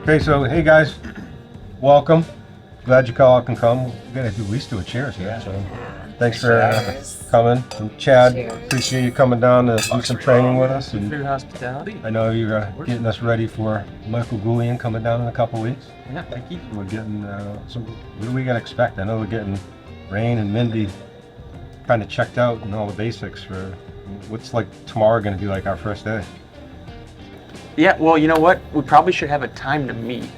Okay, so hey guys, welcome. Glad you all can come. We gotta at least do a cheers here. Yeah. So thanks for coming. And Chad, appreciate you coming down to do some training with us. And for your hospitality. I know you're getting us ready for Michael Goulian coming down in a couple weeks. Yeah, thank you. We're getting some. What do we gotta expect? I know we're getting Rain and Mindy kind of checked out and all the basics for what's like tomorrow going to be like our first day. Yeah, well, you know what? We probably should have a time to meet.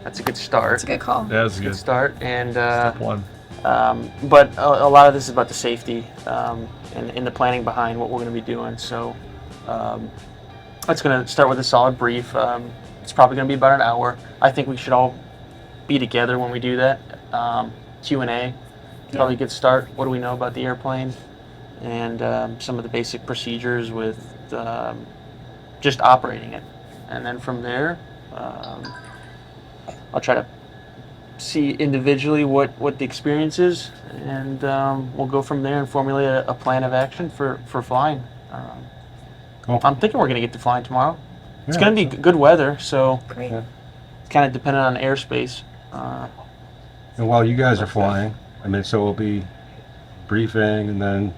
That's a good start. That's a good call. Yeah, that's Good start. And Step one. but a lot of this is about the safety and the planning behind what we're going to be doing. So it's going to start with a solid brief. It's probably going to be about an hour. I think we should all be together when we do that. Q&A, probably a good start. What do we know about the airplane? And some of the basic procedures with just operating it. And then from there, I'll try to see individually what the experience is, and we'll go from there and formulate a plan of action for flying. Cool. I'm thinking we're going to get to flying tomorrow. It's Yeah, going to be good weather, so Great. it's kind of dependent on airspace. And while you guys are flying, I mean, so we'll be briefing, and then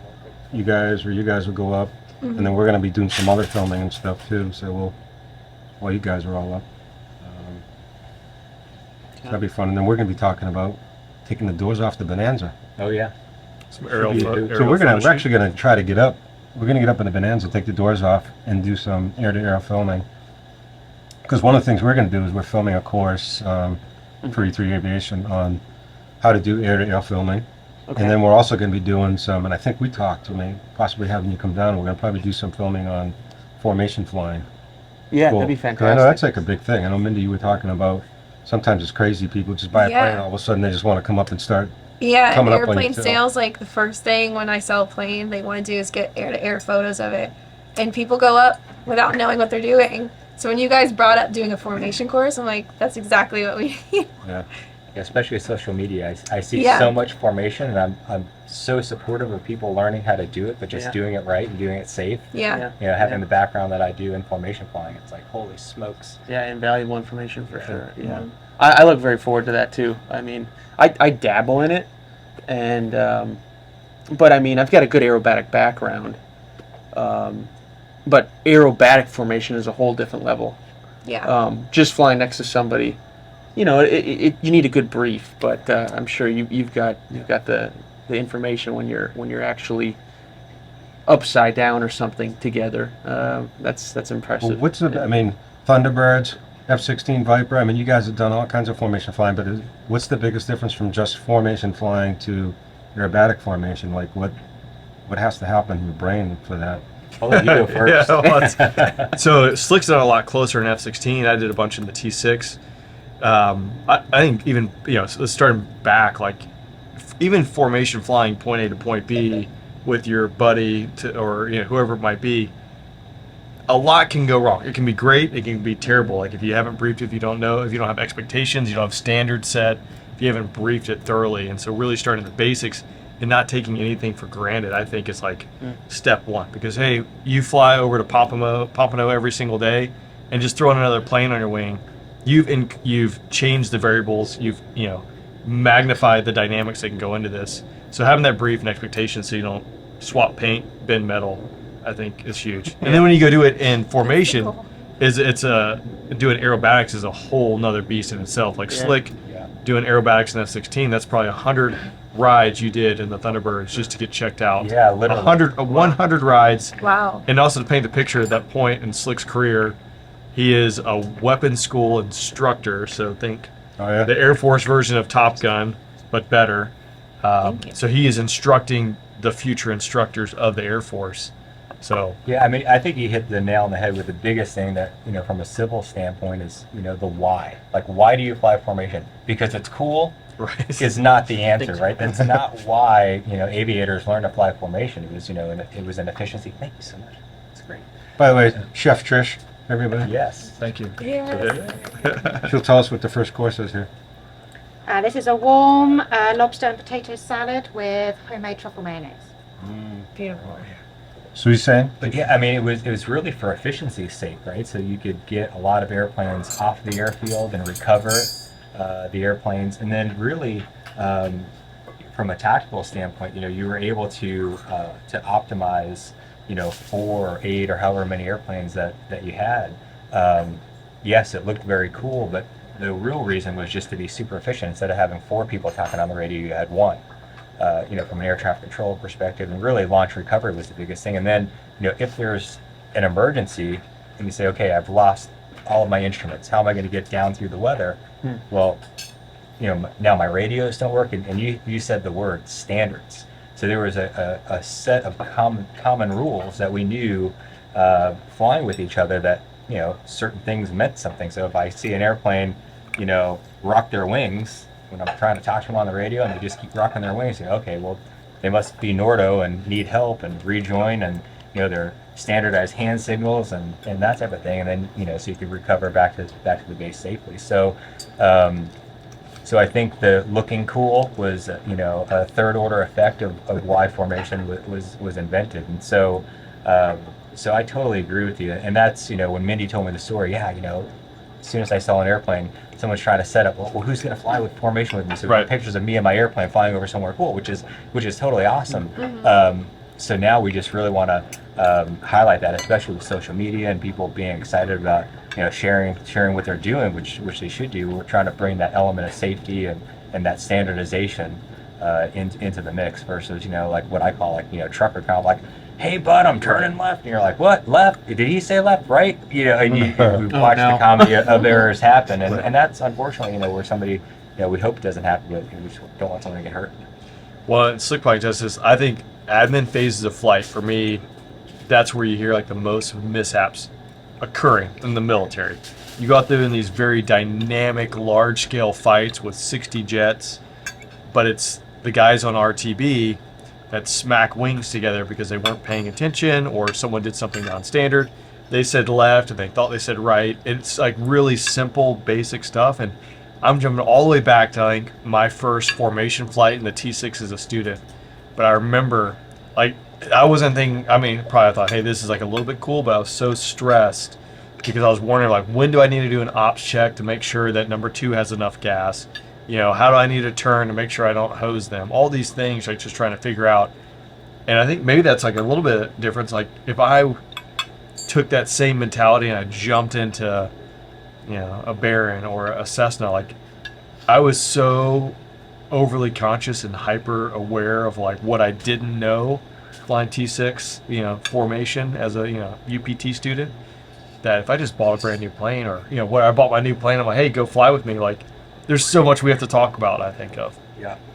you guys will go up, and then we're going to be doing some other filming and stuff too. So while you guys are all up, that'll be fun. And then we're going to be talking about taking the doors off the Bonanza. Oh yeah. So we're actually going to try to get up. We're going to get up in the Bonanza, take the doors off, and do some air-to-air filming. Because one of the things we're going to do is we're filming a course for E3 Aviation on how to do air-to-air filming. Okay. And then we're also going to be doing some, and I think we talked, possibly having you come down, we're going to probably do some filming on formation flying. Yeah, Cool. that'd be 'Cause fantastic. I know that's like a big thing. I know, Mindy, you were talking about sometimes it's crazy. People just buy a Yeah. plane, all of a sudden they just want to come up and start. Yeah, Coming up on airplane you, too. sales, like the first thing when I sell a plane, they want to do is get air-to-air photos of it. And people go up without knowing what they're doing. So when you guys brought up doing a formation course, I'm like, that's exactly what we need. Yeah. Yeah, especially with social media, I see Yeah. so much formation, and I'm so supportive of people learning how to do it, but just Yeah. doing it right and doing it safe. Yeah. You know, having the background that I do in formation flying, it's like holy smokes. Yeah, invaluable information for sure. Yeah, Yeah. I look very forward to that too. I mean, I dabble in it, and but I mean, I've got a good aerobatic background, but aerobatic formation is a whole different level. Yeah. Just flying next to somebody, you know, you need a good brief, but I'm sure you've got the information when you're actually upside down or something together. That's impressive. Well, what's the, I mean, Thunderbirds, F16 Viper, I mean, you guys have done all kinds of formation flying, but what's the biggest difference from just formation flying to aerobatic formation? Like, what has to happen in your brain for that? I'll let you go first. Yeah, well, so Slick's done a lot closer in F16. I did a bunch in the T6. I think even, you know, starting back, like even formation flying point A to point B with your buddy or you know whoever it might be, a lot can go wrong. It can be great. It can be terrible. Like if you haven't briefed, if you don't know, if you don't have expectations, you don't have standards set, if you haven't briefed it thoroughly. And so really starting the basics and not taking anything for granted, I think is like step one. Because hey, you fly over to Pompano every single day and just throwing another plane on your wing, you've changed the variables. You've magnified the dynamics that can go into this. So having that brief and expectation so you don't swap paint, bend metal, I think is huge. And then when you go do it in formation, doing aerobatics is a whole nother beast in itself. Like Slick doing aerobatics in F16, that's probably 100 rides you did in the Thunderbirds just to get checked out. Yeah, literally. 100 rides. Wow. And also to paint the picture at that point in Slick's career, he is a weapons school instructor. So think the Air Force version of Top Gun, but better. So he is instructing the future instructors of the Air Force. So Yeah, I mean, I think you hit the nail on the head with the biggest thing that, from a civil standpoint is, the why. Like, why do you fly formation? Because it's cool right. is not the answer, right? That's not why, aviators learn to fly formation. It was, it was an efficiency. Thank you so much. It's great. By the way, Chef Trish, everybody, Yes. Thank you. Yes. she'll tell us what the first course is here. This is a warm lobster and potato salad with homemade truffle mayonnaise. Beautiful. So he's saying? But yeah, I mean, it was really for efficiency's sake, right? So you could get a lot of airplanes off the airfield and recover the airplanes, and then really, from a tactical standpoint, you were able to optimize, 4 or 8 or however many airplanes that you had. Yes, it looked very cool, but the real reason was just to be super efficient. Instead of having 4 people talking on the radio, you had 1. From an air traffic control perspective, and really launch recovery was the biggest thing. And then, if there's an emergency and you say, okay, I've lost all of my instruments, how am I going to get down through the weather? Well, now my radios don't work, and you said the word standards. So there was a set of common rules that we knew flying with each other that, certain things meant something. So if I see an airplane, rock their wings, when I'm trying to talk to them on the radio and they just keep rocking their wings, okay, well, they must be Nordo and need help and rejoin, and their standardized hand signals and that type of thing, and then so you can recover back to the base safely. So so I think the looking cool was a third order effect of why formation was invented. And so so I totally agree with you, and that's when Mindy told me the story. Yeah, as soon as I saw an airplane, someone's trying to set up, well, who's going to fly with formation with me? So we got pictures of me and my airplane flying over somewhere cool, which is totally awesome. So now we just really want to highlight that, especially with social media and people being excited about sharing what they're doing, which they should do. We're trying to bring that element of safety and that standardization into the mix versus like what I call trucker kind of like, hey bud, I'm turning left, and you're like, what, left? Did he say left, right? And we watch the comedy of errors happen, and that's unfortunately where somebody we hope doesn't happen, but we just don't want someone to get hurt. Well, and Slick Pike does this. I think admin phases of flight, for me, that's where you hear like the most mishaps occurring in the military. You go out there in these very dynamic, large-scale fights with 60 jets, but it's the guys on RTB that smack wings together because they weren't paying attention or someone did something non-standard. They said left and they thought they said right. It's like really simple, basic stuff. And I'm jumping all the way back to like my first formation flight in the T6 as a student. But I remember, like, I wasn't thinking, probably I thought, hey, this is like a little bit cool, but I was so stressed because I was wondering, like, when do I need to do an ops check to make sure that number 2 has enough gas? How do I need to turn to make sure I don't hose them? All these things, like, just trying to figure out. And I think maybe that's like a little bit of difference. Like, if I took that same mentality and I jumped into, a Baron or a Cessna, like, I was so overly conscious and hyper aware of like what I didn't know flying T6, formation as a UPT student, that if I just bought a brand new plane or when I bought my new plane, I'm like, hey, go fly with me. Like, there's so much we have to talk about. I think of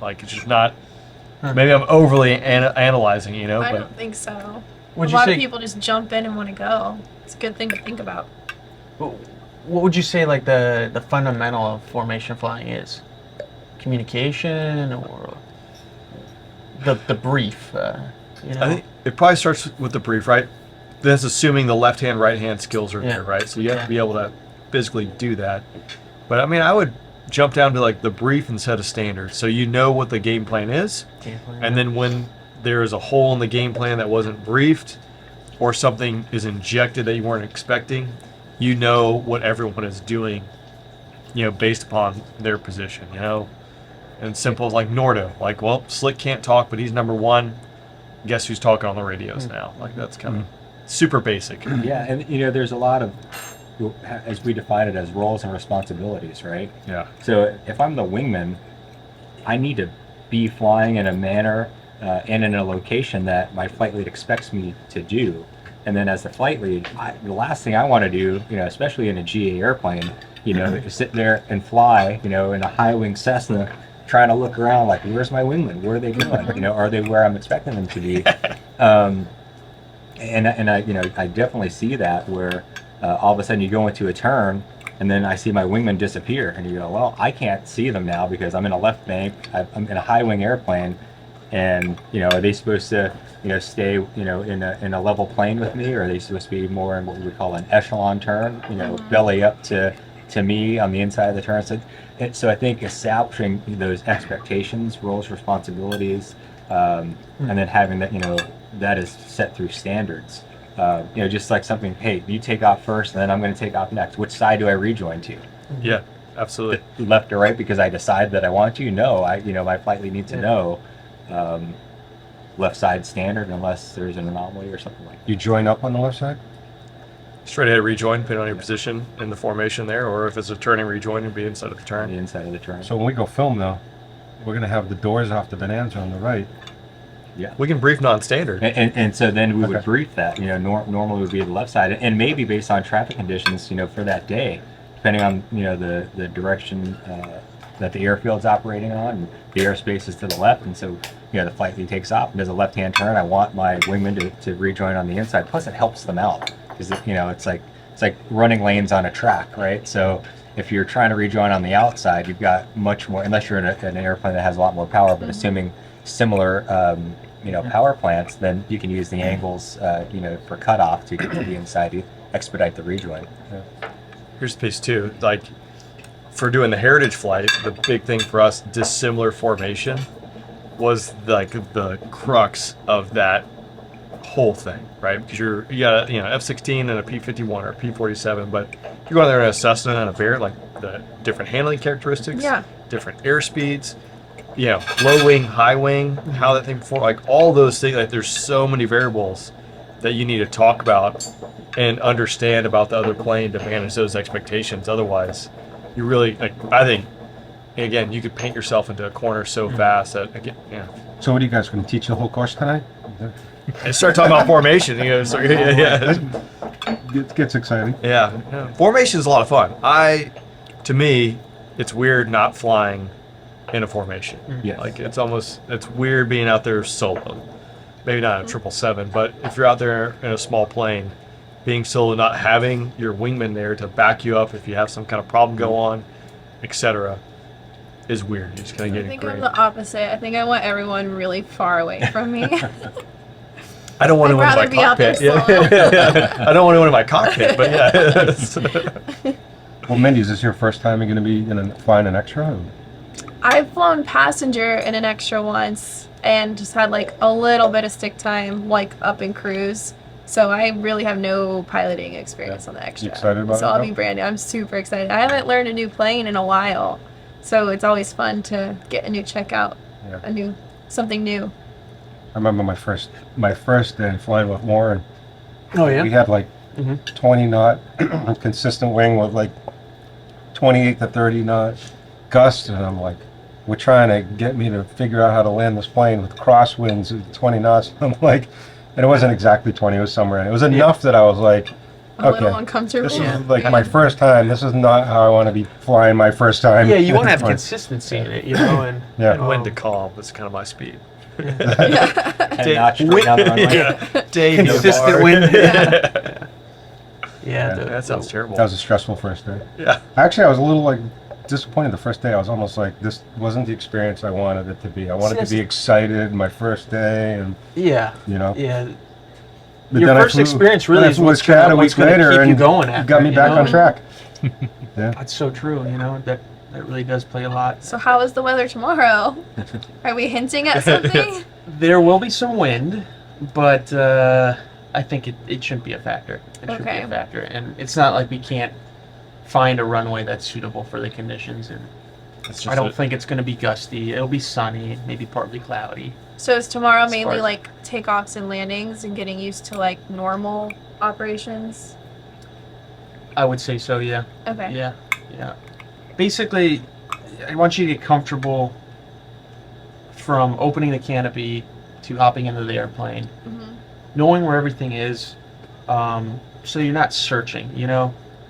like it's just not. Maybe I'm overly analyzing, I but don't think so. Would A you lot say- of people just jump in and want to go. It's a good thing to think about. What would you say like the fundamental of formation flying is? Communication or the brief? I think it probably starts with the brief, right? That's assuming the left-hand, right-hand skills are there, right? So you have to be able to physically do that. But I would jump down to like the brief and set a standard. So what the game plan is. And then when there is a hole in the game plan that wasn't briefed or something is injected that you weren't expecting, what everyone is doing, based upon their position, And simple as like Nordo. Like, well, Slick can't talk, but he's number 1. Guess who's talking on the radios now? Like, that's kind of super basic. Yeah, and there's a lot of, as we define it, as roles and responsibilities, right? Yeah. So if I'm the wingman, I need to be flying in a manner and in a location that my flight lead expects me to do. And then as the flight lead, the last thing I want to do, especially in a GA airplane, is sit there and fly, in a high-wing Cessna, trying to look around like, where's my wingman? Where are they going? Are they where I'm expecting them to be? And I definitely see that where all of a sudden you go into a turn and then I see my wingman disappear, and you go, well, I can't see them now because I'm in a left bank, I'm in a high wing airplane, and are they supposed to stay in a level plane with me, or are they supposed to be more in what we would call an echelon turn, belly up to to me on the inside of the turn. So I think establishing those expectations, roles, responsibilities, and then having that, that is set through standards. Just like something, hey, you take off first, and then I'm going to take off next. Which side do I rejoin to? Yeah, absolutely. Left or right because I decide that I want to? No, my flight lead needs to know left side standard unless there's an anomaly or something like that. You join up on the left side? Straight ahead rejoin, depending on your position in the formation there, or if it's a turning rejoin, it'd be inside of the turn. The inside of the turn. So when we go film though, we're gonna have the doors off the Bonanza on the right. Yeah. We can brief non-standard. And so then we would Okay. brief that, normally would be the left side, and maybe based on traffic conditions, for that day, depending on, the direction that the airfield's operating on, and the airspace is to the left, and so, the flight lead takes off and does a left-hand turn. I want my wingman to rejoin on the inside. Plus, it helps them out because, it's like running lanes on a track, right? So if you're trying to rejoin on the outside, you've got much more, unless you're in an airplane that has a lot more power, but assuming similar power plants, then you can use the angles, for cutoff to get to the inside to expedite the rejoin. Here's the piece too, like for doing the heritage flight, the big thing for us, dissimilar formation, was like the crux of that whole thing, right? Because you got a F16 and a P51 or a P47, but you're going there in a Cessna and a Bear, like the different handling characteristics, different airspeeds, low wing, high wing, how that thing performs, like all those things. Like there's so many variables that you need to talk about and understand about the other plane to manage those expectations. Otherwise, you really, I think, again, you could paint yourself into a corner so fast that, again, So what are you guys gonna teach the whole course tonight? And start talking about formation. It gets exciting. Yeah. Formation is a lot of fun. To me, it's weird not flying in a formation. Yes. Like it's weird being out there solo. Maybe not a 777, but if you're out there in a small plane, being solo, not having your wingman there to back you up if you have some kind of problem go on, etc., is weird. You just kind of I get think I'm ingrained. the opposite. I think I want everyone really far away from me. I don't want I'd anyone in my rather be out there cockpit. Yeah. I don't want anyone in my cockpit, but yeah. Well, Mindy, is this your first time you're gonna be flying an extra? I've flown passenger in an extra once and just had like a little bit of stick time, like up in cruise. So I really have no piloting experience on the extra. You excited about so it, I'll though? be brand new. I'm super excited. I haven't learned a new plane in a while, so it's always fun to get a new checkout, Yeah. something new. I remember my first day flying with Warren. Oh yeah. We had like 20 knot consistent wing with like 28 to 30 knot gusts, and I'm like, we're trying to get me to figure out how to land this plane with crosswinds at 20 knots. I'm like, and it wasn't exactly 20, it was somewhere in it. It was enough that I was like, A little okay, uncomfortable. this is like my first time. This is not how I want to be flying my first time. Yeah, you want to have Fine. consistency in it, and Yeah. And when to calm is kind of my speed. And not straight down the runway. Yeah. Day consistent bar. wind. Yeah. Yeah, That sounds terrible. That was a stressful first day. Yeah. Actually, I was a little like disappointed the first day. I was almost like, this wasn't the experience I wanted it to be. I wanted to be excited my first day, and yeah. But Your then I first flew- experience then really I is flew what's with Chad gonna, a what's week gonna later keep you and going after. got me back on track. That's so true. That really does play a lot. So how is the weather tomorrow? Are we hinting at something? There will be some wind, but I think it shouldn't be a factor. It shouldn't be Okay. a factor, and it's not like we can't find a runway that's suitable for the conditions. And It's I just don't think it's going to be gusty. It'll be sunny, maybe partly cloudy. So is tomorrow mainly Smart. like takeoffs and landings and getting used to like normal operations? I would say so. Yeah. Okay. Yeah. Basically, I want you to get comfortable from opening the canopy to hopping into the airplane, hmm knowing where everything is, so you're not searching.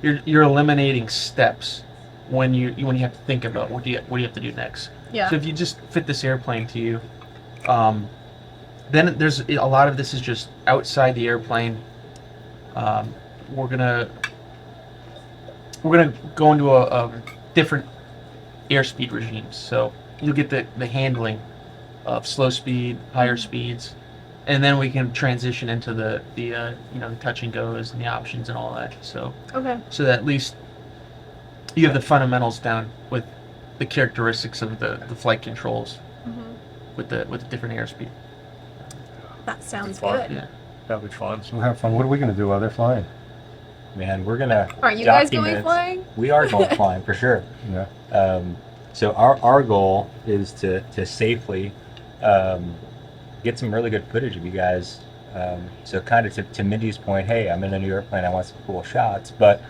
You're eliminating steps when you have to think about what do you have to do next. Yeah. So if you just fit this airplane to you, then there's a lot of this is just outside the airplane. We're gonna go into a different airspeed regimes. So you'll get the handling of slow speed, higher speeds, and then we can transition into the touch and goes and the options and all that. So Okay. that at least you have the fundamentals down with the characteristics of the flight controls with the different airspeed. That sounds Fun. good. Yeah. That'd be fun. So we'll have fun. What are we going to do while they're flying? Man, we're gonna. Aren't you guys going document- flying? We are going flying for sure. Yeah. So our goal is to safely get some really good footage of you guys. So kind of to Mindy's point, hey, I'm in a new airplane, I want some cool shots. But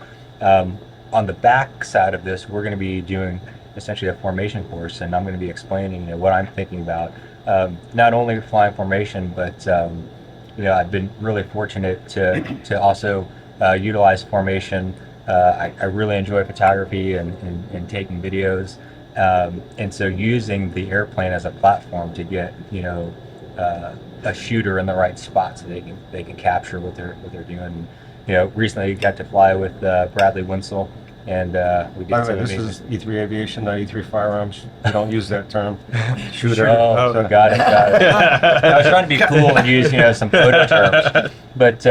on the back side of this, we're going to be doing essentially a formation course, and I'm going to be explaining what I'm thinking about. Not only flying formation, but I've been really fortunate to also utilize formation. I really enjoy photography and taking videos. And so using the airplane as a platform to get a shooter in the right spot so they can capture what they're doing. Recently got to fly with Bradley Winsell, and we did By the some way, this amazing. is E3 Aviation, not E3 Firearms. We don't use that term. Shooter. Oh, So- got it. I was trying to be cool and use some photo terms, but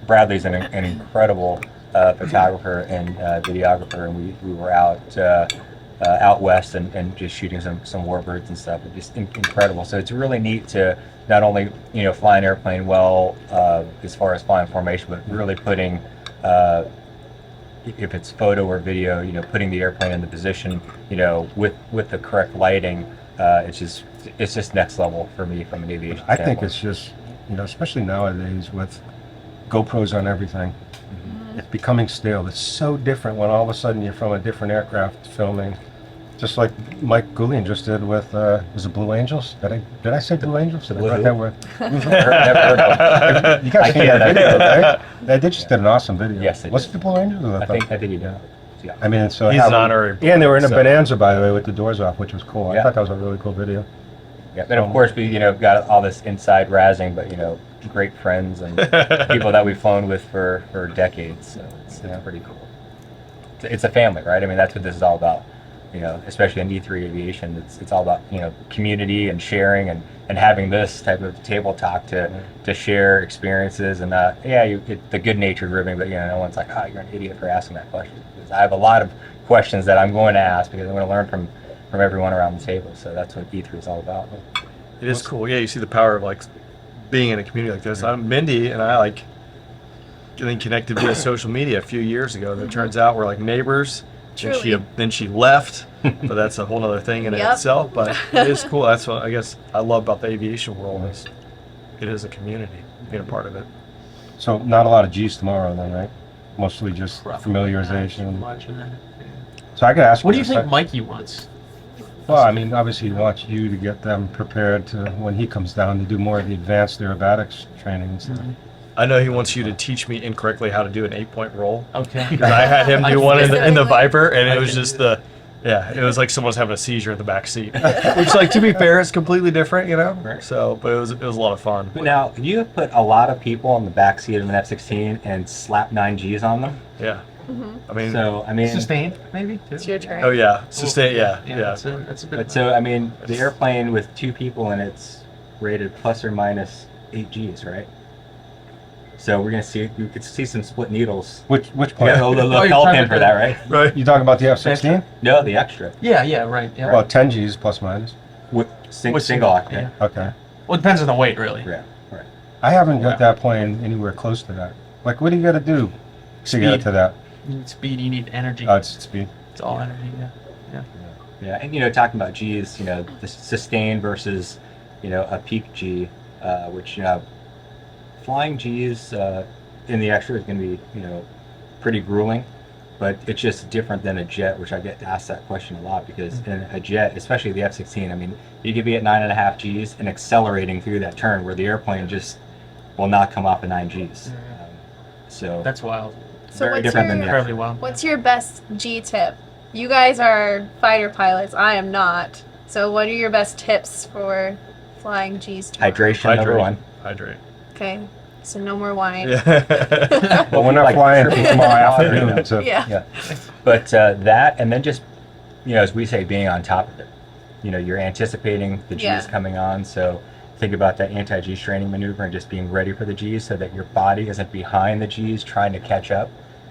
Bradley's an incredible photographer and videographer, and we were out west and just shooting some warbirds and stuff. It's just incredible. So it's really neat to not only fly an airplane well as far as flying formation, but really putting if it's photo or video, putting the airplane in the position, with the correct lighting. It's just next level for me from an aviation I think standpoint. it's just, especially nowadays with GoPros on everything, it's becoming stale. It's so different when all of a sudden you're from a different aircraft filming. Just like Mike Goulian just did with, was it Blue Angels? Did I say Blue Angels? Did I Blue write who? that word? Never heard of them. You guys I seen can't. that video, right? They just did an awesome video. Yes, they Was did. it the Blue Angels? Or I think you know. Yeah. I mean, so He's how- an honorary. And they were in a so- Bonanza, by the way, with the doors off, which was cool. I Yeah. thought that was a really cool video. Yeah, and of course we got all this inside razzing, but great friends and people that we've flown with for decades. So it's pretty cool. It's a family, right? I mean, that's what this is all about. Especially in E3 Aviation, it's all about community and sharing and having this type of table talk to share experiences and the good natured ribbing, but no one's like, oh, you're an idiot for asking that question. Because I have a lot of questions that I'm going to ask because I'm going to learn from everyone around the table. So that's what E3 is all about. It is cool. Yeah, you see the power of being in a community like this. Mindy and I getting connected via social media a few years ago. And it turns out we're neighbors. Truly. Then she left, but that's a whole other thing in Yep. itself. But it is cool. That's what I guess I love about the aviation world is it is a community, being a part of it. So not a lot of G's tomorrow then, right? Mostly just familiarization. So I could ask What do you you this. think Mikey wants? Well, I mean, obviously he wants you to get them prepared to, when he comes down, to do more of the advanced aerobatics training and stuff. I know he wants you to teach me incorrectly how to do an 8-point roll. Okay. Because I had him do one in the Exactly. Viper, and it was just it was like someone's having a seizure in the back seat. Which, to be fair, is completely different, Right. So, but it was a lot of fun. But now, you have put a lot of people in the back seat of an F-16 and slapped 9Gs on them. Yeah. I mean, So, I mean, Sustained, maybe? Too? It's your turn. oh yeah, sustain, yeah. That's a bit. but so, I mean, the airplane with 2 people in it's rated plus or minus 8 Gs, right? So we're gonna see, you could see some split needles. Which Yeah, part? the Oh, you're fell talking pin for about that, right? Right. You talking about the F-16? No, the extra. Yeah, right. Yeah. Well, 10 G's plus minus. With With single single, octane. Okay. Well, it depends on the weight, really. Yeah, right. I haven't Yeah. got that plane anywhere close to that. What do you got to do to get Speed. to that? You need speed. You need energy. Oh, it's speed. It's all energy. Yeah. Yeah, and talking about G's, the sustained versus, a peak G, which flying G's in the extra is going to be, pretty grueling, but it's just different than a jet, which I get asked that question a lot because in a jet, especially the F-16, I mean, you could be at 9.5 G's and accelerating through that turn where the airplane just will not come off at 9 G's. So That's wild. So very what's different than the your, Incredibly wild. what's your best G tip? You guys are fighter pilots. I am not. So what are your best tips for flying G's tomorrow? hydration, number one. Hydrate. Okay. So no more wine. Yeah. Well, we're not Like flying triple tomorrow water. afternoon. So Yeah. Yeah, but that, and then just, as we say, being on top of it. You're anticipating the G's Yeah. coming on, so think about that anti-G straining maneuver and just being ready for the G's so that your body isn't behind the G's trying to catch up.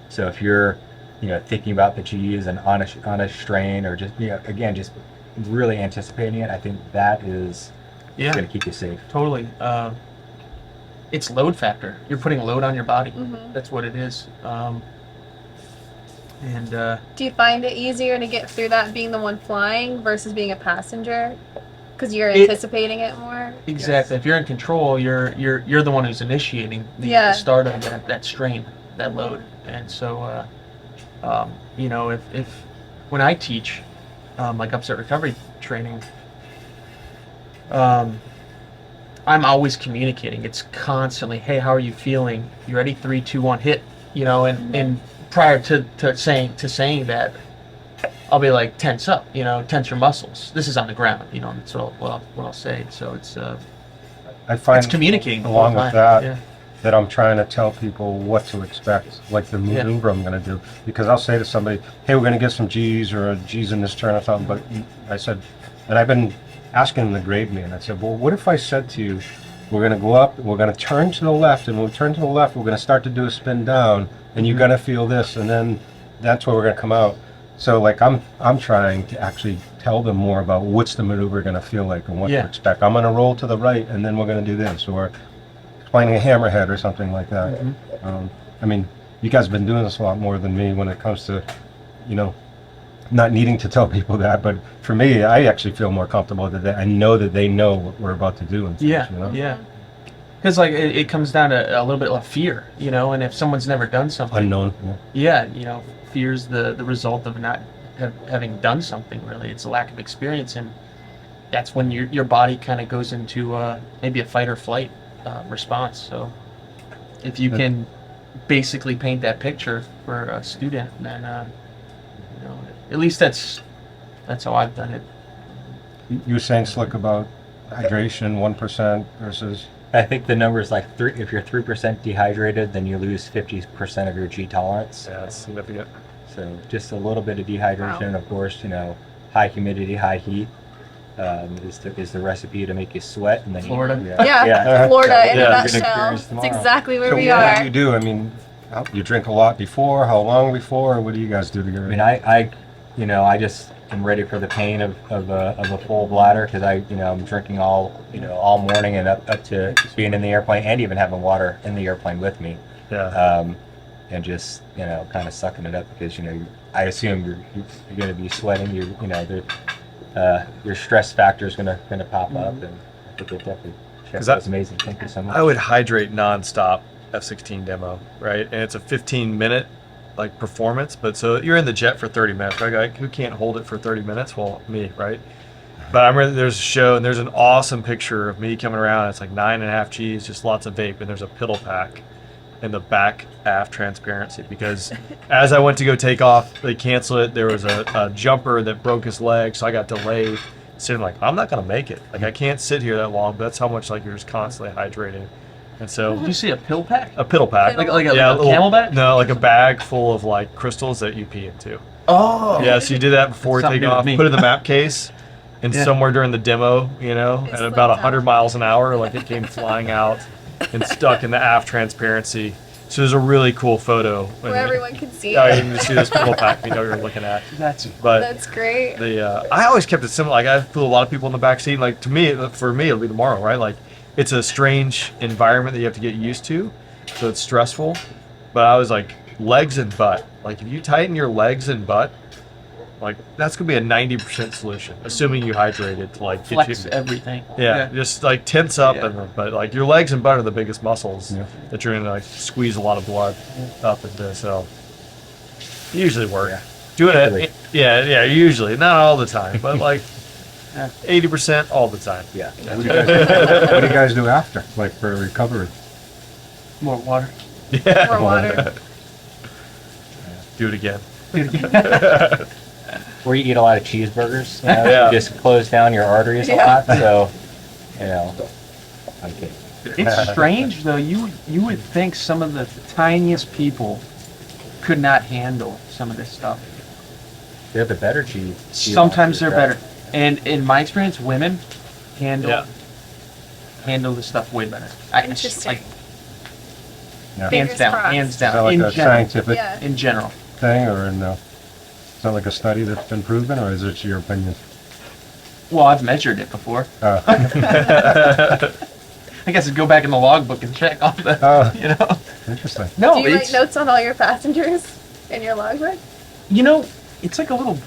So if you're, thinking about the G's and on a strain, or just again just really anticipating it. I think that is Yeah, going to keep you safe. totally. It's load factor. You're putting load on your body. Mhm. That's what it is. Do you find it easier to get through that being the one flying versus being a passenger? Because you're anticipating it more. Exactly. If you're in control, you're the one who's initiating the Yeah. start of that strain, that load. And so, if when I teach, like upset recovery training, I'm always communicating. It's constantly, hey, how are you feeling? You ready? 3, 2, 1, hit. And prior to saying that, I'll be like, tense up, tense your muscles. This is on the ground, that's what I'll say. So it's I find it's communicating along all the with time. that that I'm trying to tell people what to expect, like the maneuver I'm going to do. Because I'll say to somebody, hey, we're going to get some G's or a G's in this turn or something. But I said, and I've been asking them to grade me, and I said, well, what if I said to you, we're going to go up, we're going to turn to the left, and when we turn to the left, we're going to start to do a spin down, and you're going to feel this, and then that's where we're going to come out. So like I'm trying to actually tell them more about what's the maneuver going to feel like and what to expect. I'm going to roll to the right, and then we're going to do this, or explaining a hammerhead or something like that. I mean, you guys have been doing this a lot more than me when it comes to, not needing to tell people that. But for me, I actually feel more comfortable that I know that they know what we're about to do. And things, Yeah. Because like it comes down to a little bit of fear, and if someone's never done something, Unknown. fear's the result of not having done something. Really, it's a lack of experience, and that's when your body kind of goes into maybe a fight or flight response. So if you can basically paint that picture for a student, then at least that's how I've done it. You were saying, Slick, about hydration, 1% versus. I think the number is like 3. If you're 3% dehydrated, then you lose 50% of your G tolerance. Yeah, that's significant. So just a little bit of dehydration, of course. High humidity, high heat is the recipe to make you sweat. And then Florida. Yeah. Florida in a You're gonna nutshell. experience It's tomorrow. exactly where So we what are. do you do? I mean, you drink a lot before? How long before? Or what do you guys do to get I ready? mean, I just am ready for the pain of a full bladder, because I'm drinking all morning and up to being in the airplane, and even having water in the airplane with me. Yeah. And just kind of sucking it up, because I assume you're going to be sweating. Your stress factor is going to pop up, and I think it definitely. That's amazing. Thank you so much. I would hydrate nonstop F16 demo, right? And it's a 15-minute performance, but so you're in the jet for 30 minutes, right? Like, who can't hold it for 30 minutes? Well, me, right? But I remember there's a show, and there's an awesome picture of me coming around. It's like 9.5 G's, just lots of vape, and there's a piddle pack in the back aft transparency, because as I went to go take off, they canceled it. There was a jumper that broke his leg, so I got delayed. Sitting I'm not gonna make it. I can't sit here that long. But that's how much you're just constantly hydrating. And so, Did you see a pill pack? a piddle pack, Like a little Camelback? No, like a bag full of crystals that you pee into. Oh. Yeah, so you did that before Something taking new to off. me. Put it in the map case, and somewhere during the demo, at slipped about out. 100 miles an hour, it came flying out and stuck in the aft transparency. So there's a really cool photo. Where everyone can see Yeah, you it. can see this piddle pack. You know what you're looking at. But That's great. I always kept it simple. I flew a lot of people in the back seat. For me, it'll be tomorrow, right? It's a strange environment that you have to get used to, so it's stressful. But I was legs and butt. If you tighten your legs and butt, that's gonna be a 90% solution, assuming you hydrated to get Flex you. everything. Yeah, just tense up, Yeah. but your legs and butt are the biggest muscles that you're gonna squeeze a lot of blood up into. So it usually work. Yeah. Doing Usually. it, yeah, usually, not all the time, but 80% all the time. Yeah. What do you guys do after, for recovery? More water. Yeah, More water. do it again. Where you eat a lot of cheeseburgers, Yeah. you just close down your arteries a lot. So, I'm kidding. It's strange though. You would think some of the tiniest people could not handle some of this stuff. They're the better cheese. Sometimes they're monsters, better. And in my experience, women handle Yeah. the stuff way better. Interesting. Yeah. Hands Fingers down, crossed. hands Is that down. like In a general. scientific? Yeah. In general. thing, or no? It's not like a study that's been proven, or is it your opinion? Well, I've measured it before. I guess I'd go back in the logbook and check all the, you know. Interesting. No, Do you it's, write notes on all your passengers in your logbook? you know, it's like a little,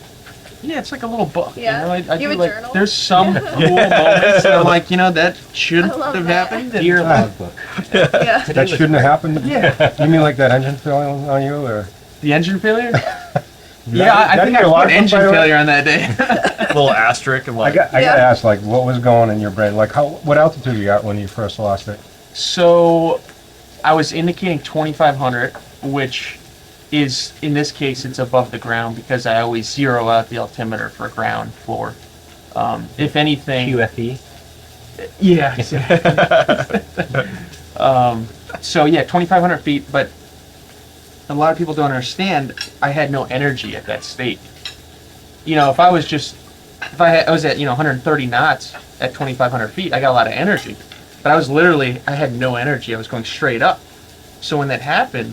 yeah, it's like a little book. Yeah? You know, I Do you do have a like, journal? there's some cool moments that I'm like, you know, that should I love have that. happened. And, Dear logbook. Yeah. That shouldn't have happened? Yeah. You mean like that engine failing on you, or? The engine failure? That- Yeah, I that think in I your put logbook, engine by the way? failure on that day. Little asterisk and I like. gotta Yeah. ask, like, what was going in your brain? Like, what altitude you got when you first lost it? So I was indicating 2,500, which is, in this case, it's above the ground because I always zero out the altimeter for ground floor. If anything, QFE. yeah. So yeah, 2,500 feet, but a lot of people don't understand, I had no energy at that state. You know, if I was at, 130 knots at 2,500 feet, I got a lot of energy. But I had no energy. I was going straight up. So when that happened,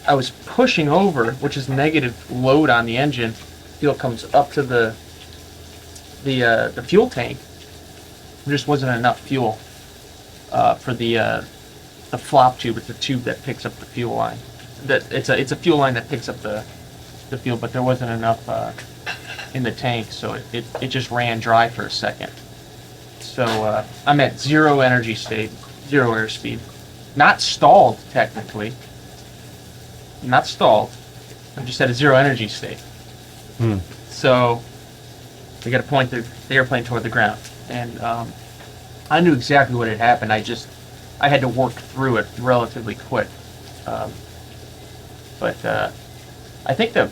I was pushing over, which is negative load on the engine. Fuel comes up to the fuel tank. There just wasn't enough fuel for the flop tube. It's the tube that picks up the fuel line. It's a fuel line that picks up the fuel, but there wasn't enough in the tank, so it just ran dry for a second. So I'm at zero energy state, zero airspeed. Not stalled, technically. Not stalled. I'm just at a zero energy state. So we got to point the airplane toward the ground. And I knew exactly what had happened. I had to work through it relatively quick. But I think the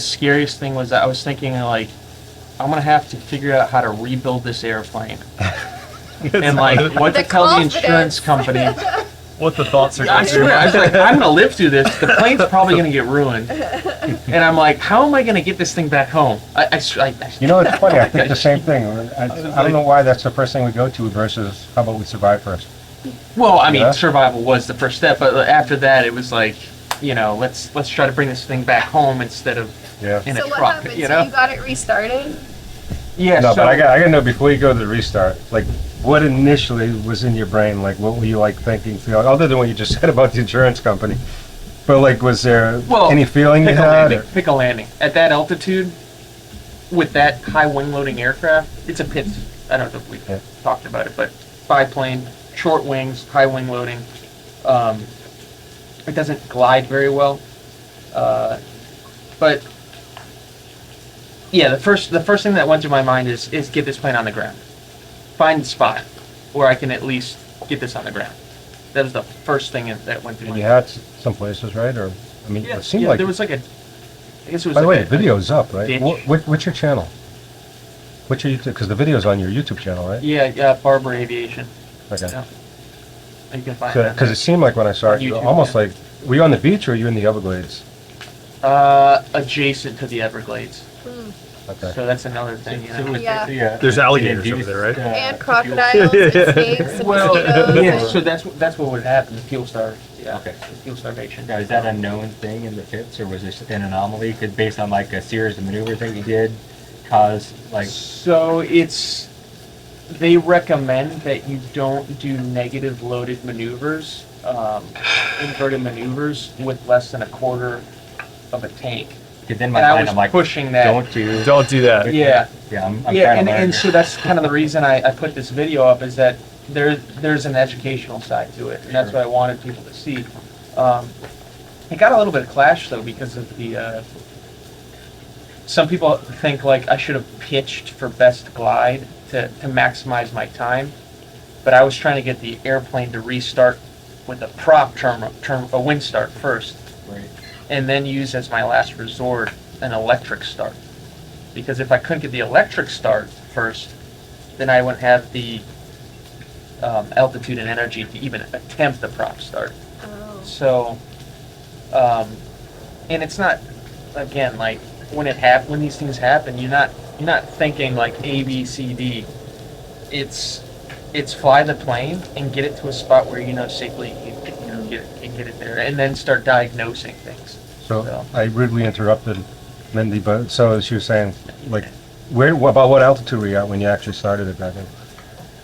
scariest thing was that I was thinking, like, I'm going to have to figure out how to rebuild this airplane. And, like, what to The tell the confidence. insurance company. What the thoughts are I going through your swear, I mind. was like, I'm going to live through this. The plane's probably going to get ruined. And I'm like, how am I going to get this thing back home? You know, it's funny, I think the same thing. I don't know why that's the first thing we go to versus how about we survive first? Well, I mean, Yeah. survival was the first step, but after that, it was like, you know, let's try to bring this thing back home instead of Yeah. in a So what truck, happened? you So know? you got it restarted? Yeah. No, so, but I gotta know before you go to the restart, like, what initially was in your brain? Like, what were you, like, thinking, feeling, other than what you just said about the insurance company? But, like, was there any feeling you had? or- Pick a landing at that altitude with that high wing loading aircraft. It's a pit. I don't know if we Yeah. talked about it, but biplane, short wings, high wing loading. It doesn't glide very well, but yeah, the first thing that went through my mind is get this plane on the ground, find a spot where I can at least get this on the ground. That was the first thing that went through And my you mind. had some places, right? Or, I mean, Yeah, it seemed yeah, like, there was like a. I guess it was. by the like way, the video's up, right? ditch. What's your channel? What's your YouTube? Because the video's on your YouTube channel, right? Yeah, Barber Aviation. Okay. Yeah. You can find that. Because it seemed like when I saw it, you were YouTube, almost yeah. like, were you on the beach or were you in the Everglades? Adjacent to the Everglades. Okay. So that's another thing, you know. Yeah. There's alligators over there, right? And crocodiles and snakes and Well, mosquitoes. yeah, and- so that's what would happen, the fuel starve. Yeah, Okay. the fuel starvation. Now, is that a known thing in the pits, or was this an anomaly? Because based on like a series of maneuvers that you did, caused like So they recommend that you don't do negative loaded maneuvers, inverted maneuvers with less than a quarter of a tank. Because in my And I mind, was I'm like, pushing that. don't do. Don't do that. Yeah. Yeah, I'm Yeah, trying to learn and here. so that's kind of the reason I put this video up, is that there's an educational side to it, and that's what I wanted people to see. It got a little bit of clash though because of the. Some people think like I should have pitched for best glide to maximize my time, but I was trying to get the airplane to restart with a prop a wind start first, Right. and then use as my last resort an electric start. Because if I couldn't get the electric start first, then I wouldn't have the altitude and energy to even attempt the prop start. Oh. So, and it's not, again, like when these things happen, you're not thinking like A, B, C, D. It's fly the plane and get it to a spot where you know safely you can get it there, and then start diagnosing things. So I rudely interrupted Mindy, but so she was saying, like, about what altitude were you at when you actually started it back then?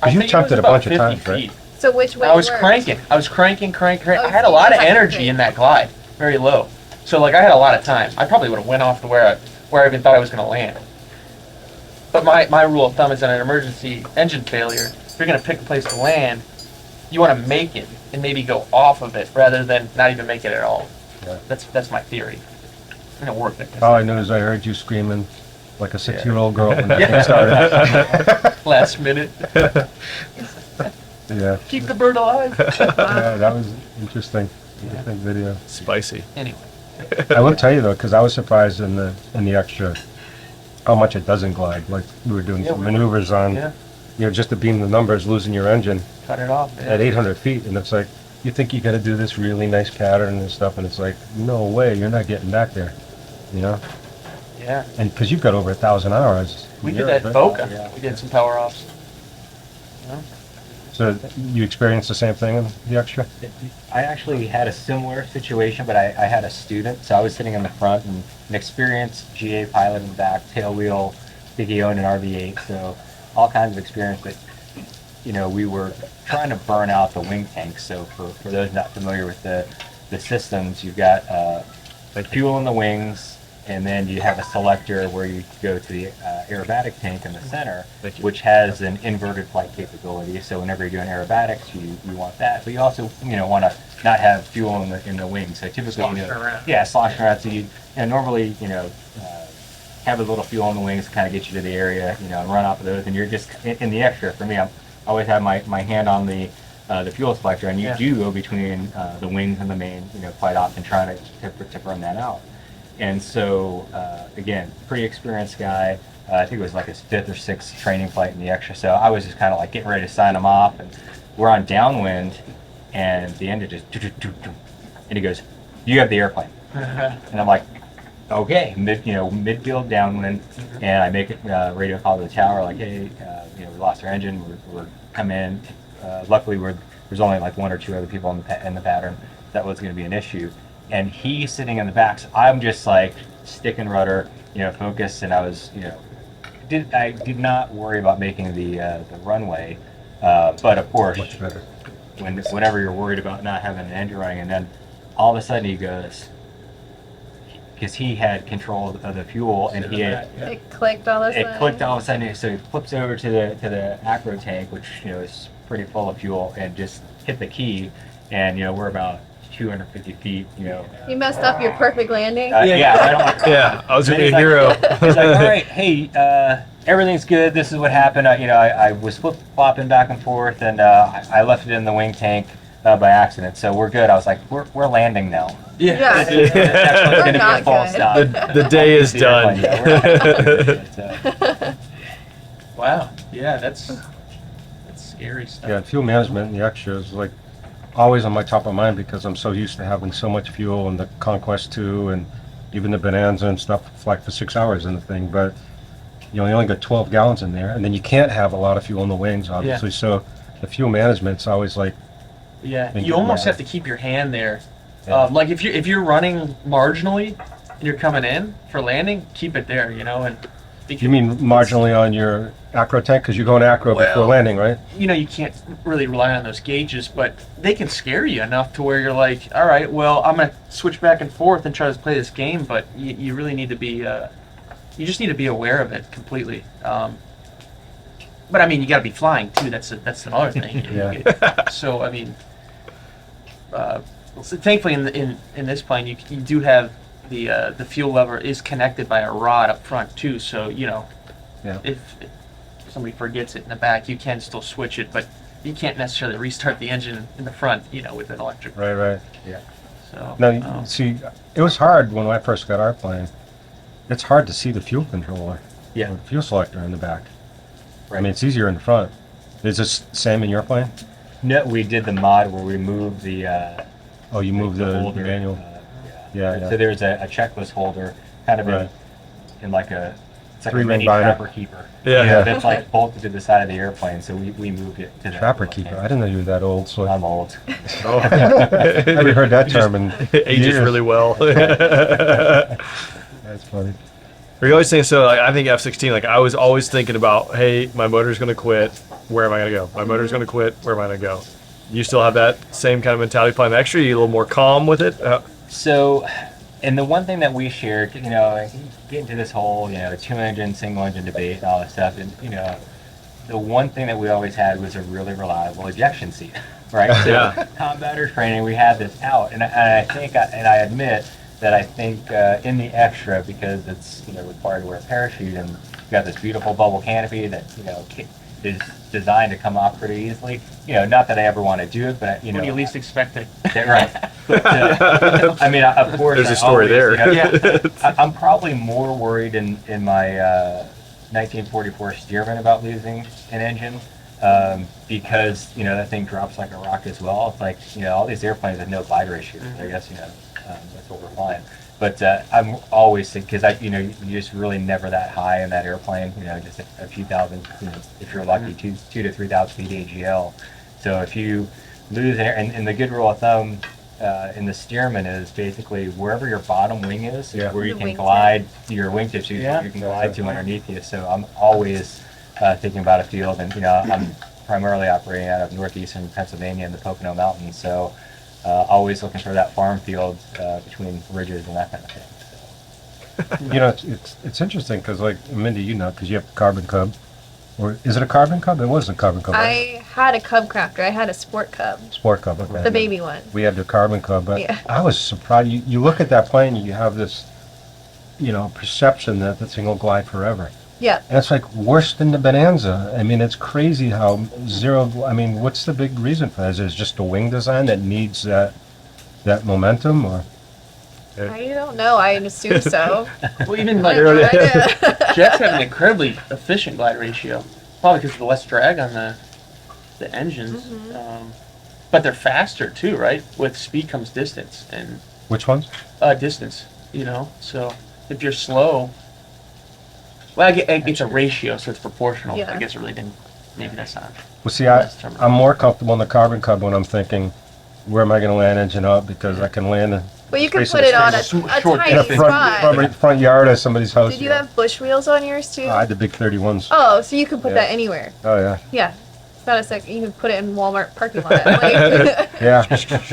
Because you jumped it a bunch of times, right? So which way I was worked? cranking. I was cranking. Oh, I had a so lot you of had to energy crank. in that glide, very low. So like I had a lot of time. I probably would have went off to where I even thought I was going to land. But my rule of thumb is in an emergency engine failure, if you're going to pick a place to land, you want to make it and maybe go off of it rather than not even make it at all. Yeah. That's my theory. And it worked. All I know is I heard you screaming like a 6-year-old girl when Yeah. you started. Last minute, Yeah. keep the bird alive. Yeah, that was interesting. Interesting video. Spicy. Anyway, I will tell you though, because I was surprised in the extra how much it doesn't glide. Like we were doing some maneuvers on, yeah, just to beam the numbers, losing your engine cut it off. at 800 feet, and it's like you think you got to do this really nice pattern and stuff, and it's like no way, you're not getting back there, Yeah. And because you've got over 1,000 hours. We in did yours, that right? Boca. Yeah. We did some power offs. So you experienced the same thing in the extra? I actually had a similar situation, but I had a student, so I was sitting in the front and an experienced GA pilot in the back, tailwheel, think he owned an RV8, so all kinds of experience, but we were trying to burn out the wing tanks. So for those not familiar with the systems, you've got like fuel in the wings, and then you have a selector where you go to the aerobatic tank in the center, which has an inverted flight capability. So whenever you're doing aerobatics, you want that, but you also want to not have fuel in the wings. So typically, Sloshing around. yeah, sloshing around. So you normally have a little fuel in the wings to kind of get you to the area, and run off of those. And you're just in the extra. For me, I always have my hand on the fuel selector, and you do go between the wings and the main, quite often trying to burn that out. And so, again, pretty experienced guy. I think it was like his 5th or 6th training flight in the extra. So I was just kind of like getting ready to sign him off, and we're on downwind, and the engine just, and he goes, "You have the airplane." And I'm like, "Okay," midfield downwind, and I make a radio call to the tower, like, "Hey, we lost our engine. We're come in." Luckily, there's only like 1 or 2 other people in the pattern. That was going to be an issue. And he's sitting in the back, so I'm just like stick and rudder, focused, and I was, I did not worry about making the runway, but of course, Much better. whenever you're worried about not having an engine running, and then all of a sudden he goes, because he had control of the fuel, and It clicked all of a sudden. it clicked all of a sudden, so he flips over to the acro tank, which is pretty full of fuel, and just hit the key, and we're about 250 feet, You messed up your perfect landing. I don't want. Yeah, I was gonna be a Then hero. He's like, all right, hey, everything's good. This is what happened. I was flip-flopping back and forth, and I left it in the wing tank by accident. So we're good. I was like, we're landing now. Yeah. This next one's We're gonna be not a full good. stop. The day is The done. airplane, yeah, we're not good. Wow. Yeah, that's scary stuff. Yeah, fuel management and the extra is like always on my top of mind because I'm so used to having so much fuel in the Conquest 2 and even the Bonanza and stuff, like for 6 hours in the thing, but you only got 12 gallons in there, and then you can't have a lot of fuel in the wings, obviously. So the fuel management's always like, Yeah, Think you almost about have to keep your hand there. Yeah. Like if you're running marginally and you're coming in for landing, keep it there, and you mean marginally on your acro tank, because you're going acro before Well, landing, right? you can't really rely on those gauges, but they can scare you enough to where you're like, all right, well, I'm gonna switch back and forth and try to play this game, but you really need to be, you just need to be aware of it completely. But I mean, you got to be flying too. That's another thing. Yeah. So I mean, so thankfully in this plane you do have the fuel lever is connected by a rod up front too. So Yeah. if somebody forgets it in the back, you can still switch it, but you can't necessarily restart the engine in the front, with an electric. Right. So Now, see, it was hard when I first got our plane. It's hard to see the fuel controller. Yeah. Or the fuel selector in the back. I Right. mean, it's easier in the front. Is this the same in your plane? No, we did the mod where we moved the Oh, you moved the holder. manual. Yeah. Yeah. So there's a checklist holder, kind of Right. in like a It's like a Three-ring mini binder. trapper keeper. Yeah. You know, that's like bolted to the side of the airplane, so we moved it to the Trapper keeper. I didn't know you were that old. So I'm old. Oh. I haven't heard that term in Ages years. really well. That's funny. Are you always thinking, so like, I think F-16, like I was always thinking about, hey, my motor's going to quit. Where am I going to go? My motor's going to quit. Where am I going to go? You still have that same kind of mentality flying the extra? You a little more calm with it? So, and the one thing that we shared, you know, get into this whole, you know, two engine, single engine debate and all that stuff, and you know, the one thing that we always had was a really reliable ejection seat, right? So, Yeah. combatter training, we had this out, and I think, and I admit that I think in the extra, because it's, you know, required to wear a parachute, and you got this beautiful bubble canopy that, you know, is designed to come off pretty easily. You know, not that I ever want to do it, but you know, When you least expect it. right. But, I mean, of course, There's a I story always, there. you know, I'm probably more worried in my 1944 Stearman about losing an engine because, you know, that thing drops like a rock as well. It's like, you know, all these airplanes have no glide ratios. I guess, you know, that's what we're flying. But I'm always thinking, because you know, you're just really never that high in that airplane. You know, just a few thousand. You know, if you're lucky, 2 to 3,000 feet AGL. So if you lose an air, and the good rule of thumb in the Stearman is basically wherever your bottom wing is, Yeah. where you The can wingtip. glide your wingtips, you Yeah. can glide to underneath you. So I'm always thinking about a field, and you know, I'm primarily operating out of northeastern Pennsylvania in the Pocono Mountains. So. Always looking for that farm field between ridges and that kind of thing. So. You know, it's interesting because, like, Mindy, you know, because you have a carbon cub. Or is it a carbon cub? It was a carbon cub. Right? I had a cub crafter. I had a sport cub, Sport cub. Okay. the baby one. We had the carbon cub, but Yeah. I was surprised. You look at that plane, you have this, you know, perception that the thing will glide forever. Yeah. And it's like worse than the Bonanza. I mean, it's crazy how I mean, what's the big reason for that? Is it just the wing design that needs that momentum, or? I don't know. I assume so. Well, even I like have no idea. jets have an incredibly efficient glide ratio, probably because of the less drag on the engines. But they're faster too, right? With speed comes distance, and Which ones? distance. You know, so if you're slow, well, it's a ratio, so it's proportional. Yeah. I guess it really didn't. Maybe that's not. Well, see, Less terminal. I'm more comfortable in the carbon cub when I'm thinking, where am I going to land engine up? Because I can land Well, you can Space put it on a short tiny in a spot. front yard of somebody's house. Did you have bush wheels on yours too? I had the big 31s. Oh, so you could put Yeah. that anywhere. Oh, yeah. Yeah. It's not a sec. You can put it in Walmart parking lot. Like, Yeah,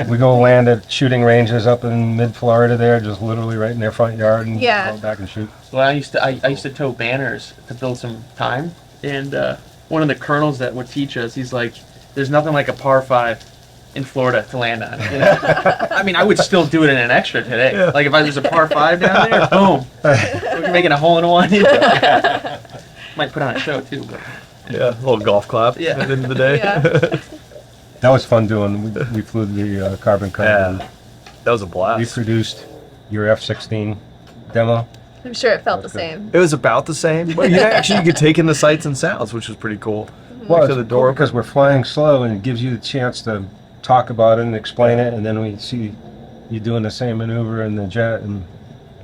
we go land at shooting ranges up in mid-Florida there, just literally right in their front yard, and Yeah. go back and shoot. Well, I used to tow banners to build some time, and one of the colonels that would teach us, he's like, "There's nothing like a par 5 in Florida to land on." You know? I mean, I would still do it in an extra today. Yeah. Like if there's a par 5 down there, boom, we're making a hole in one. You know? Might put on a show too, but Yeah, a little golf clap Yeah. at the end of the day. Yeah. That was fun doing. We flew the carbon cub. Yeah. And That was a we blast. produced your F-16 demo. I'm sure it felt the Okay. same. It was about the same, but you could take in the sights and sounds, which was pretty cool. Well, Next it's to the door. because we're flying slow, and it gives you the chance to talk about it and explain it, and then we see you doing the same maneuver in the jet, and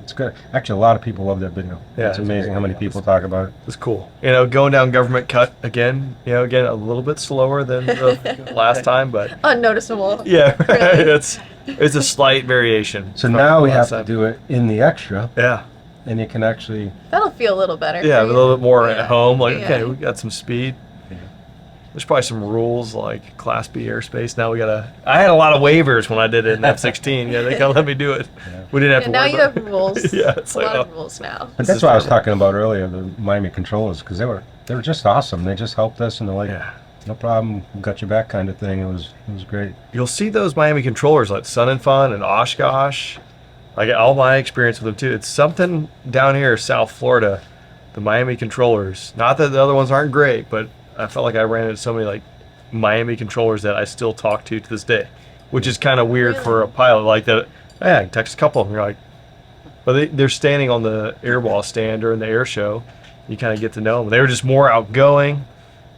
it's good. Actually, a lot of people love that video. Yeah, It's it's amazing how many people talk about it. It was cool. You know, going down government cut again. You know, again a little bit slower than the last time, but Unnoticeable. yeah, Really? it's a slight variation. So from now we have last to time. do it in the extra, Yeah, and you can actually. That'll feel a little better. yeah, a for you. little bit more Yeah. at home. Like, Yeah. okay, we got some speed. There's probably some rules like Class B airspace. Now we gotta. I had a lot of waivers when I did it in F-16. Yeah, they gotta let me do it. We didn't have And to now worry you about have rules. Yeah, it's a like, lot of oh. rules now. But This that's is what I was fun. talking about earlier, the Miami controllers, because they were just awesome. They just helped us, and they're like, Yeah. no problem, we got your back kind of thing. It was great. You'll see those Miami controllers like Sun and Fun and Oshkosh. Like all my experience with them too. It's something down here, South Florida, the Miami controllers. Not that the other ones aren't great, but I felt like I ran into so many like Miami controllers that I still talk to this day, which is kind of weird for a pilot like that. Yeah, I can text a couple of them. You're like, but they're standing on the airball stand or in the air show. You kind of get to know them. They were just more outgoing.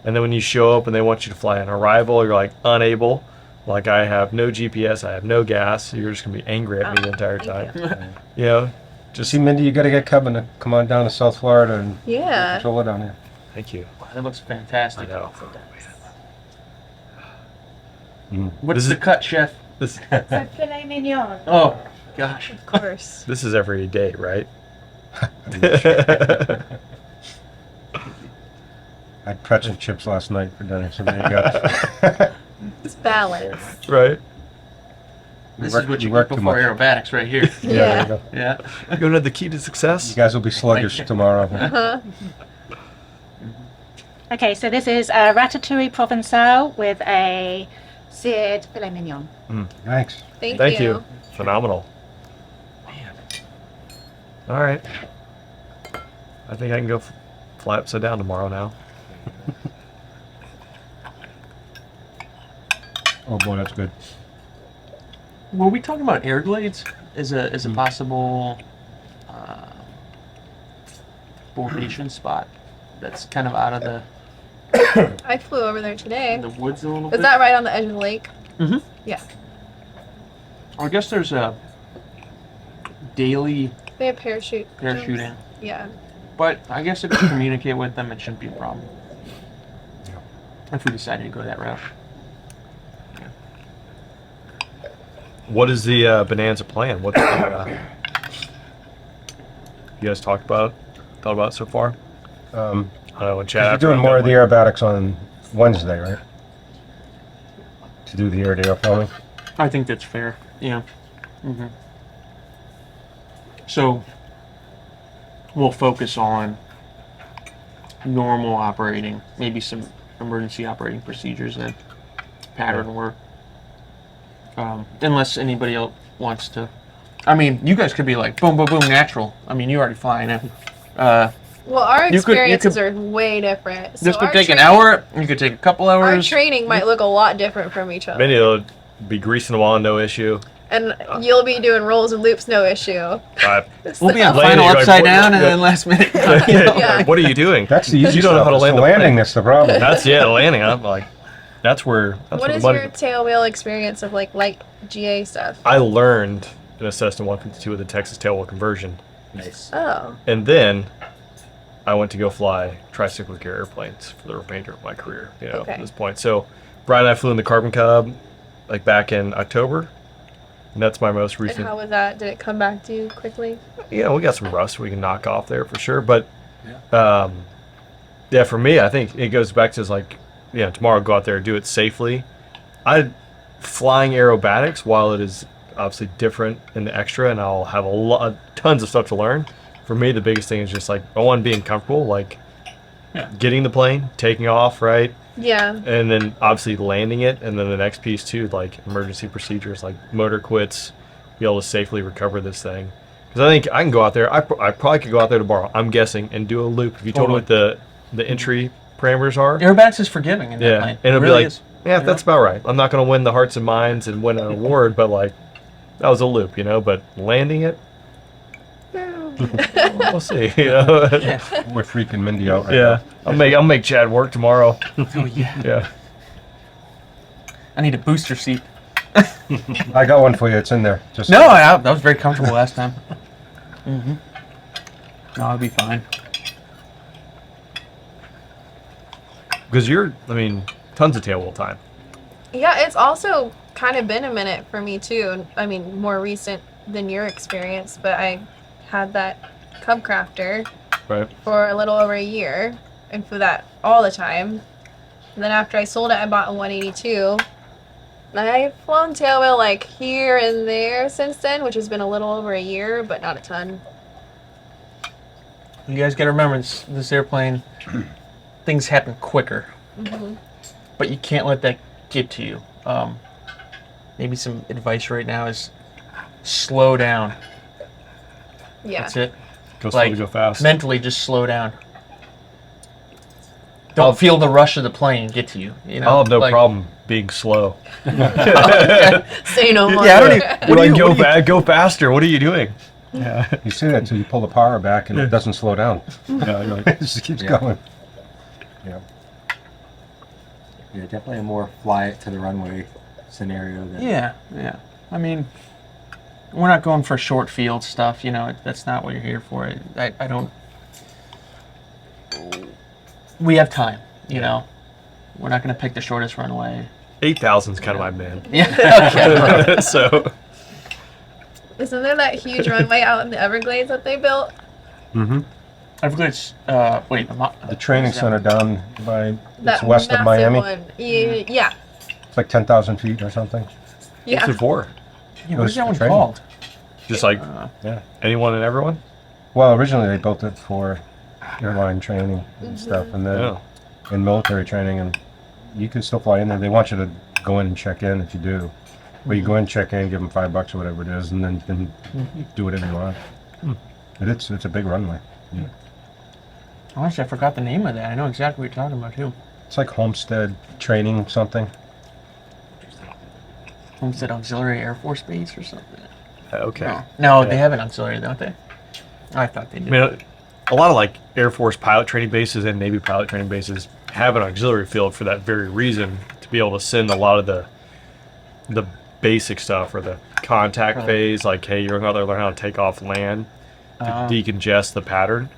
And then when you show up and they want you to fly an arrival, you're like unable. Like I have no GPS, I have no gas. You're just gonna be angry at me the entire time. Thank you. You know, Just See, Mindy, you got to get Kevin to come on down to South Florida and Yeah. control it down here. thank you. Wow, that looks fantastic. I know. What's This the is- cut, chef? This It's a filet mignon. Oh, gosh. Of course. this is every day, right? I had pretzel chips last night for dinner, so there you go. It's balance. Right. This work- is what you work eat too before much. aerobatics right here. There you Yeah. go. Yeah. You want to know the key to success? You guys will be sluggish tomorrow. Uh-huh. Okay, so this is a ratatouille provençal with a seared filet mignon. Thanks. Thank you. Phenomenal. Man. All right. I think I can go fly upside down tomorrow now. Oh boy, that's good. Were we talking about Airglades as a possible formation spot that's kind of out of the I flew over there today. woods a little Is bit? that right on the edge of the lake? Mm-hmm. Yeah. I guess there's a daily They have parachute. parachuting, Yeah. but I guess if you communicate with them, it shouldn't be a problem. If we decided to go that route. What is the Bonanza plan? What's the, you guys thought about it so far? I don't know. When Chad, You're after doing I'm more done of the with- aerobatics on Wednesday, right? To do the air-to-air filming. I think that's fair. Yeah. Mm-hmm. So we'll focus on normal operating, maybe some emergency operating procedures and pattern work. Unless anybody else wants to. I mean, you guys could be like boom, boom, boom, natural. I mean, you're already flying it. Well, our You could- you experiences could- are way different. So This could our take an training- hour. You could take a couple Our hours. training might look a lot different from each other. Mindy will be greasing the wall, no issue. And you'll be doing rolls and loops, no issue. We'll be on Landing, final you're like, upside what- down and yeah. then last minute. Yeah. Like, what are you doing? That's the easy You don't know stuff. how to It's land the the plane. landing that's the problem. That's the landing. I'm like, that's where What the is money. your tailwheel experience of like light GA stuff? I learned in a Cessna 152 with the Texas tailwheel conversion, Nice. Oh. and then I went to go fly tricyclic airplanes for the remainder of my career. You know, Okay. at this point. So, Brian and I flew in the Carbon Cub, like back in October, and that's my most And recent. how was that? Did it come back to you quickly? Yeah, we got some rust we can knock off there for sure. But yeah, for me, I think it goes back to like, yeah, tomorrow go out there and do it safely. Flying aerobatics, while it is obviously different in the extra, and I'll have tons of stuff to learn. For me, the biggest thing is just like being comfortable, like getting the plane, taking off, right, Yeah. and then obviously landing it, and then the next piece too, like emergency procedures, like motor quits, be able to safely recover this thing. Because I think I can go out there. I probably could go out there tomorrow, I'm guessing, and do a loop. If you told me what the entry parameters are, Airbags is forgiving in that yeah, plane. and it'll It be really like, is. yeah, that's about right. I'm not going to win the hearts and minds and win an award, but like that was a loop, you know. But landing it, we'll see. You know? We're freaking Mindy out right Yeah, I'll make Chad work tomorrow. Oh yeah. Yeah, I need a booster seat. now. I got one for you. It's in there. Just No, that was very comfortable last time. Mm-hmm. No, I'll be fine. because tons of tailwheel time. Yeah, it's also kind of been a minute for me too. I mean, more recent than your experience, but I had that Cub Crafter Right. for a little over a year and flew that all the time. And then after I sold it, I bought a 182. And I've flown tailwheel like here and there since then, which has been a little over a year, but not a ton. You guys got to remember this airplane. Things happen quicker, but you can't let that get to you. Maybe some advice right now is slow down. Yeah. That's it. Go slow to go fast. Mentally, just slow down. Don't feel the rush of the plane get to you. You know, I'll have no like- problem being slow. Say no more. Yeah, I don't even. Go faster. What are you doing? Yeah. You say that till you pull the power back and it doesn't slow down. Yeah, you're like, It just keeps Yeah. going. Yeah. Yeah, definitely a more fly it to the runway scenario than Yeah, yeah. I mean, we're not going for short field stuff. You know, that's not what you're here for. I don't. We have time. You know, we're not going to pick the shortest runway. 8,000 is kind of my man. Yeah. So. Isn't there that huge runway out in the Everglades that they built? Mm-hmm. Everglades. Wait. The training center down by, That it's west of massive Miami. one. Yeah. It's like 10,000 feet or something. Yeah. What's it for? Yeah, what's that one training. called? Just like Yeah. anyone and everyone? Well, originally they built it for airline training and stuff, and then Yeah. in military training, and you can still fly in there. They want you to go in and check in if you do. But you go in, check in, give them $5 or whatever it is, and then you can do whatever you want. But it's a big runway. Honestly, I forgot the name of that. I know exactly what you're talking about too. It's like Homestead Training something. Homestead Auxiliary Air Force Base or something. Okay. No, Yeah. they have an auxiliary, don't they? I thought they I did. mean, a lot of like Air Force pilot training bases and Navy pilot training bases have an auxiliary field for that very reason, to be able to send a lot of the basic stuff or the contact Right. phase, like, hey, you're going to learn how to take off land to decongest the pattern.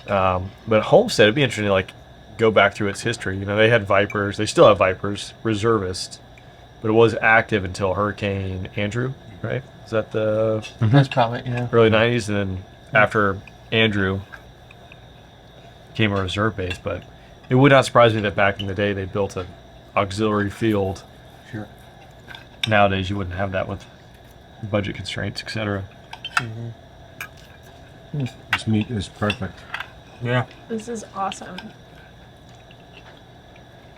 But Homestead, it'd be interesting to like go back through its history. You know, they had Vipers, they still have Vipers, reservists, but it was active until Hurricane Andrew, right? Is that the That's probably, yeah. early 90s? And then after Andrew became a reserve base. But it would not surprise me that back in the day they built an auxiliary field. Sure. Nowadays you wouldn't have that with budget constraints, etc. This meat is perfect. Yeah. This is awesome.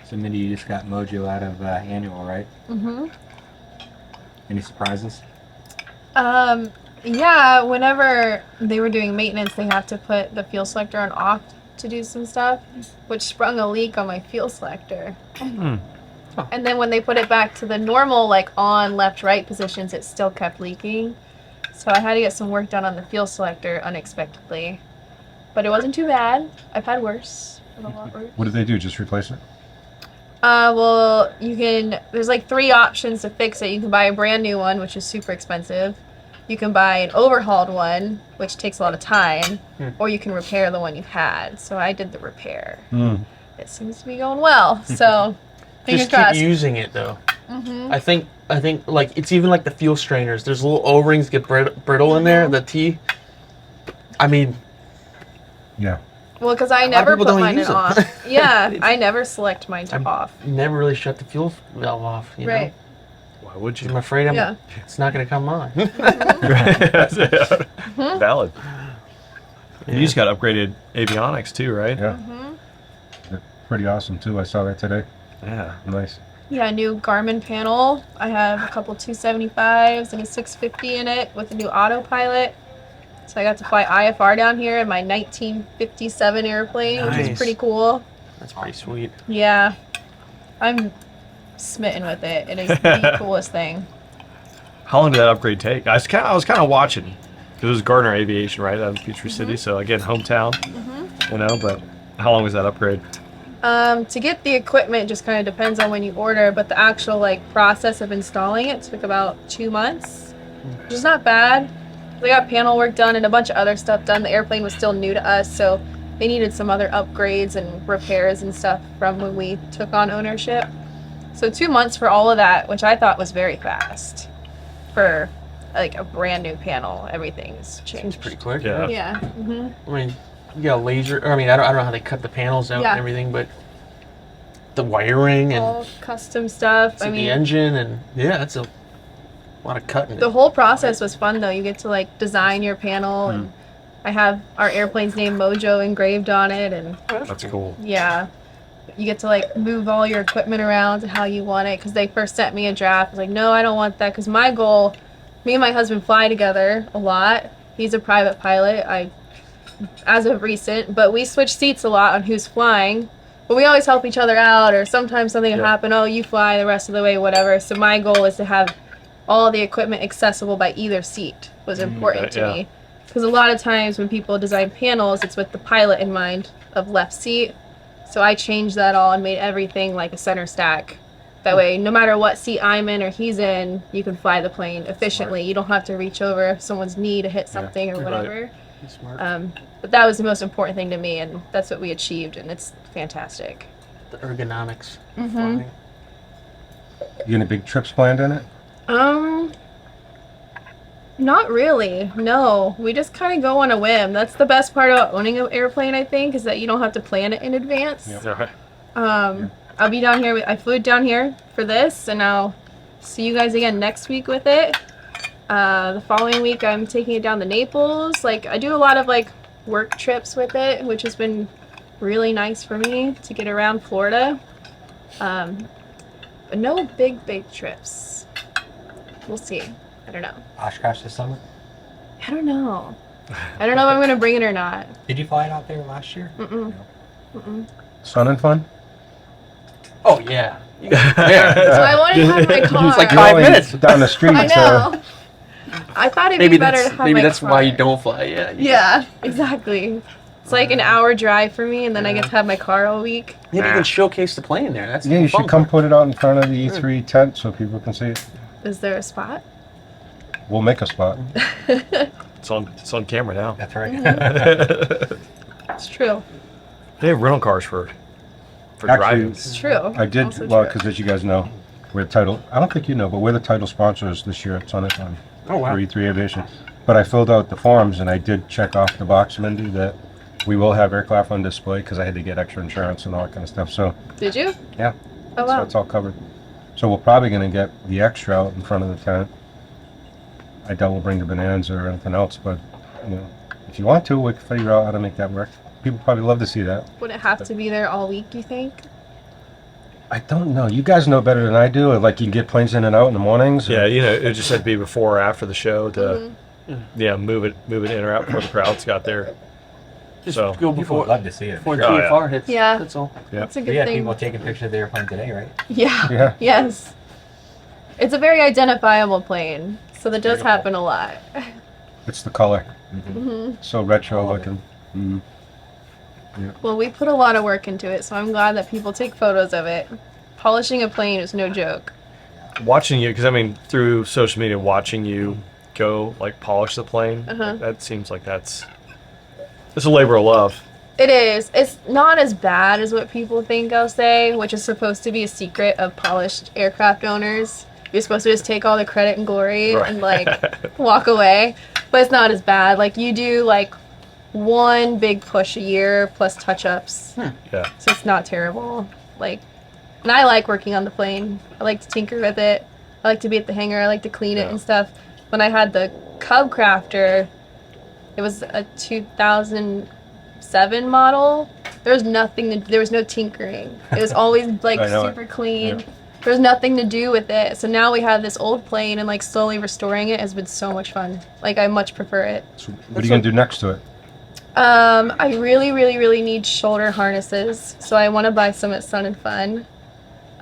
So Mindy, you just got Mojo out of annual, right? Mm-hmm. Any surprises? Yeah, whenever they were doing maintenance, they have to put the fuel selector on off to do some stuff, which sprung a leak on my fuel selector. And then when they put it back to the normal, like on left, right positions, it still kept leaking. So I had to get some work done on the fuel selector unexpectedly. But it wasn't too bad. I've had worse. A lot worse. What did they do? Just replace it? Well, there's like 3 options to fix it. You can buy a brand new one, which is super expensive. You can buy an overhauled one, which takes a lot of time, or you can repair the one you've had. So I did the repair. It seems to be going well. So fingers Just keep crossed. using it though. I think like it's even like the fuel strainers. There's little O-rings get brittle in there. The T. I mean, Yeah. Well, because I of never people put don't mine use in them. off. Yeah, I never select mine to off. never really shut the fuel valve off. You Right. Why would you? know? I'm afraid Yeah. it's not going to come on. Valid. You just got upgraded avionics too, right? Yeah. They're pretty awesome too. I saw that today. Yeah. Nice. Yeah, new Garmin panel. I have a couple 275s and a 650 in it with a new autopilot. So I got to fly IFR down here in my 1957 airplane, which Nice. is pretty cool. That's pretty sweet. Yeah, I'm smitten with it. It is the coolest thing. How long did that upgrade take? I was kind of watching. 'Cause it was Gardner Aviation, right, out of Peachtree City. So again, hometown. You know, but how long was that upgrade? To get the equipment just kind of depends on when you order, but the actual like process of installing it took about 2 months, which is not bad. They got panel work done and a bunch of other stuff done. The airplane was still new to us, so they needed some other upgrades and repairs and stuff from when we took on ownership. So 2 months for all of that, which I thought was very fast for like a brand new panel. Everything's Seems changed. pretty quick. Yeah. Yeah. I mean, you got a laser. Or, I mean, I don't know how they cut the panels out Yeah. and everything, but the wiring and All custom stuff. I the mean, engine and yeah, it's a lot of cutting. the whole process was fun though. You get to like design your panel, and I have our airplane's name Mojo engraved on it, and That's cool. yeah, you get to like move all your equipment around to how you want it. Because they first sent me a draft. I was like, no, I don't want that. Because my goal, me and my husband fly together a lot. He's a private pilot. As of recent, but we switch seats a lot on who's flying. But we always help each other out, or sometimes something will happen. Oh, you fly the rest of the way, whatever. So my goal is to have all the equipment accessible by either seat was important to me. Because a lot of times when people design panels, it's with the pilot in mind of left seat. So I changed that all and made everything like a center stack That way, no matter what seat I'm in or he's in, you can fly the plane efficiently. You don't have to reach over if someone's knee to hit something or whatever. Smart. But that was the most important thing to me, and that's what we achieved, and it's fantastic. The ergonomics. Mm-hmm. Flying. You any big trips planned in it? Not really. No, we just kind of go on a whim. That's the best part about owning an airplane, I think, is that you don't have to plan it in advance. Alright. I'll be down here. I flew down here for this, and I'll see you guys again next week with it. The following week, I'm taking it down to Naples. Like, I do a lot of like work trips with it, which has been really nice for me to get around Florida. But no big trips. We'll see. I don't know. Oshkosh this summer? I don't know. I don't know if I'm gonna bring it or not. Did you fly it out there last year? Mm-mm. No. Mm-mm. Sun and fun? Oh yeah. You got there. So I wanted to have my car. It's like You're 5 only minutes. down the street. I know. I thought it'd Maybe be better to that's have maybe my that's car. why you don't fly. Yeah. Yeah, exactly. It's like an hour drive for me, and then I get to have my car all week. Maybe you can showcase the plane there. That's Yeah, the you fun should come part. put it out in front of the E3 tent so people can see it. Is there a spot? We'll make a spot. It's on camera now. That's right. It's true. They have rental cars for Actually, driving. It's true. I did, Also well, true. because as you guys know, we're the title, I don't think you know, but we're the title sponsors this year at Sun and Fun. Oh wow. For E3 Aviation. But I filled out the forms and I did check off the box, Mindy, that we will have aircraft on display because I had to get extra insurance and all that kind of stuff. So, Did you? yeah, Oh so wow. it's all covered. So we're probably going to get the extra out in front of the tent. I doubt we'll bring the Bonanza or anything else, but you know, if you want to, we can figure out how to make that work. People probably love to see that. Would it have to be there all week, you think? I don't know. You guys know better than I do. Like you can get planes in and out in the mornings. Yeah, it just had to be before or after the show to move it in or out before the crowds got there. Just So- go People before would love to see it. before Oh, yeah. TFR hits. Yeah. That's all. Yeah. That's a We good had thing. people taking pictures of the airplane today, right? Yeah. Yeah. Yes. It's a very identifiable plane, so that does Beautiful. happen a lot. It's the color. Hmm. So retro All of looking. Mm. Well, we put a lot of work into it, so I'm glad that people take photos of it. Polishing a plane is no joke. Watching you, because I mean, through social media, watching you go like polish the plane, Uh-huh. that seems like it's a labor of love. It is. It's not as bad as what people think I'll say, which is supposed to be a secret of polished aircraft owners. You're supposed to just take all the credit and glory Right. and like walk away. But it's not as bad. Like you do like one big push a year plus touch-ups. Yeah. So it's not terrible. Like, and I like working on the plane. I like to tinker with it. I like to be at the hangar. I like to clean it Yeah. and stuff. When I had the Cub Crafter, it was a 2007 model. There was nothing. There was no tinkering. It was always like I know it. super clean. Yeah. There was nothing to do with it. So now we have this old plane, and like slowly restoring it has been so much fun. Like I much prefer it. So what are you going to do next to it? I really need shoulder harnesses, so I want to buy some at Sun and Fun.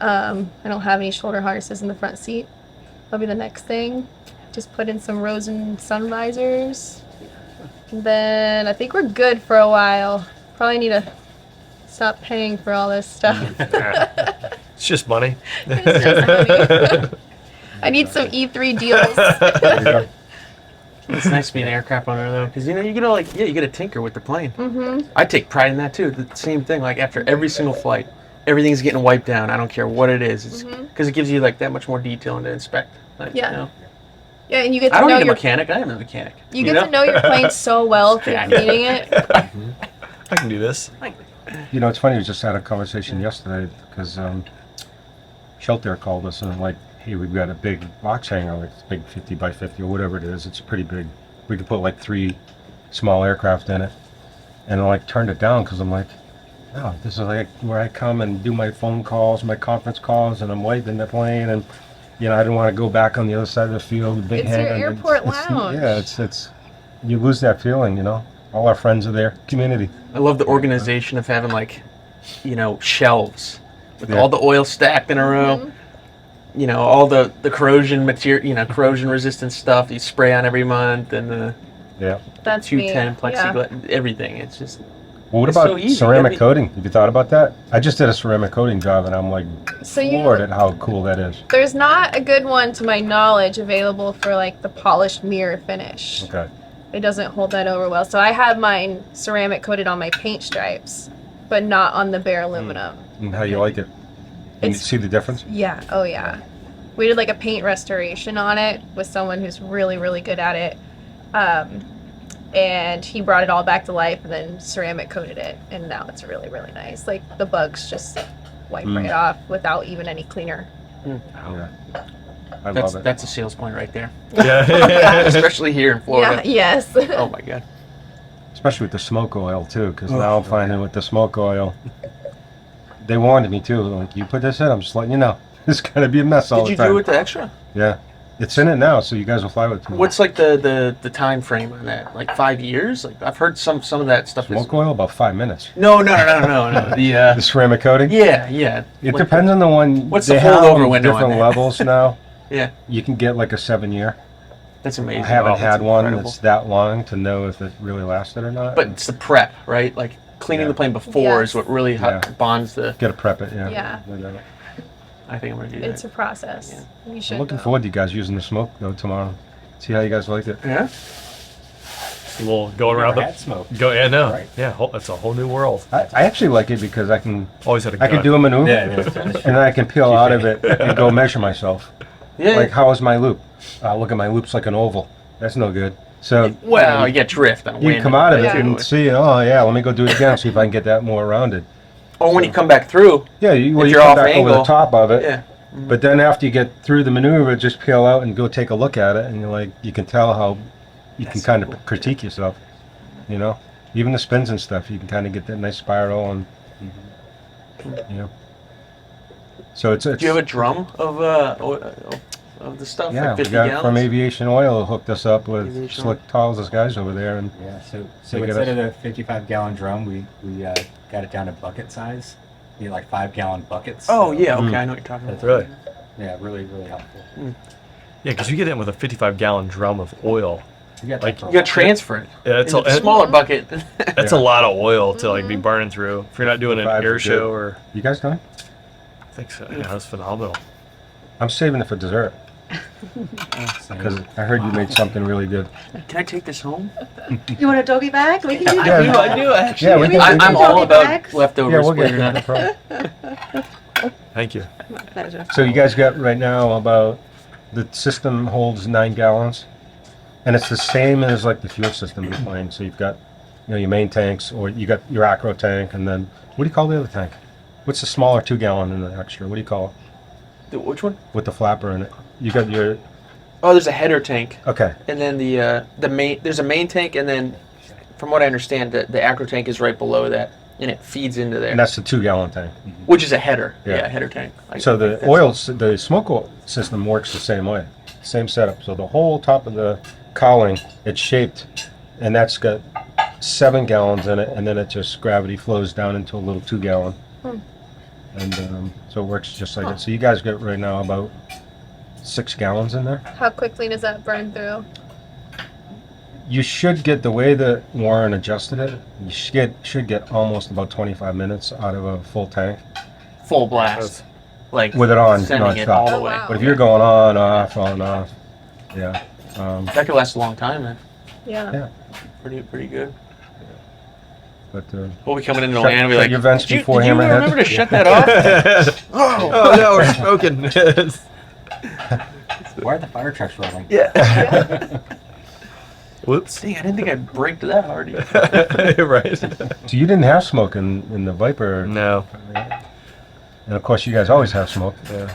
I don't have any shoulder harnesses in the front seat. That'll be the next thing. Just put in some Rosen sun visors. And then I think we're good for a while. Probably need to stop paying for all this stuff. It's just money. It's just money. I need some E3 deals. There you go. It's nice to be an aircraft owner though, because you know you get to you get to tinker with the plane. Mm-hmm. I take pride in that too. The same thing. Like after every single flight, everything's getting wiped down. I don't care what it is, because it gives you like that much more detail and to inspect. Like, Yeah. You know. Yeah, and you get I to don't know need a your mechanic. I am a mechanic. you get to know your plane so well through Yeah, I know. cleaning it. I can do this. You know, it's funny. We just had a conversation yesterday because Shelter called us and I'm like, hey, we've got a big box hangar, like it's big 50 by 50 or whatever it is. It's pretty big. We could put like 3 small aircraft in it. And I like turned it down because I'm like, no, this is like where I come and do my phone calls, my conference calls, and I'm waiting the plane. And, you know, I didn't want to go back on the other side of the field. Big It's your hangar. airport lounge. Yeah, it's, you lose that feeling, you know. All our friends are there, community. I love the organization of having like, you know, shelves with Yeah. all the oil stacked in a row. Mhm. You know, all the corrosion material, you know, corrosion resistant stuff you spray on every month, and the Yeah. That's me. 210 Yeah. plexiglass, everything. It's just Well, what It's about so easy. ceramic Every- coating? Have you thought about that? I just did a ceramic coating job, and I'm like So floored at how cool that is. there's not a good one to my knowledge available for like the polished mirror finish. Okay. It doesn't hold that over well. So I have mine ceramic coated on my paint stripes, but not on the bare aluminum. And how you like it? Can you It's- see the difference? Yeah, oh yeah. We did like a paint restoration on it with someone who's really, really good at it. And he brought it all back to life and then ceramic coated it. And now it's really, really nice. Like the bugs just wipe right off without even any cleaner. Yeah. I That's love it. that's a sales point right there. Yeah. Especially here in Florida. Yeah, yes. Oh my god. Especially with the smoke oil too, because now I'm finding with the smoke oil, they warned me too. Like, you put this in, I'm just letting you know. It's gonna be a mess all Did you the time. do with the extra? Yeah, it's in it now, so you guys will fly with it. What's like the time frame on that? Like 5 years? Like I've heard some of that stuff is. smoke oil? About 5 minutes. No. The The ceramic coating? yeah. It Like depends on the one. What's they the have holdover them window on different that? levels now. Yeah, You can get like a 7-year. that's amazing. I haven't Oh, that's had one incredible. that's that long to know if it really lasted or not. But it's the prep, right? Like cleaning Yeah. the plane before Yes. is what really Yeah. bonds the. Gotta prep it, yeah. Yeah. I think I'm gonna do that. It's a process. You should I'm looking go. forward to you guys using the smoke though tomorrow. See how you guys like it. Yeah. A little going around Never the had smoke. Yeah, no. Right. Yeah, that's a whole new world. I actually like it because I can Always had a gun. do a maneuver Yeah, and then I can peel out of it and go measure myself. Yeah. Like, how is my loop? Look at my loop's like an oval. That's no good. So well, you get drift on you wind. come out of it Yeah. and see, oh yeah, let me go do it again, see if I can get that more rounded. Or when you come back through. Yeah, you If you you're come off back over the angle. top of it. Yeah. But then after you get through the maneuver, just peel out and go take a look at it, and you're like, you can tell how you can kind of critique yourself. You know, even the spins and stuff, you can kind of get that nice spiral and you know. So it's Do you have a drum of the stuff? yeah, like we 50 got gallons? from Aviation Oil hooked us up with Aviation Slick Towels' guys over there, and Yeah, so They get instead us- of the 55-gallon drum, we got it down to bucket size. We had like 5-gallon buckets. Oh So, yeah, okay, I know what you're talking about. Really? Yeah, really, really helpful. Yeah, because you get in with a 55-gallon drum of oil. You got Like, that for You got to transfer it. Yeah, that's In a a, smaller bucket. that's a lot of oil to like be burning through. If you're not doing an 55 air is show good. or you guys done? I think so. Yeah, that's phenomenal. I'm saving it for dessert because I heard you made something really good. Can I take this home? You want a doggy bag? We can do Yeah. that. I do actually. Yeah, we can- I'm we can- all about Bags? leftovers. Yeah, we'll believe get it or it. not. No problem. Thank you. Pleasure. So you guys got right now about the system holds 9 gallons, and it's the same as like the fuel system you're playing. So you've got your main tanks, or you got your acro tank, and then what do you call the other tank? What's the smaller 2 gallon and the extra? What do you call it Which one? with the flapper in it? You got your Oh, there's a header tank, okay. and then the main. There's a main tank, and then, from what I understand, the acro tank is right below that, and it feeds into there, And that's the 2 gallon tank. which is a header. Yeah. Yeah, header tank. So the the smoke oil system works the same way, same setup. So the whole top of the cowling, it's shaped, and that's got 7 gallons in it, and then it just gravity flows down into a little 2 gallon, and so it works just like that. So you guys got right now about 6 gallons in there. How quickly does that burn through? You should get the way that Warren adjusted it. You should get almost about 25 minutes out of a full tank full blast, like with it on sending it nonstop. all the Oh, way. wow. But if you're going on off, yeah. That could last a long time, man. Yeah. Yeah. Pretty good. But We'll be coming into Shut- land and be shut like, your vents did you, before did you Hammerhead." remember to shut that off? Oh no, we're smoking. Why are the fire trucks rolling? Yeah. Whoops. Dang, I didn't think I'd break that hard. Right. so you didn't have smoke in the Viper, No. and of course you guys always have smoke. Yeah.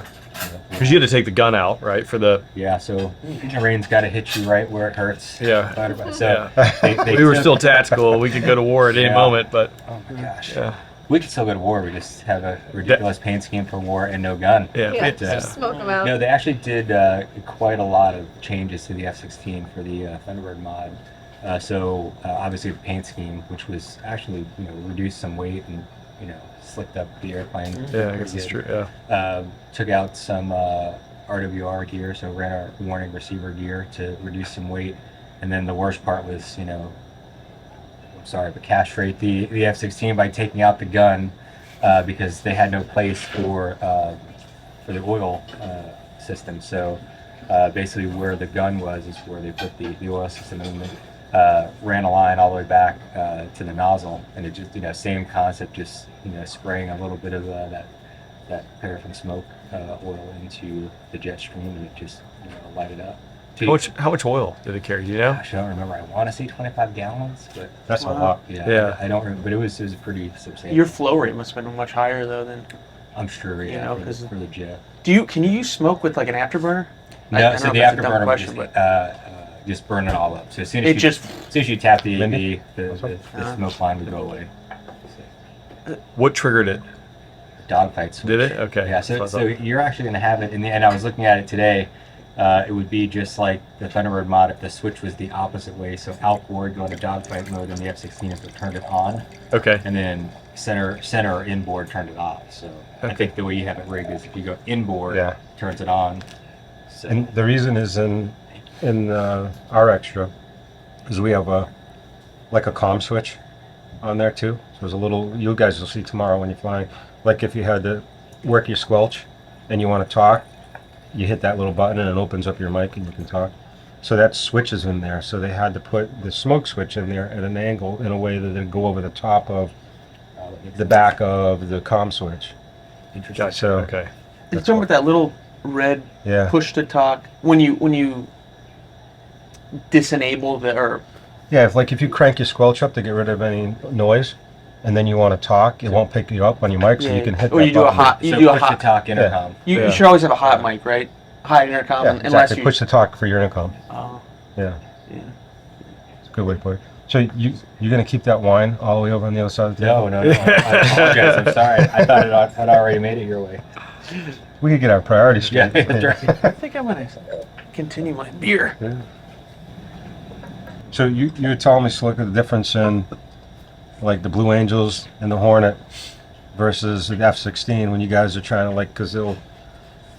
Because you had to take the gun out, right? For the Yeah, so the rain's got to hit you right where it hurts. Yeah. So yeah. they We were took- still tactical. We could go to war at any Yeah. moment, but Oh my gosh. yeah. We could still go to war. We just have a ridiculous paint scheme for war and no gun. Yeah. Yeah, It, just smoke them out. No, they actually did quite a lot of changes to the F16 for the Thunderbird mod. So obviously the paint scheme, which was actually reduced some weight and slicked up the airplane. Yeah, I guess it's true. Yeah. Took out some RWR gear, so ran our warning receiver gear to reduce some weight. And then the worst part was but castrate the F-16 by taking out the gun because they had no place for the oil system. So basically, where the gun was is where they put the oil system, and then ran a line all the way back to the nozzle, and it just same concept, just spraying a little bit of that paraffin smoke oil into the jet stream, and it just lighted up. How much oil did it carry? Do you know? Gosh, I don't remember. I want to say 25 gallons, but That's a lot. Yeah. I don't remember, but it was pretty substantial. Your flow rate must have been much higher though than. I'm sure, You know, for the jet. Can you use smoke with like an afterburner? No, I so don't the know if that's a dumb afterburner question, would but just burn it all up. So as soon it as just you tap Mindy? the smoke line would go away. What triggered it? Dogfights. Did it? Okay. Yeah. So you're actually going to have it in the end. I was looking at it today. It would be just like the Thunderbird mod if the switch was the opposite way. So outboard, go into dogfight mode, and the F-16 if it turned it on, Okay. and then center or inboard turned it off. So I Okay. think the way you have it rigged is if you go inboard, Yeah. turns it on. So And the reason is in our extra is we have like a comm switch on there too. So there's a little, you guys will see tomorrow when you're flying, like if you had to work your squelch and you want to talk, you hit that little button and it opens up your mic and you can talk. So that switch is in there. So they had to put the smoke switch in there at an angle in a way that it'd go over the top of the back of the comm switch. interesting. Gotcha. So Okay. it's talking about that little red yeah. push to talk when you disenable Yeah, if you crank your squelch up to get rid of any noise, and then you want to talk, it won't pick you up on your mic, so you can hit or that you do a button. hot So do a push to hot talk intercom. you Yeah. should always have a hot mic, right? Hot intercom Yeah, unless exactly. you Push to talk for your intercom. oh, Yeah, yeah. it's a good way to put it. So you're gonna keep that wine all the way over on the other side of the table? No. I apologize. I'm sorry. I thought it had already made it your way. We could get our priorities Yeah, straight. that's right. I think I'm gonna continue my beer. Yeah. So you were telling me, Slick, the difference in like the Blue Angels and the Hornet versus the F-16 when you guys are trying to because what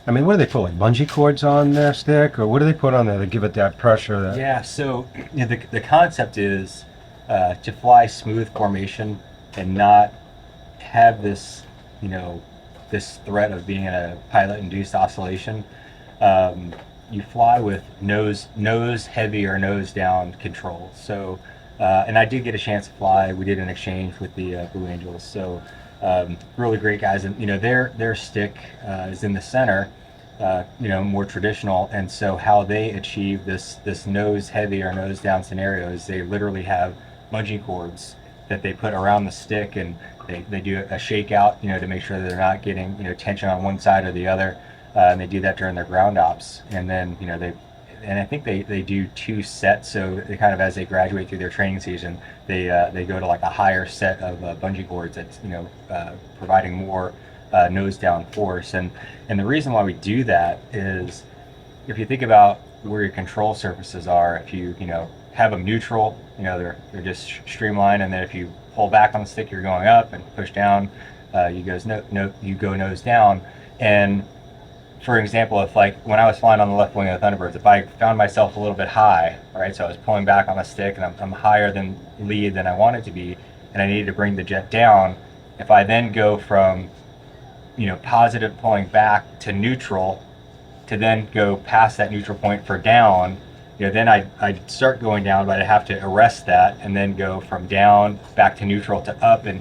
do they put, like bungee cords on their stick, or what do they put on there to give it that pressure? Yeah, so the concept is to fly smooth formation and not have this, this threat of being in a pilot-induced oscillation. You fly with nose heavy or nose down control. So, and I did get a chance to fly. We did an exchange with the Blue Angels. So, really great guys, and their stick is in the center. More traditional, and so how they achieve this nose heavy or nose down scenario is they literally have bungee cords that they put around the stick, and they do a shakeout, to make sure that they're not getting tension on one side or the other, and they do that during their ground ops, and then I think they do 2 sets, so they kind of, as they graduate through their training season, they go to like a higher set of bungee cords that's providing more nose down force, and the reason why we do that is if you think about where your control surfaces are, if you have them neutral, they're just streamlined, and then if you pull back on the stick, you're going up, and push down, you go nose down. And for example, if like when I was flying on the left wing of the Thunderbirds, if I found myself a little bit high, right, so I was pulling back on the stick and I'm higher than lead than I wanted to be, and I needed to bring the jet down, if I then go from positive pulling back to neutral, to then go past that neutral point for down, then I'd start going down, but I'd have to arrest that and then go from down back to neutral to up, and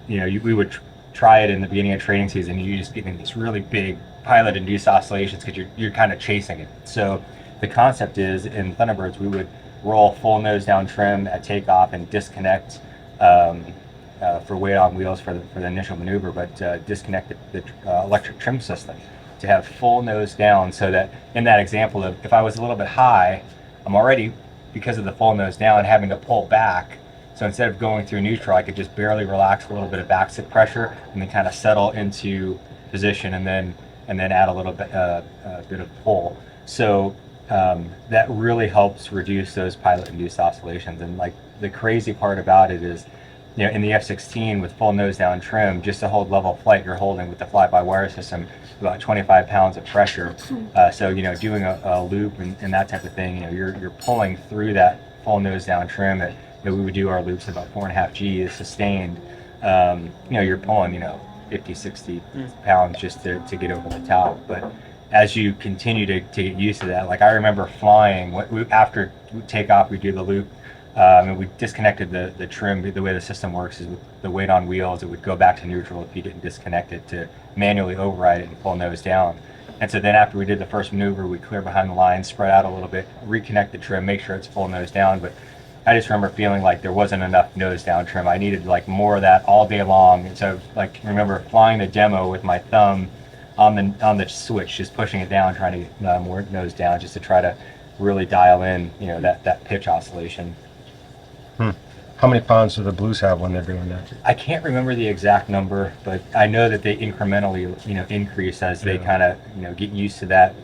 we would try it in the beginning of training season. You just get in these really big pilot-induced oscillations because you're kind of chasing it. So the concept is in Thunderbirds we would roll full nose down trim at takeoff and disconnect for weight on wheels for the initial maneuver, but disconnect the electric trim system to have full nose down, so that in that example of if I was a little bit high, I'm already, because of the full nose down, having to pull back. So instead of going through neutral, I could just barely relax a little bit of backstick pressure and then kind of settle into position, and then add a little bit of pull. So that really helps reduce those pilot-induced oscillations. And like the crazy part about it is, in the F-16 with full nose down trim, just to hold level flight, you're holding with the fly-by-wire system about 25 pounds of pressure. So doing a loop and that type of thing, you're pulling through that full nose down trim at we would do our loops about 4.5 Gs sustained. You're pulling 50, 60 pounds just to get over the top. But as you continue to get used to that, like I remember flying, after takeoff, we do the loop, and we disconnected the trim. The way the system works is with the weight on wheels, it would go back to neutral if you didn't disconnect it to manually override it and pull nose down. And so then after we did the first maneuver, we clear behind the line, spread out a little bit, reconnect the trim, make sure it's full nose down. But I just remember feeling like there wasn't enough nose down trim. I needed like more of that all day long. And so like remember flying the demo with my thumb on the switch, just pushing it down, trying to get more nose down, just to try to really dial in, that pitch oscillation. How many pounds do the Blues have when they're doing that? I can't remember the exact number, but I know that they incrementally, increase as they kind of, get used to that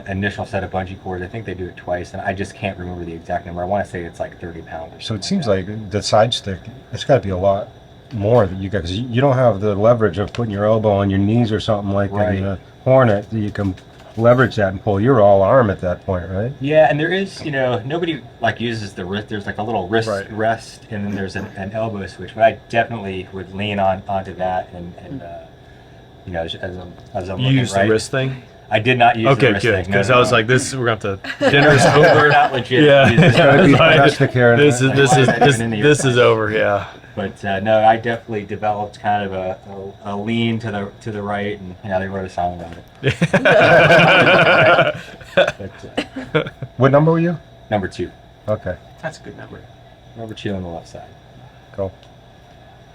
initial set of bungee cords. I think they do it twice, and I just can't remember the exact number. I want to say it's like 30 pounds. Or So it something seems like like the side stick, it's got to be a lot more that you got, because you don't have the leverage of putting your elbow on your knees or something like Right. in the Hornet. You can leverage that and pull your all arm at that point, right? Yeah, and there is, nobody like uses the wrist. There's like a little wrist Right. rest, and then there's an elbow switch. But I definitely would lean onto that, and as I'm You looking use right, the wrist thing? I did not use the Okay, wrist good. thing. No, Because no, I was no. like, this, we're going to have to, dinner's over. Not legit. Yeah. Use the Gotta wrist be thing. drastic here. This is over, yeah. But no, I definitely developed kind of a lean to the right, and they wrote a song about it. But, What number were you? number 2, Okay, That's a good number. number 2 on the left side. cool.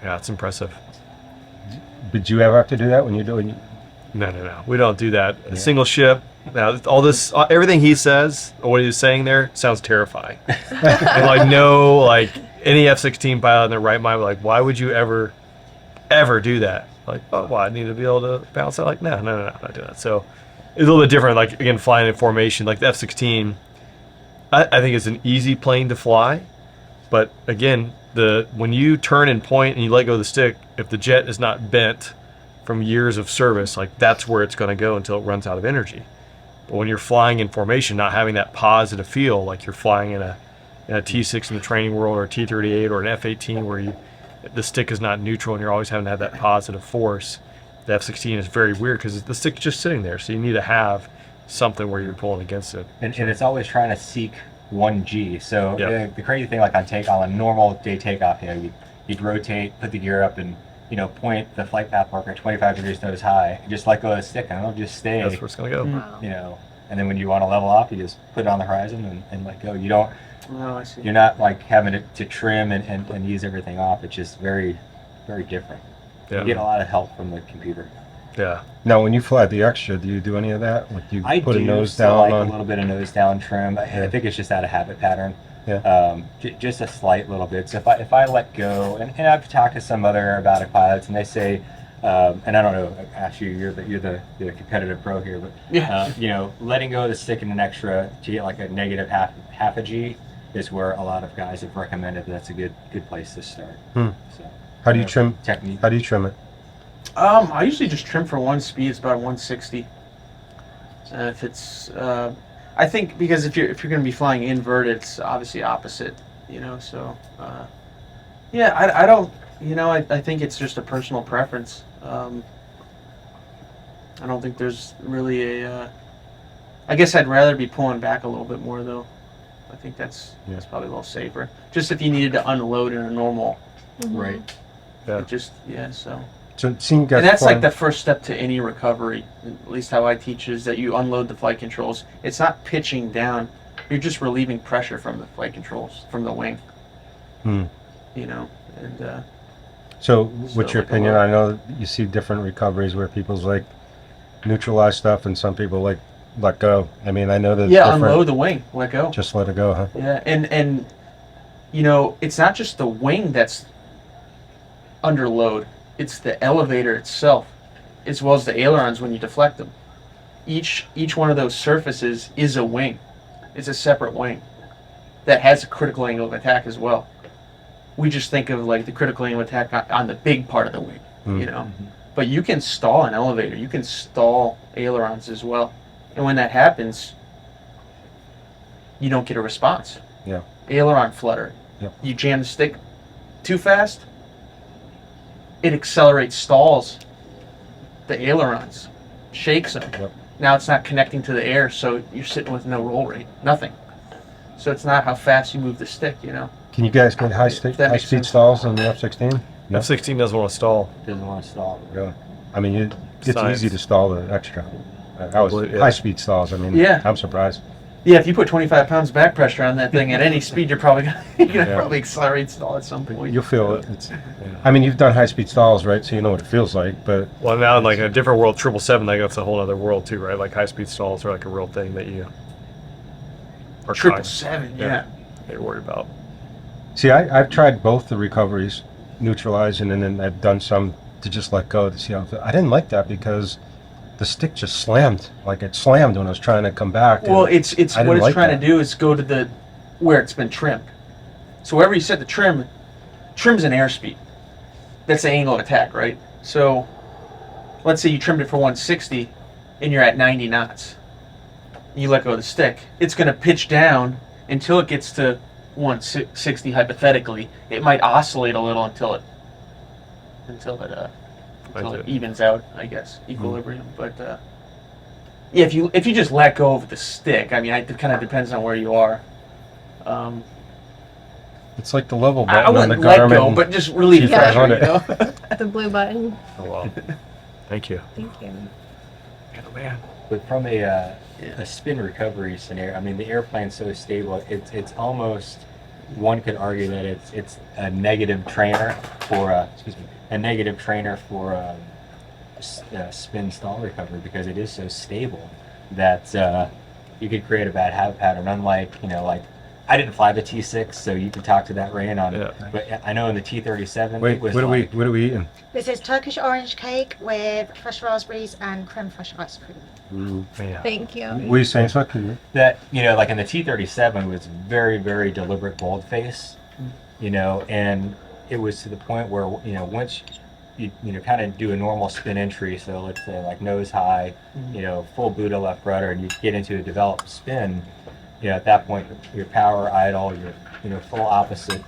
Yeah, it's impressive. Did you ever have to do that when you're doing? No. We don't do that. A single ship. Now, all this, everything he says, or what he was saying there, sounds terrifying. And any F-16 pilot in their right mind, like, why would you ever do that? Like, oh, well, I need to be able to bounce out. Like, no, not doing that. So it's a little bit different. Like, again, flying in formation, like the F-16, I think it's an easy plane to fly. But again, when you turn and point and you let go of the stick, if the jet is not bent from years of service, like that's where it's going to go until it runs out of energy. But when you're flying in formation, not having that positive feel, like you're flying in a T6 in the training world, or a T38 or an F18, where the stick is not neutral and you're always having to have that positive force, the F16 is very weird because the stick's just sitting there. So you need to have something where you're pulling against it. And it's always trying to seek 1G. So Yep. the crazy thing, like on a normal day takeoff, you'd rotate, put the gear up, and point the flight path marker 25 degrees nose high, and just let go of the stick, and it'll just stay. That's where it's going to go. Wow. And then when you want to level off, you just put it on the horizon and let go. You don't. Oh, I see. You're not like having to trim and ease everything off. It's just very, very different. You get a lot of help from the computer. Yeah. Now, when you fly the extra, do you do any of that? Like you I put do a nose still down like on? a little bit of nose down trim. I Yeah. think it's just out of habit pattern. Yeah. Just a slight little bit. So if I let go, and I've talked to some other aerobatic pilots, and they say, and I don't know, actually you're the competitive pro here, but letting go of the stick in an extra to get like a negative half a G is where a lot of guys have recommended that's a good place to start. So How do you trim? technique? How do you trim it? I usually just trim for one speed. It's about 160. If it's, I think because if you're going to be flying inverted, it's obviously opposite. So I don't. I think it's just a personal preference. I don't think there's really a. I guess I'd rather be pulling back a little bit more though. I think that's probably a little safer. Just if you needed to unload in a normal. Right. Yeah. So it seems And that's like the first step to any recovery, at least how I teach, is that you unload the flight controls. It's not pitching down. You're just relieving pressure from the flight controls, from the wing. Hmm. And So, what's your like a opinion? lot. I know you see different recoveries where people's like neutralize stuff, and some people like let go. I mean, I know that unload the wing, let go. Just let it go, huh? Yeah, and it's not just the wing that's under load. It's the elevator itself, as well as the ailerons when you deflect them. Each one of those surfaces is a wing. It's a separate wing that has a critical angle of attack as well. We just think of like the critical angle of attack on the big part of the wing, But you can stall an elevator. You can stall ailerons as well. And when that happens, you don't get a response. Yeah. Aileron flutter. Yep. You jam the stick too fast, it accelerates, stalls the ailerons, shakes them. Yep. Now it's not connecting to the air, so you're sitting with no roll rate, nothing. So it's not how fast you move the stick, you know. Can you guys get high That makes speed sense. stalls on the F-16? No? F-16 doesn't want to stall. Doesn't want to stall. Really? I mean, it's Science. easy to stall the extra. I was Yeah. high speed stalls. I mean, Yeah. I'm surprised. Yeah, if you put 25 pounds back pressure on that thing at any speed, you're probably gonna, Yeah. probably accelerate stall at some point. You'll feel it. I mean, you've done high speed stalls, right? So you know what it feels like. But Well, now in like a different world, 777, like that's a whole other world too, right? Like high-speed stalls are like a real thing that you are trying. 777, Yeah. yeah. You're worried about. see, I've tried both the recoveries, neutralizing, and then I've done some to just let go to see how it feels. I didn't like that because the stick just slammed. Like it slammed when I was trying to come back. Well, and it's I what didn't it's like trying that. to do is go to the where it's been trimmed. So wherever you set the trim's an airspeed. That's the angle of attack, right? So let's say you trimmed it for 160 and you're at 90 knots. You let go of the stick. It's going to pitch down until it gets to 160 hypothetically. It might oscillate a little until it evens out, I guess, equilibrium. But yeah, if you just let go of the stick, I mean, it kind of depends on where you are. It's like the level I button on the wouldn't let go, Garmin. but just relieve G500. pressure, you know? The blue button. Oh wow. Thank you. Thank you. Oh man. But from a spin recovery scenario, I mean, the airplane's so stable, it's almost, one could argue that it's a negative trainer for spin stall recovery, because it is so stable that you could create a bad habit pattern. Unlike, like I didn't fly the T6, so you can talk to that, Rain, on. Yeah. But I know in the T37, Wait, it was what like, are we eating? This is Turkish orange cake with fresh raspberries and creme fraiche ice cream. Man. Thank you. Were you saying something? that, like in the T37 was very, very deliberate boldface, and it was to the point where, once you kind of do a normal spin entry, so let's say like nose high, full Buddha left rudder, and you get into a developed spin, at that point your power idle, your full opposite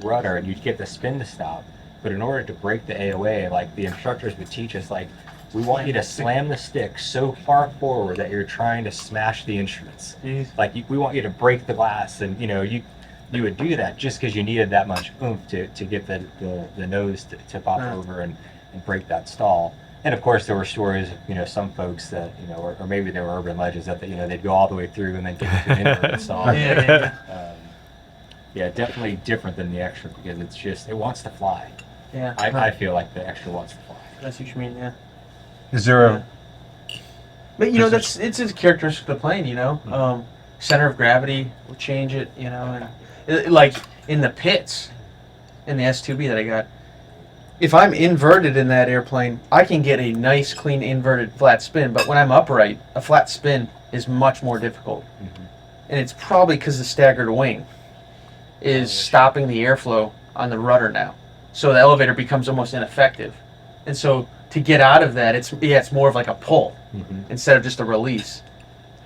rudder, and you'd get the spin to stop. But in order to break the AOA, like the instructors would teach us, like, we want you to slam the stick so far forward that you're trying to smash the instruments. Jeez. Like, we want you to break the glass, and you would do that just because you needed that much oomph to get the nose to tip off over and break that stall. And of course, there were stories of some folks that or maybe they were urban legends that they'd go all the way through and then get to an inverted stall. Yeah, definitely different than the extra, because it's just, it wants to fly. Yeah. I feel like the extra wants to fly. That's what you mean, yeah. Is there a But it's a characteristic of the plane, center of gravity will change it, and like in the pits, in the S2B that I got, if I'm inverted in that airplane, I can get a nice, clean, inverted flat spin, but when I'm upright, a flat spin is much more difficult. And it's probably because the staggered wing is stopping the airflow on the rudder now. So the elevator becomes almost ineffective. And so to get out of that, it's more of like a pull instead of just a release.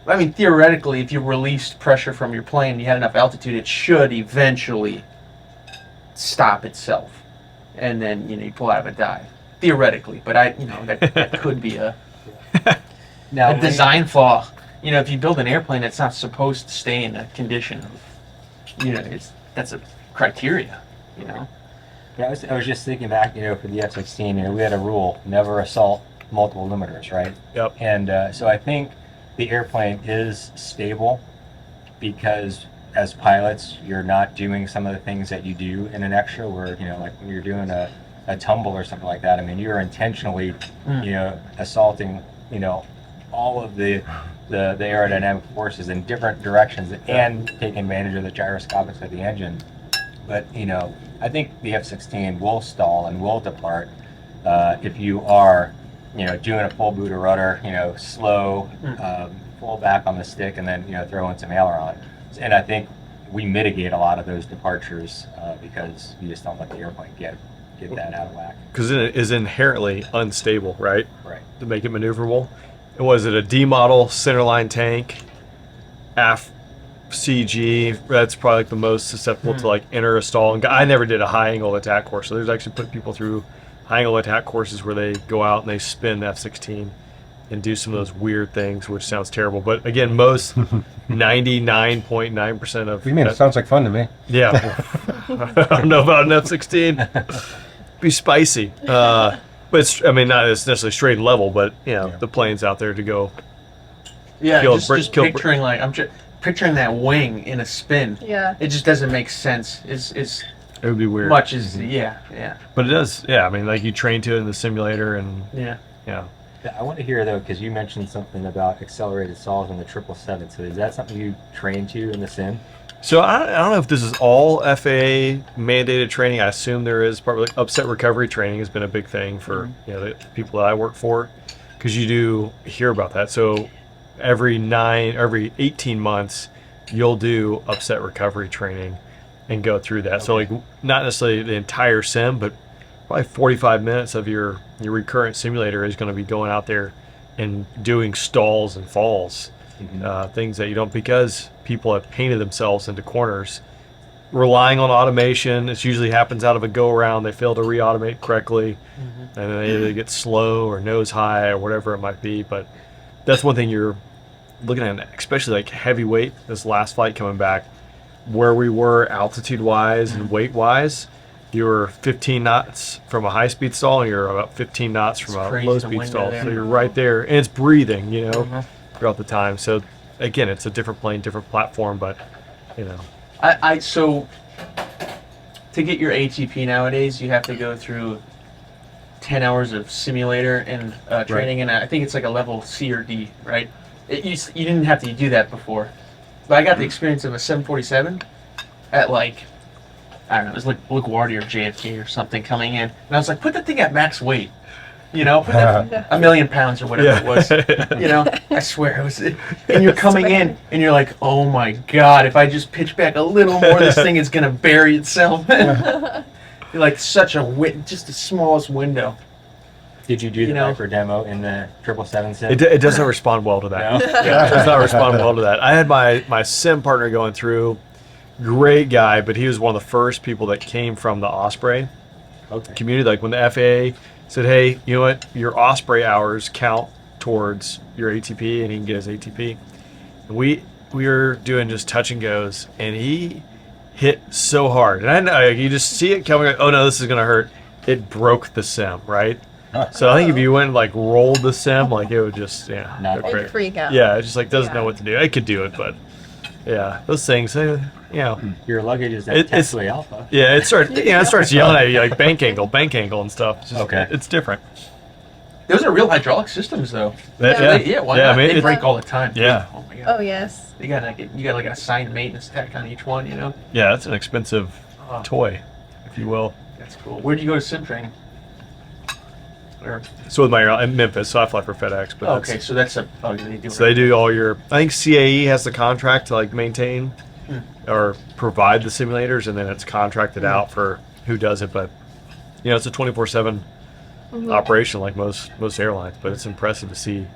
I mean, theoretically, if you released pressure from your plane and you had enough altitude, it should eventually stop itself. And then, you pull out of a dive. Theoretically. But that could be a design flaw. If you build an airplane that's not supposed to stay in a condition of, that's a criteria, Yeah, I was just thinking back, for the F-16, we had a rule, never assault multiple limiters, right? Yep. And so I think the airplane is stable because as pilots, you're not doing some of the things that you do in an extra where, like when you're doing a tumble or something like that, I mean, you're intentionally, assaulting, all of the aerodynamic forces in different directions and taking advantage of the gyroscopics of the engine. But, I think the F-16 will stall and will depart if you are, doing a full Buddha rudder, slow, full back on the stick, and then, throw in some aileron. And I think we mitigate a lot of those departures because you just don't let the airplane get that out of whack. Because it is inherently unstable, right? Right. To make it maneuverable. And was it a D model centerline tank, aft CG, that's probably like the most susceptible to like enter a stall. And I never did a high angle attack course, so there's actually put people through high angle attack courses where they go out and they spin the F-16 and do some of those weird things, which sounds terrible. But again, most 99.9% of What do you mean? It sounds like fun to me. yeah, I don't know about an F-16. Be spicy, but it's, I mean, not as necessarily straight and level, but you know, the plane's out there to go. Yeah, Kill just kill- picturing like I'm just picturing that wing in a spin. Yeah. It just doesn't make sense. It's It would be weird, much as yeah. but it does. Yeah, I mean, like you train to it in the simulator, and Yeah. yeah. Yeah, I want to hear though, because you mentioned something about accelerated stalls in the 777. So is that something you train to in the sim? So I don't know if this is all FAA mandated training. I assume there is. Probably upset recovery training has been a big thing for the people that I work for, because you do hear about that. So every 18 months, you'll do upset recovery training and go through that. So like not necessarily the entire sim, but probably 45 minutes of your recurrent simulator is going to be going out there and doing stalls and falls. Things that you don't, because people have painted themselves into corners relying on automation. It usually happens out of a go around. They fail to re-automate correctly, and then they either get slow or nose high or whatever it might be. But that's one thing you're looking at, especially like heavyweight. This last flight coming back, where we were altitude wise and weight wise, you were 15 knots from a high speed stall, and you're about 15 knots from a crazy, low the speed window stall. there. So you're right there, and it's breathing, throughout the time. So again, it's a different plane, different platform, but I so to get your ATP nowadays, you have to go through 10 hours of simulator and training, and I think it's like a level C or D, right? You didn't have to do that before, but I got the experience of a 747 at like, I don't know, it was like LaGuardia or JFK or something coming in, and I was like, put that thing at max weight, put that, 1,000,000 pounds or whatever it was, I swear it was, and you're coming in and you're like, oh my god, if I just pitch back a little more, this thing is gonna bury itself. You're like such just the smallest window. Did you do the Viper demo in the 777 sim? it doesn't respond well to that. No? Yeah, it does not respond well to that. I had my sim partner going through, great guy, but he was one of the first people that came from the Osprey community. Like when the FAA said, hey, you know what, your Osprey hours count towards your ATP, and he can get his ATP. And we were doing just touch and goes, and he hit so hard, and I know you just see it coming. Like, oh no, this is gonna hurt. It broke the sim, right? So I think if you went and like rolled the sim, like it would just Not go great. crazy. Freak out. Yeah, it just like doesn't Yeah. know what to do. It could do it, but yeah, those things, Your luggage is at It's- Tailwheel Alpha. yeah, it starts yelling at you like bank angle and stuff. It's just, Okay. it's different. Those are real hydraulic systems, though. Why yeah, not? I mean, They it- break all the time. Yeah. Oh my god. Oh yes. You got like an assigned maintenance tech on each one. Yeah, that's an expensive Oh, toy, if you will. that's cool. Where'd you go to sim training? Or, So with my in Memphis, so I fly for FedEx. But okay, so that's a. Oh, they do. so they do all your. I think CAE has the contract to like maintain or provide the simulators, and then it's contracted out for who does it. But it's a 24/7 operation like most airlines. But it's impressive to see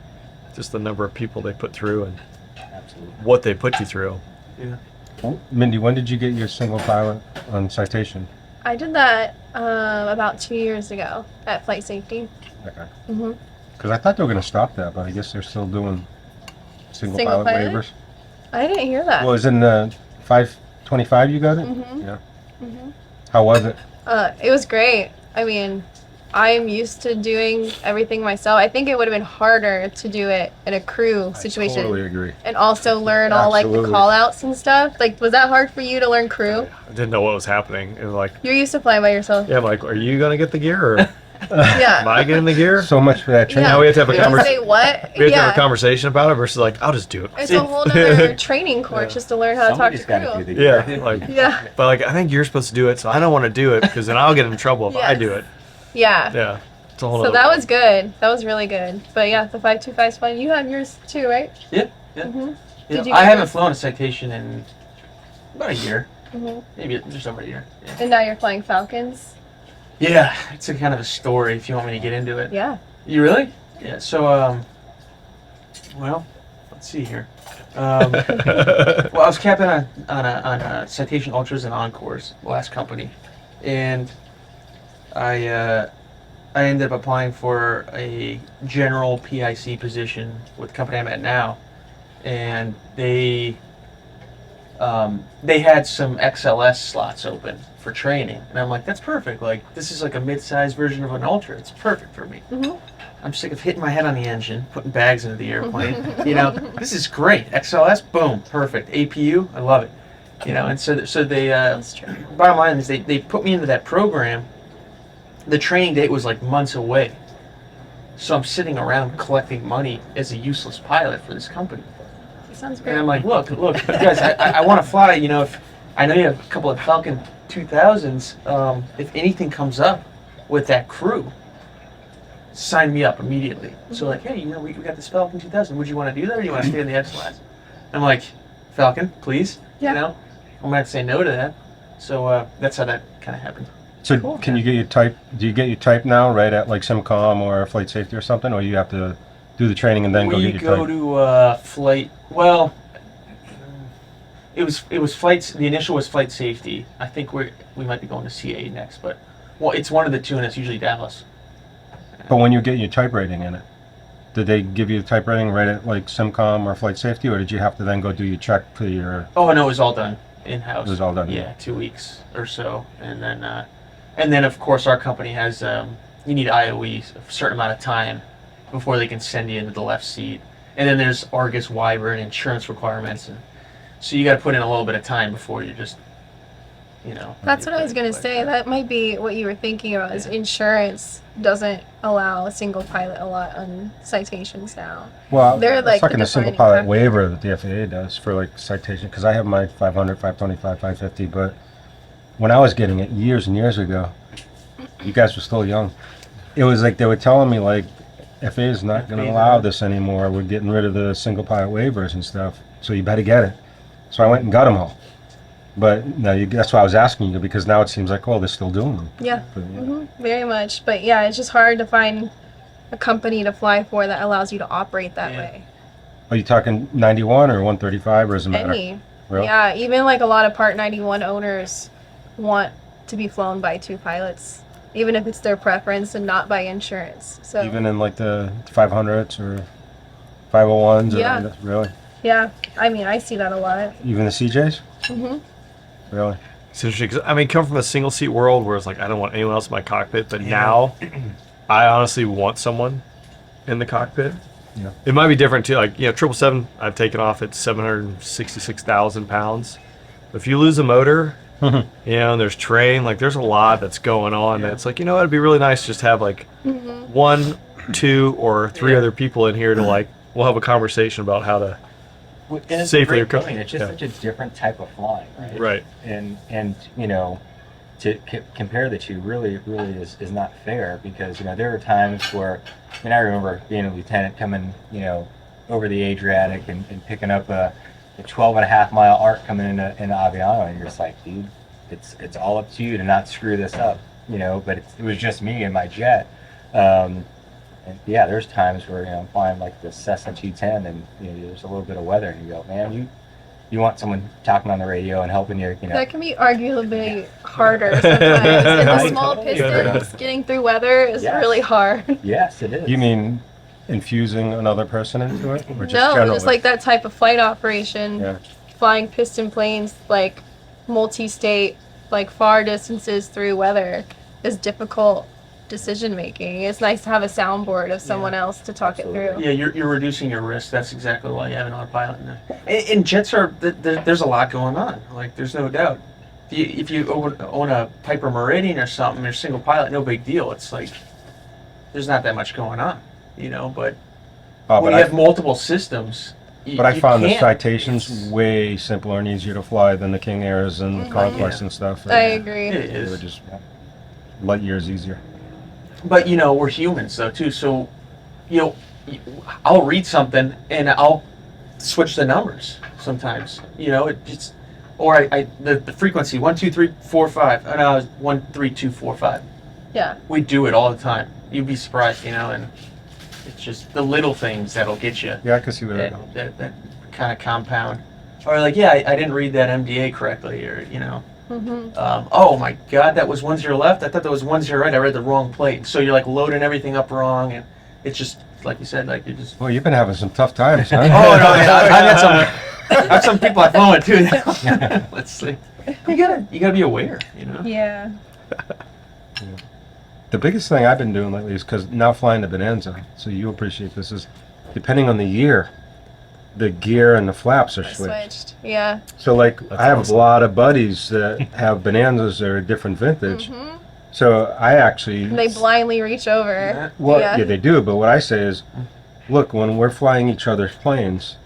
just the number of people they put through and Absolutely. what they put you through. Yeah. Mindy, when did you get your single pilot on citation? I did that about 2 years ago at Flight Safety. Okay. Mhm. Because I thought they were going to stop that, but I guess they're still doing single Single pilot pilot? waivers. I didn't hear that. Well, it was in the 525 you got it? Mhm. Yeah. Mhm. How was it? It was great. I mean, I'm used to doing everything myself. I think it would have been harder to do it in a crew situation I totally agree. and also learn all like the Absolutely. call outs and stuff. Like, was that hard for you to learn crew? I didn't know what was happening. It was like, You're used to flying by yourself. yeah, I'm like, are you gonna get the gear or am Yeah. I getting the gear? So much for that training. Now we have to have a You have to conversation. say what? We have to have Yeah. a conversation about it versus like, I'll just do it. It's a whole nother training course just to learn how to talk Somebody's to got to crew. do the Yeah, like, Yeah. but like I think you're supposed to do it, so I don't want to do it because then I'll get in trouble if I Yes. do it. Yeah. Yeah, it's a whole. So other that was good. That was really good. But yeah, the 525 is fun. You have yours too, right? Yeah. Yeah. Mhm. Yeah, Did you I get haven't yours? flown a citation in about a year, Mhm. maybe just over a year. Yeah. And now you're flying Falcons. Yeah, it's a kind of a story if you want me to get into it. Yeah. You really? Yeah. So, well, let's see here. Well, I was captain on Citation Ultras and Encores, the last company, and I ended up applying for a general PIC position with the company I'm at now, and they had some XLS slots open for training, and I'm like, that's perfect. Like, this is like a mid-sized version of an Ultra. It's perfect for me. I'm sick of hitting my head on the engine, putting bags into the airplane. This is great. XLS, boom, perfect. APU, I love it. And so they. That's true. Bottom line is they put me into that program. The training date was like months away, so I'm sitting around collecting money as a useless pilot for this company. Sounds great. And I'm like, look, you guys, I want to fly. If I know you have a couple of Falcon 2000s. If anything comes up with that crew, sign me up immediately. So like, hey, we got this Falcon 2000. Would you want to do that, or do you want to stay in the XLS? I'm like, Falcon, please. Yeah. I'm gonna have to say no to that. So that's how that kind of happened. So Cool. can you get your type? Do you get your type now, right at like SimCom or flight safety or something, or you have to do the training and then go We get your go type? to flight. Well, it was flights. The initial was flight safety. I think we might be going to CA next, but it's one of the two, and it's usually Dallas. But when you get your type rating in it, did they give you the type rating right at like SimCom or flight safety, or did you have to then go do your check for your? Oh no, it was all done in house. It was all done. Yeah, 2 weeks or so, and then of course our company has you need IOE a certain amount of time before they can send you into the left seat, and then there's Argus, Wyvern, insurance requirements, and so you got to put in a little bit of time before you just That's what I was gonna say. That might be what you were thinking about. Is insurance doesn't allow a single pilot a lot on citations now. Well, They're I was like talking the a single defining pilot factor. waiver that the FAA does for like citation, because I have my 500, 525, 550, but when I was getting it years and years ago, you guys were still young. It was like they were telling me like FAA is not going to allow this anymore. We're getting rid of the single pilot waivers and stuff, so you better get it. So I went and got them all. But no, that's why I was asking you, because now it seems like, oh, they're still doing them. Yeah. But, Very much. But yeah, it's just hard to find a company to fly for that allows you to operate that Yeah. way. Are you talking 91 or 135, or does it matter? Any. Really? Yeah, even like a lot of Part 91 owners want to be flown by two pilots, even if it's their preference and not by insurance. So Even in like the 500s or 501s? Yeah. Or, really? yeah, I mean, I see that a lot. Even the CJs? hmm Really? It's interesting because come from a single seat world where it's like I don't want anyone else in my cockpit, but now I honestly want someone in the cockpit. Yeah. It might be different too. Like 777, I've taken off at 766,000 pounds. But if you lose a motor, and there's terrain, like there's a lot that's going on. That's like it'd be really nice to just have like 1, 2, or 3 other people in here to like we'll have a conversation about how to. And it's Safely a great recover- point. It's just yeah. such a different type of flying, right? Right. And to compare the two really is not fair, because there are times where I remember being a lieutenant coming over the Adriatic and picking up a 12.5-mile arc coming into Aviano, and you're just like, dude, it's all up to you to not screw this up, but it was just me and my jet. And yeah, there's times where I'm flying like the Cessna 210, and there's a little bit of weather, and you go, man, you want someone talking on the radio and helping you. That can be arguably harder sometimes. And the small pistons, getting through weather is Yes. really hard. Yes, it is. You mean infusing another person into it? Or just No, generally? just like that type of flight operation, Yeah. flying piston planes, like multi-state, like far distances through weather is difficult decision making. It's nice to have a soundboard of someone else to talk Absolutely. it through. Yeah, you're reducing your risk. That's exactly why you have an autopilot in there. And jets are there's a lot going on. Like there's no doubt. If you own a Piper Meridian or something, you're single pilot, no big deal. It's like there's not that much going on, But Oh, when but you have multiple systems, But I found the can't. citations way simpler and easier to fly than the King Airs and the Conquest Yeah. and stuff. I agree. It They were is. just light years easier. But we're humans though too. So I'll read something and I'll switch the numbers sometimes. It just or the frequency 1 2 3 4 5. And I was 1 3 2 4 5. Yeah. We do it all the time. You'd be surprised, and It's just the little things that'll get you. Yeah, I can see where that helps. That kind of compound. Or like, yeah, I didn't read that MDA correctly, or oh my God, that was 10 left. I thought that was 10 right. I read the wrong plate. So you're like loading everything up wrong, and it's just like you said, like you're just. Well, you've been having some tough times, huh? Oh no, yeah, I have some people I follow it too. Let's see. You gotta be aware, Yeah. The biggest thing I've been doing lately is because now flying the Bonanza, so you appreciate this, is depending on the year, the gear and the flaps are switched. Yeah. So like That's I have awesome. a lot of buddies that have Bonanzas that are a different vintage. So I actually And they blindly reach over. well yeah. yeah they do, but what I say is, look, when we're flying each other's planes,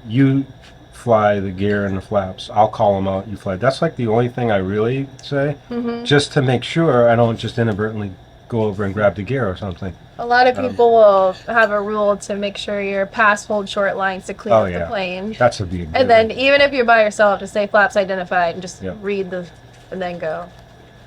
you fly the gear and the flaps. I'll call them out. You fly. That's like the only thing I really say, just to make sure I don't just inadvertently go over and grab the gear or something. A lot of people will have a rule to make sure you're past hold short lines to clean Oh, up yeah. the plane. That's a big. And then even if you're by yourself, just say flaps identified and just Yeah. read and then go.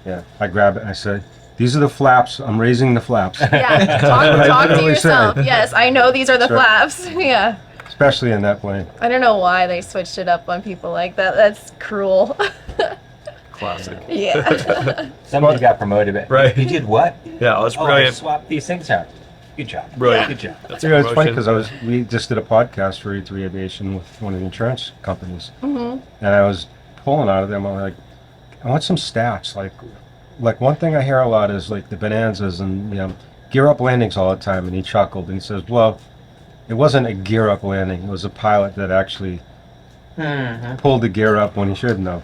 Yeah, I grab it and I say, "These are the flaps. I'm raising the flaps." Yeah, talk to literally yourself. say. Yes, I know these are the Sure. flaps. Yeah. Especially in that plane. I don't know why they switched it up on people like that. That's cruel. Classic. Yeah. Somebody got promoted, but Right. you did what? Yeah, that's Oh, I brilliant. swapped these things out. Good job. Brilliant. Good job. That's You know, it's funny promotion. because we just did a podcast for E3 Aviation with one of the insurance companies, Mhm. and I was pulling out of them. I'm like, I want some stats. Like one thing I hear a lot is like the Bonanzas and gear up landings all the time. And he chuckled and he says, "Well, it wasn't a gear up landing. It was a pilot that actually pulled the gear up when he shouldn't have."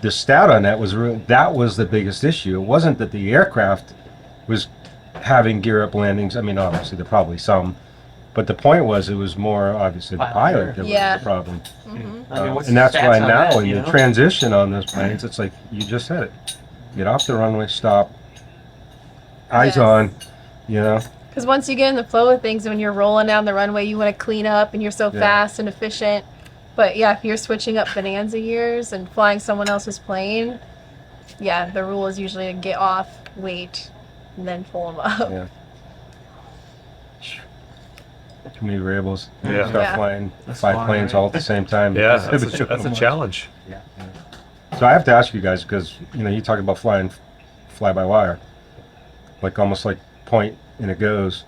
The stat on that was that was the biggest issue. It wasn't that the aircraft was having gear up landings. I mean, obviously there are probably some, but the point was it was more obviously the pilot that Yeah. was the problem. I mean, what's And the that's stats why on now that, in the transition on those planes, it's like you just said it. Get off the runway, stop, eyes Yes. on, Because once you get in the flow of things, when you're rolling down the runway, you want to clean up and you're so Yeah. fast and efficient. But yeah, if you're switching up Bonanza years and flying someone else's plane, yeah, the rule is usually to get off, wait, and then pull them up. Yeah. Too many variables. Yeah. Start Yeah. flying That's 5 fine, planes right? all at the same time. Yeah, Because that's it was a too challenge. Yeah. much. So I have to ask you guys, because you talk about flying fly-by-wire, like almost like point and it goes.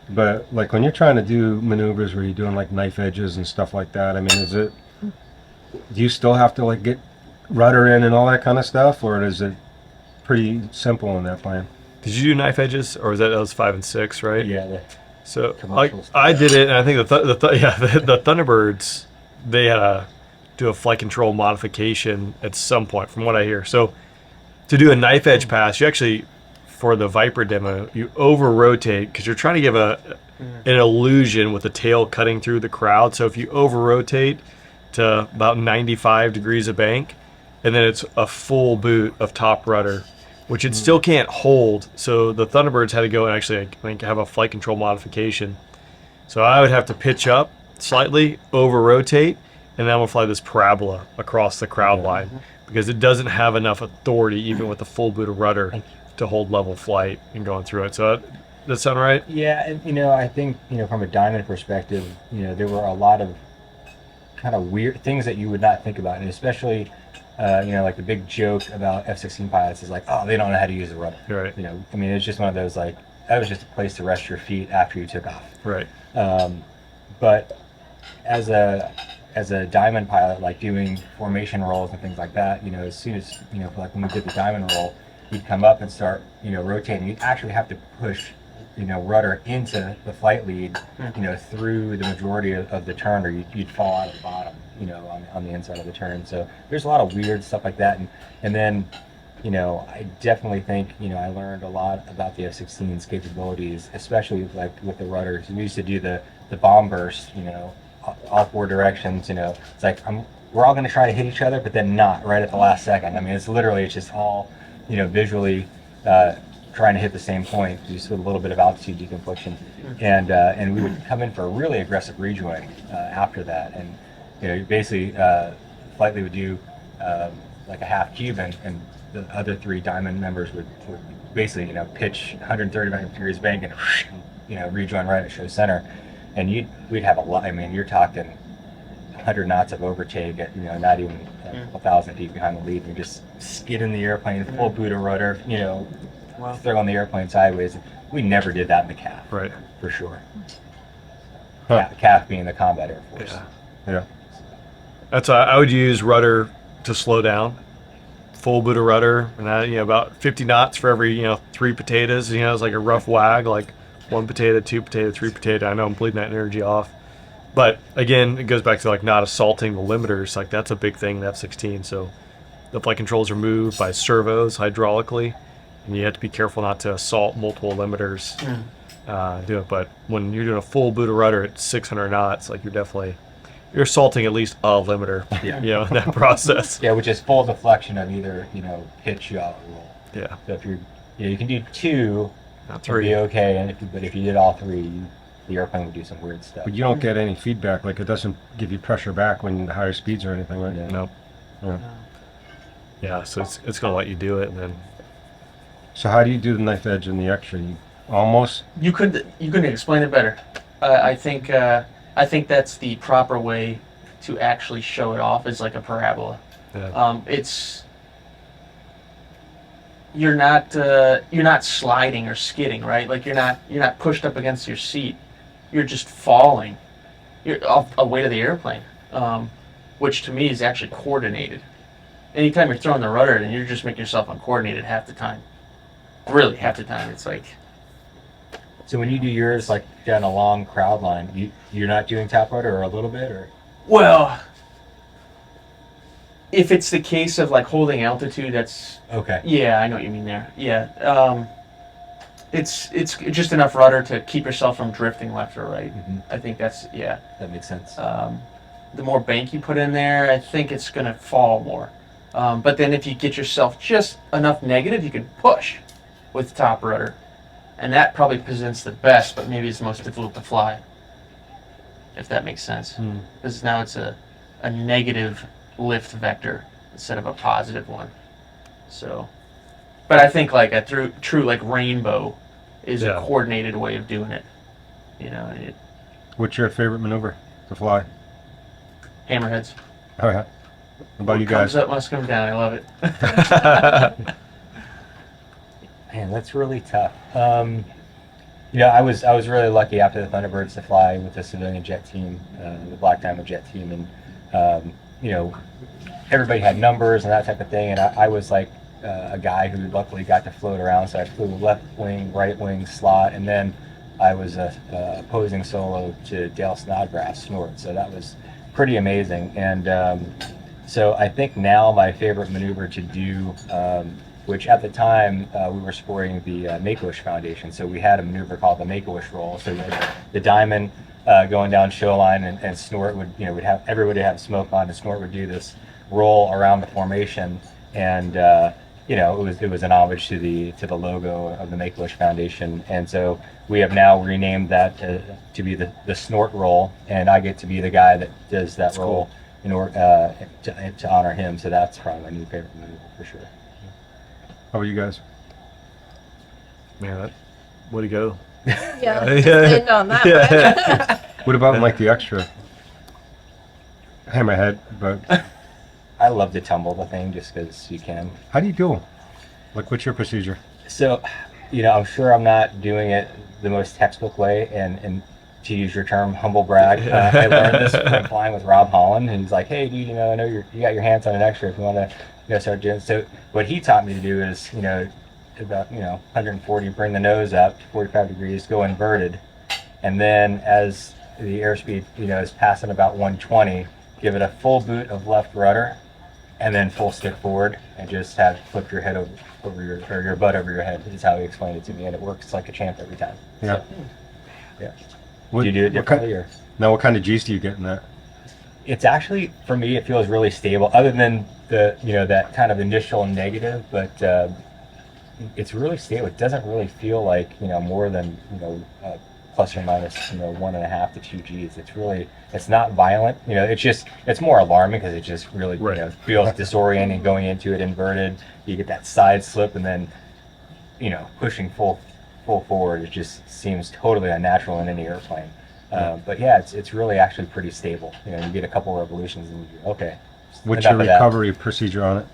But like when you're trying to do maneuvers where you're doing like knife edges and stuff like that, I mean, do you still have to like get rudder in and all that kind of stuff, or is it pretty simple in that plane? Did you do knife edges, or was that was 5 and 6, right? Yeah. So Commercial stuff. I did it, and I think the Thunderbirds, they had to do a flight control modification at some point, from what I hear. So to do a knife edge pass, you actually, for the Viper demo, you over rotate because you're trying to give an illusion with the tail cutting through the crowd. So if you over rotate to about 95 degrees of bank, and then it's a full boot of top rudder, which it still can't hold. So the Thunderbirds had to go and actually, I think, have a flight control modification. So I would have to pitch up slightly, over rotate, and then we'll fly this parabola across the crowd line because it doesn't have enough authority, even with a full boot of rudder, to hold level flight and going through it. So does that sound right? Yeah, and I think from a diamond perspective, there were a lot of kind of weird things that you would not think about, and especially, like the big joke about F16 pilots is like, oh, they don't know how to use the rudder. Right. I mean, it's just one of those like that was just a place to rest your feet after you took off. Right. But as a diamond pilot, like doing formation rolls and things like that, as soon as like when we did the diamond roll, you'd come up and start rotating. You'd actually have to push rudder into the flight lead, through the majority of the turn, or you'd fall out of the bottom, on the inside of the turn. So there's a lot of weird stuff like that, and then I definitely think I learned a lot about the F-16's capabilities, especially like with the rudders. We used to do the bomb burst, all 4 directions. It's like we're all going to try to hit each other, but then not right at the last second. I mean, it's just all visually trying to hit the same point, just with a little bit of altitude deconfliction, and we would come in for a really aggressive rejoin after that, and basically flight lead would do like a half cube, and the other 3 diamond members would basically pitch 135 degrees bank and rejoin right at show center, and we'd have a lot. I mean, you're talking 100 knots of overtake at not even a couple thousand feet behind the lead. And you're just skidding the airplane, full Buddha rudder, throwing the airplane sideways. We never did that in the CAF, Right. for sure. Huh. CAF being the Combat Air Force. Yeah. That's I would use rudder to slow down, full Buddha rudder, and about 50 knots for every 3 potatoes. It's like a rough wag, like 1 potato, 2 potato, 3 potato. I know I'm bleeding that energy off, but again, it goes back to like not assaulting the limiters. Like that's a big thing in the F16. So the flight controls are moved by servos hydraulically, and you have to be careful not to assault multiple limiters. Do it, but when you're doing a full Buddha rudder at 600 knots, like you're assaulting at least a limiter. In that process. Yeah, which is full deflection of either pitch, yaw, or roll. Yeah. So if you can do 2, Not it'd 3. be okay, but if you did all 3, the airplane would do some weird stuff. But you don't get any feedback, like it doesn't give you pressure back when higher speeds or anything, right? Yeah. Nope. Yeah. Yeah, so it's gonna let you do it, and then So how do you do the knife edge and the extra? You almost You couldn't explain it better. I think that's the proper way to actually show it off, is like a parabola. yeah. You're not sliding or skidding, right? Like you're not pushed up against your seat. You're just falling. You're off a weight of the airplane, which to me is actually coordinated. Anytime you're throwing the rudder, and you're just making yourself uncoordinated half the time. Really, half the time it's like. So when you do yours like down a long crowd line, you're not doing tap rudder or a little bit, or? Well, if it's the case of like holding altitude, that's Okay. yeah, I know what you mean there. Yeah, it's just enough rudder to keep yourself from drifting left or right. I think that's That makes sense. The more bank you put in there, I think it's gonna fall more. But then if you get yourself just enough negative, you can push with top rudder, and that probably presents the best, but maybe it's the most difficult to fly. If that makes sense, because now it's a negative lift vector instead of a positive one. So, but I think like a true like rainbow is a coordinated way of doing it. What's your favorite maneuver to fly? Hammerheads. Oh yeah. What about you guys? Comes up must come down. I love it. Man, that's really tough. I was really lucky after the Thunderbirds to fly with the civilian jet team, the Black Diamond jet team, and everybody had numbers and that type of thing, and I was like a guy who luckily got to float around, so I flew left wing, right wing, slot, and then I was opposing solo to Dale Snodgrass snort, so that was pretty amazing. And so I think now my favorite maneuver to do, which at the time we were supporting the Make-A-Wish Foundation, so we had a maneuver called the Make-A-Wish roll. So we had the diamond going down show line, and snort would would have everybody have smoke on, and snort would do this roll around the formation, and it was an homage to the logo of the Make-A-Wish Foundation, and so we have now renamed that to be the snort roll, and I get to be the guy that does that roll. Cool. In order to honor him, so that's probably my new favorite maneuver for sure. How about you guys? Man, way to go. Yeah, just end on that one. What about like the extra? Hammerhead, but I love to tumble the thing just because you can. how do you do? Like, what's your procedure? So, I'm sure I'm not doing it the most textbook way, and to use your term, humble brag. I learned this from flying with Rob Holland, and he's like, "Hey, dude, I know you got your hands on an extra. If you want to, start doing." So, what he taught me to do is, about 140, bring the nose up to 45 degrees, go inverted, and then as the airspeed, is passing about 120, give it a full boot of left rudder, and then full stick forward, and just have flip your head over your butt over your head. Is how he explained it to me, and it works like a champ every time. Yeah. So, yeah. What, Do you do it differently, or? Now, what kind of G's do you get in that? It's actually, for me, it feels really stable, other than the that kind of initial negative, but it's really stable. It doesn't really feel like more than plus or minus 1.5 to 2 G's. It's not violent. It's more alarming because it just really feels disorienting going into it inverted. You get that side slip, and then pushing full full forward, it just seems totally unnatural in any airplane. But yeah, it's really actually pretty stable. You know, you get a couple revolutions and you're okay. What's enough your of that. recovery procedure on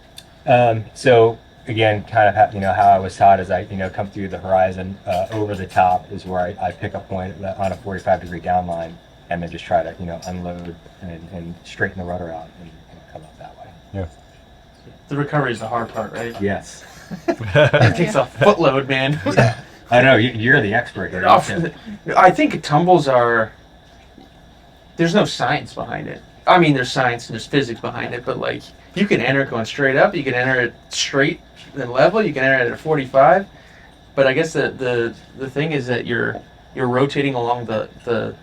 it? So again, kind of how I was taught is I come through the horizon, over the top is where I pick a point on a 45-degree downline, and then just try to unload and straighten the rudder out and come up that way. Yeah. The recovery is the hard part, right? Yes. It takes a footload, man. I know you're the expert here. I think tumbles are. There's no science behind it. I mean, there's science and there's physics behind it, but like you can enter it going straight up, you can enter it straight and level, you can enter it at 45. But I guess the thing is that you're rotating along the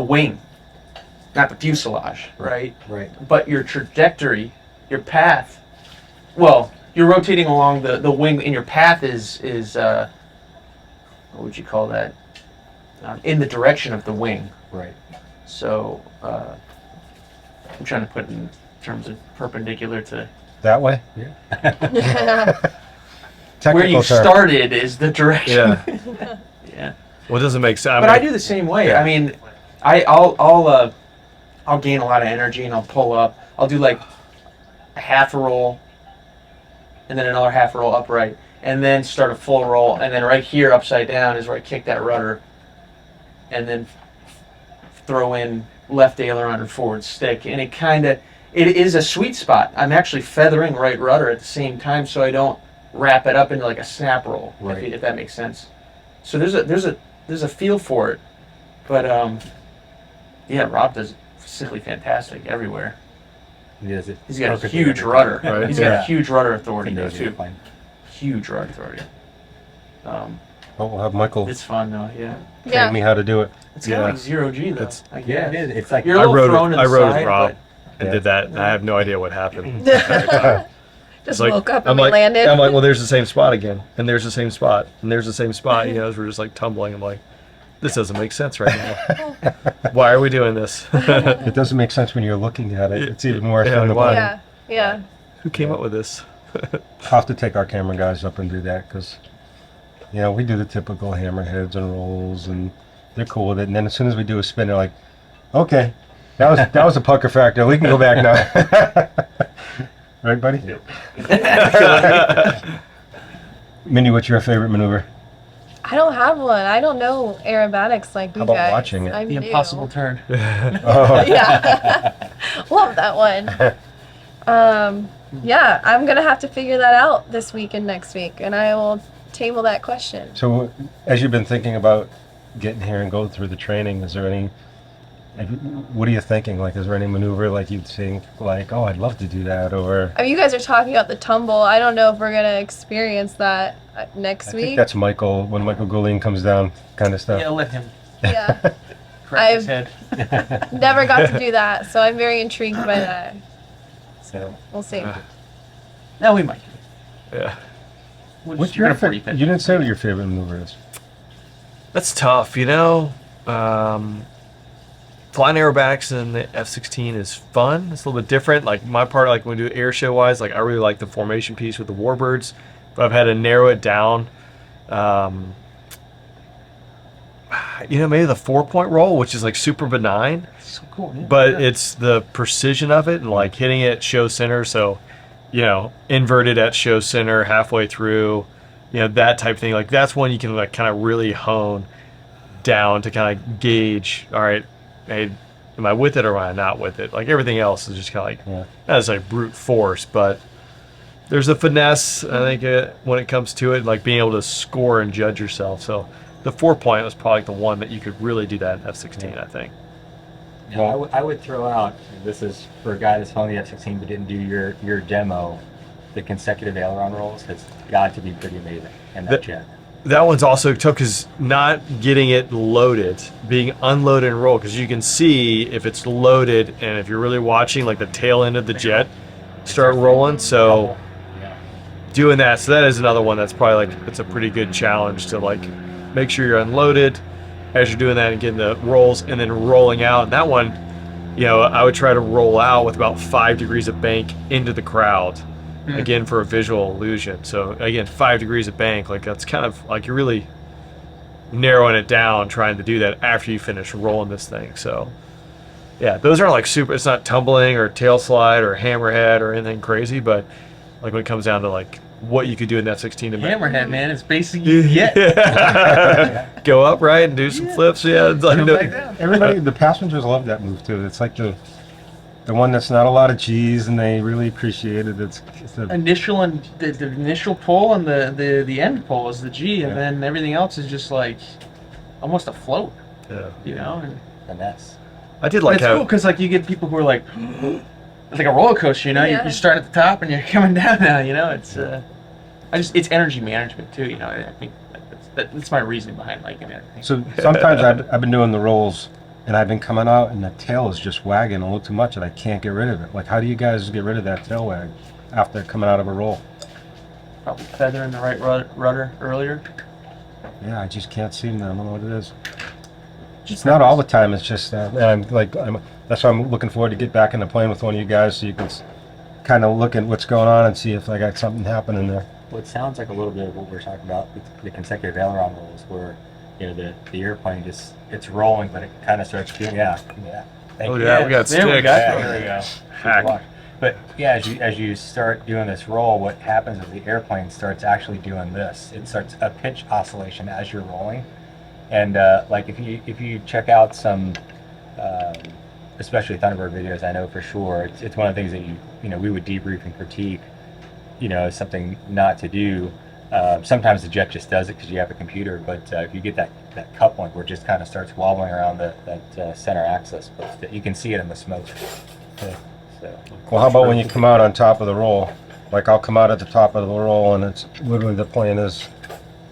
wing, not the fuselage, right? Right. But your trajectory, your path, well, you're rotating along the wing, and your path is what would you call that? In the direction of the wing. Right. So I'm trying to put it in terms of perpendicular to That way? Technical where you term. started is the direction. Yeah. Yeah. Well, it doesn't make sense. But I do the same way. Yeah. I mean, I'll gain a lot of energy and I'll pull up. I'll do like a half a roll, and then another half a roll upright, and then start a full roll, and then right here upside down is where I kick that rudder, and then throw in left aileron and forward stick, and it is a sweet spot. I'm actually feathering right rudder at the same time, so I don't wrap it up into like a snap roll, Right. if that makes sense. So there's a feel for it, but yeah, Rob does simply fantastic everywhere. Yes, it He's got a perfectly huge under rudder. control. Right. He's Yeah. got a huge rudder authority He though knows the too. airplane. Huge rudder authority. Oh, we'll have Michael It's fun though. Yeah. train me how to do it. It's kind of Yeah. like 0G though. It's- I Yeah, guess. it is. It's like You're a I little thrown to the I rode side, with Rob and Yeah. did that, and I have no idea what happened. Just Like, woke up I'm and we like, landed. I'm like, well, there's the same spot again, and there's the same spot, and there's the same spot. You know, as we're just like tumbling. I'm like, this doesn't make sense right now. Why are we doing this? It doesn't make sense when you're looking at it. It's even more Yeah, fun to why? watch. Yeah. Who came up with this? I'll have to take our camera guys up and do that because, we do the typical hammerheads and rolls, and they're cool with it. And then as soon as we do a spin, they're like, "Okay, that was a pucker factor. We can go back now." Right, buddy? Mindy, what's your favorite maneuver? I don't have one. I don't know aerobatics like you How about guys. watching it? I'm The new. impossible turn. Oh, Yeah. Love that one. Yeah, I'm going to have to figure that out this week and next week, and I will table that question. so as you've been thinking about getting here and going through the training, is there any? What are you thinking? Like, is there any maneuver like you'd think like, "Oh, I'd love to do that," or? I mean, you guys are talking about the tumble. I don't know if we're going to experience that next I think week. that's Michael when Michael Goulian comes down, kind of stuff. Yeah, let him Yeah. crack his I've- head. Never got to do that, so I'm very intrigued by that. So We'll see. No, we might. Yeah, What's your favorite? You didn't say what your favorite maneuver is. that's tough. Flying aerobatics in the F16 is fun. It's a little bit different. Like my part, like when we do air show wise, like I really like the formation piece with the warbirds, but I've had to narrow it down. Maybe the 4-point roll, which is like super benign, So cool. Yeah. but it's the precision of it and like hitting it at show center. So, inverted at show center halfway through, that type of thing. Like that's one you can like kind of really hone down to kind of gauge. All right, hey, am I with it or am I not with it? Like everything else is just kind of like that's like brute force, but there's a finesse. I think when it comes to it, like being able to score and judge yourself. So the 4-point was probably the one that you could really do that in F16. I think. Yeah, I would throw out, this is for a guy that's flown the F-16 but didn't do your demo, the consecutive aileron rolls has got to be pretty amazing in that jet. That one's also tough because not getting it loaded, being unloaded and rolled, because you can see if it's loaded and if you're really watching like the tail end of the jet start rolling. So doing that, so that is another one that's probably like, it's a pretty good challenge to like make sure you're unloaded as you're doing that and getting the rolls and then rolling out. And that one, I would try to roll out with about 5 degrees of bank into the crowd again, for a visual illusion. So again, 5 degrees of bank, like that's kind of like you're really narrowing it down, trying to do that after you finish rolling this thing. So yeah, those aren't like super, it's not tumbling or tail slide or hammerhead or anything crazy, but like when it comes down to like what you could do in that 16 to Hammerhead, man, it's basically go up right and do some flips. Yeah, it's like, Come back down. Everybody, the passengers love that move too. It's like the one that's not a lot of G's, and they really appreciate it. It's a, Initial and the initial pull and the end pull is the G, and Yeah. then everything else is just like almost a float, yeah. you know. And Finesse. I did but like it's how cool because like you get people who are like, it's like a roller coaster, you know. Yeah. You start at the top and you're coming down now, you know. It's it's energy management too, you know. I think that's my reasoning behind liking it. I think. so sometimes I've been doing the rolls, and I've been coming out, and the tail is just wagging a little too much, and I can't get rid of it. Like, how do you guys get rid of that tail wag after coming out of a roll? Probably feathering the right rudder earlier. Yeah, I just can't seem to. I don't know what it is. It's not all the time. It's just that. And that's why I'm looking forward to get back in the plane with one of you guys, so you can kind of look at what's going on and see if I got something happening there. Well, it sounds like a little bit of what we're talking about with the consecutive aileron rolls, where the airplane just it's rolling, but it kind of starts doing Thank oh you. yeah, we got there we sticks. go. Yeah, there we go. Hack. But yeah, as you start doing this roll, what happens is the airplane starts actually doing this. It starts a pitch oscillation as you're rolling, and like if you check out some, especially Thunderbird videos, I know for sure it's one of the things that we would debrief and critique, as something not to do. Sometimes the jet just does it because you have a computer, but if you get that coupling where it just kind of starts wobbling around that center axis, but you can see it in the smoke. So, Well, how about when you come out on top of the roll? Like, I'll come out at the top of the roll, and it's literally the plane is,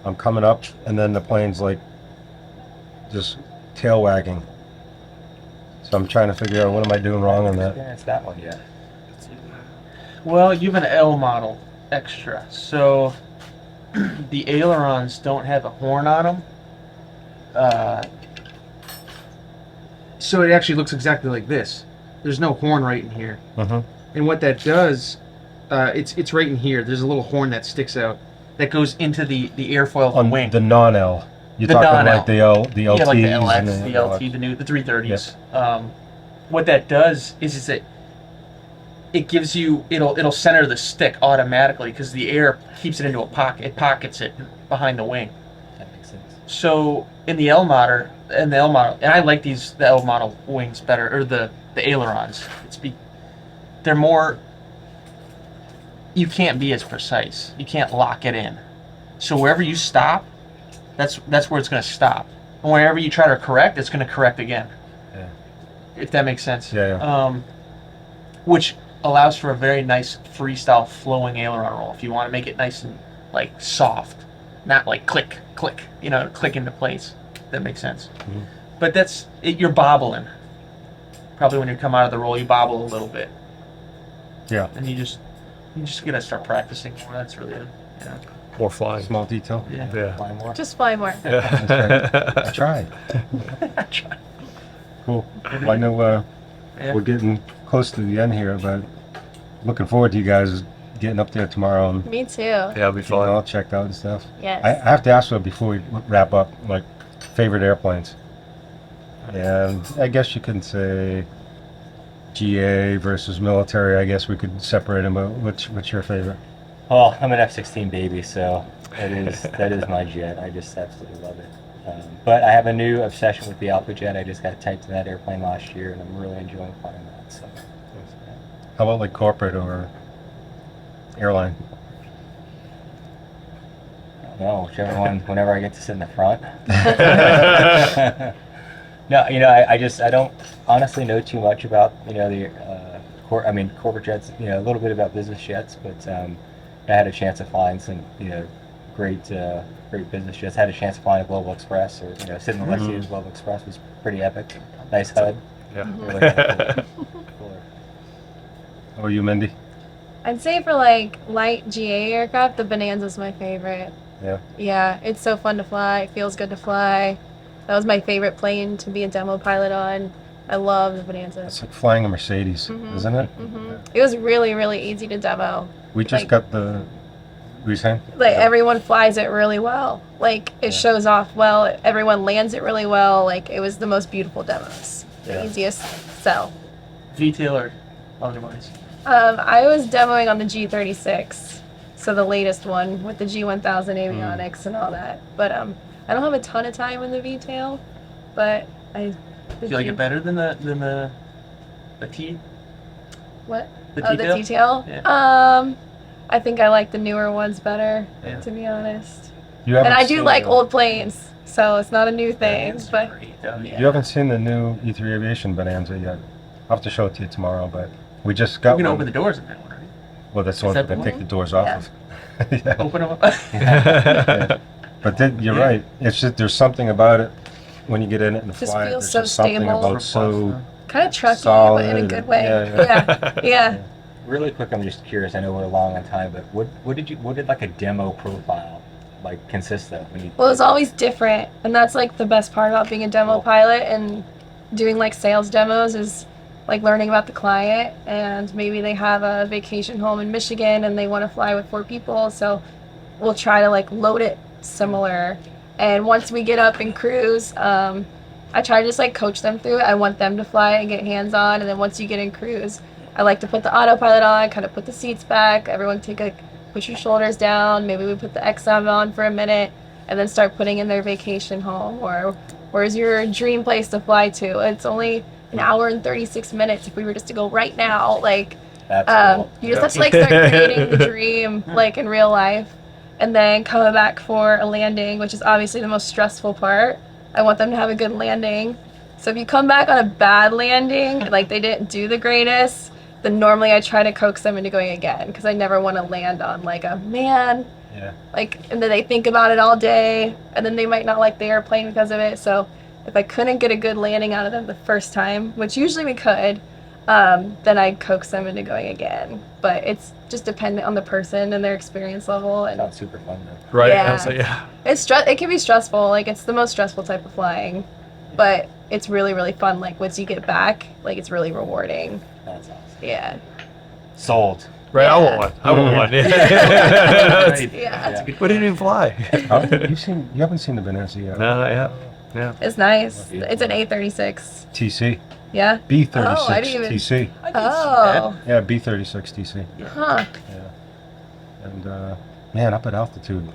I'm coming up, and then the plane's like just tail wagging. So I'm trying to figure out what am I doing wrong on that. experienced that one yet? Well, you have an L model extra, so the ailerons don't have a horn on them. So it actually looks exactly like this. There's no horn right in here. And what that does, it's right in here. There's a little horn that sticks out that goes into the airfoil of the On wing. the non-L. You're The talking non-L. like the LTs. Yeah, like the LX, and the LT, the 330s. What that does is that it gives you it'll center the stick automatically because the air keeps it into a pocket. It pockets it behind the wing. That makes sense. So in the L model, and I like the L model wings better, or the ailerons. They're more. You can't be as precise. You can't lock it in. So wherever you stop, that's where it's going to stop. And wherever you try to correct, it's going to correct again. Yeah. If that makes sense. Yeah. Which allows for a very nice freestyle flowing aileron roll. If you want to make it nice and like soft, not like click, click, click into place. That makes sense. Mhm. But you're bobbling. Probably when you come out of the roll, you bobble a little bit. Yeah. And you just gotta start practicing more. That's really it. Yeah. More flying. Small detail. Yeah. Yeah. Fly more. Just fly more. I tried. Cool. Well, I know Yeah. we're getting close to the end here, but looking forward to you guys getting up there tomorrow and Me too. Yeah, it'll be getting fun. all checked out and stuff. Yes. I have to ask you before we wrap up, like, favorite airplanes. And I guess you can say GA versus military. I guess we could separate them, but what's your favorite? Well, I'm an F16 baby, so that is my jet. I just absolutely love it. But I have a new obsession with the Alpha Jet. I just got typed to that airplane last year, and I'm really enjoying flying that. So, How about like corporate or airline? I don't know, whichever one. Whenever I get to sit in the front. No, I don't honestly know too much about corporate jets. A little bit about business jets, but I had a chance of flying some great business jets. Had a chance of flying a Global Express, or sitting in the left seat of the Global Express was pretty epic. Nice HUD. Yeah. Really cool. How are you, Mindy? I'd say for like light GA aircraft, the Bonanza's my favorite. Yeah. Yeah, it's so fun to fly. It feels good to fly. That was my favorite plane to be a demo pilot on. I love the Bonanza. It's like flying a Mercedes, isn't it? It was really, really easy to demo. We just Like- got the. What were you saying? Like everyone flies it really well. Like it shows off well. Everyone lands it really well. Like it was the most beautiful demos. The Yeah. easiest sell. VTail or otherwise. I was demoing on the G36, so the latest one with the G1000 avionics and all that. But I don't have a ton of time in the VTail, but I. Do you like it better than the T? What? The Oh, the T-tail? detail. Yeah. I think I like the newer ones better, Yeah. to be honest. You And haven't I do seen like the- old planes, so it's not a new thing. It's But great, though, yeah. You haven't seen the new E3 Aviation Bonanza yet. I'll have to show it to you tomorrow, but we just got You can one. open the doors in that one, right? Well, that's the Is one that that the take one? the doors off Yeah. of. Yeah. Open them up. But then, you're Yeah. right. It's just there's something about it when you get in it and Just fly it. feels There's so just something stable. about so. kind of trucky, but in a Solid. good way. Yeah, Yeah. Really quick, I'm just curious. I know we're long on time, but what did like a demo profile like consist of? When you, Well, it's always different, and that's like the best part about being a demo Cool. pilot and doing like sales demos is like learning about the client, and maybe they have a vacation home in Michigan and they want to fly with 4 people, so we'll try to like load it similar. And once we get up and cruise, I try to just like coach them through it. I want them to fly and get hands on, and then once you get in cruise, I like to put the autopilot on, kind of put the seats back. Everyone put your shoulders down. Maybe we put the XM on for a minute, and then start putting in their vacation home or where's your dream place to fly to. It's only an hour and 36 minutes if we were just to go right now. Like, that's cool. you just have to like start creating the dream like in real life, and then coming back for a landing, which is obviously the most stressful part. I want them to have a good landing. So if you come back on a bad landing, like they didn't do the greatest, then normally I try to coax them into going again, because I never want to land on like a man, Yeah. like, and then they think about it all day, and then they might not like the airplane because of it. So if I couldn't get a good landing out of them the first time, which usually we could, then I'd coax them into going again. But it's just dependent on the person and their experience level, and Sounds super fun though. Right? Yeah. I was like, yeah. it can be stressful. Like it's the most stressful type of flying, but it's really, really fun. Like once you get back, like it's really rewarding. That's awesome. Yeah. Sold. Right, I Yeah. want one. I want one. Right. Yeah. That's a good We didn't even fly. You haven't seen the Bonanza yet? No, not yet. Yeah. It's nice. It's an A36. TC. Yeah. B36 Oh, I didn't even- TC. Oh. Yeah, B36 TC. Huh. Yeah. And man, up at altitude,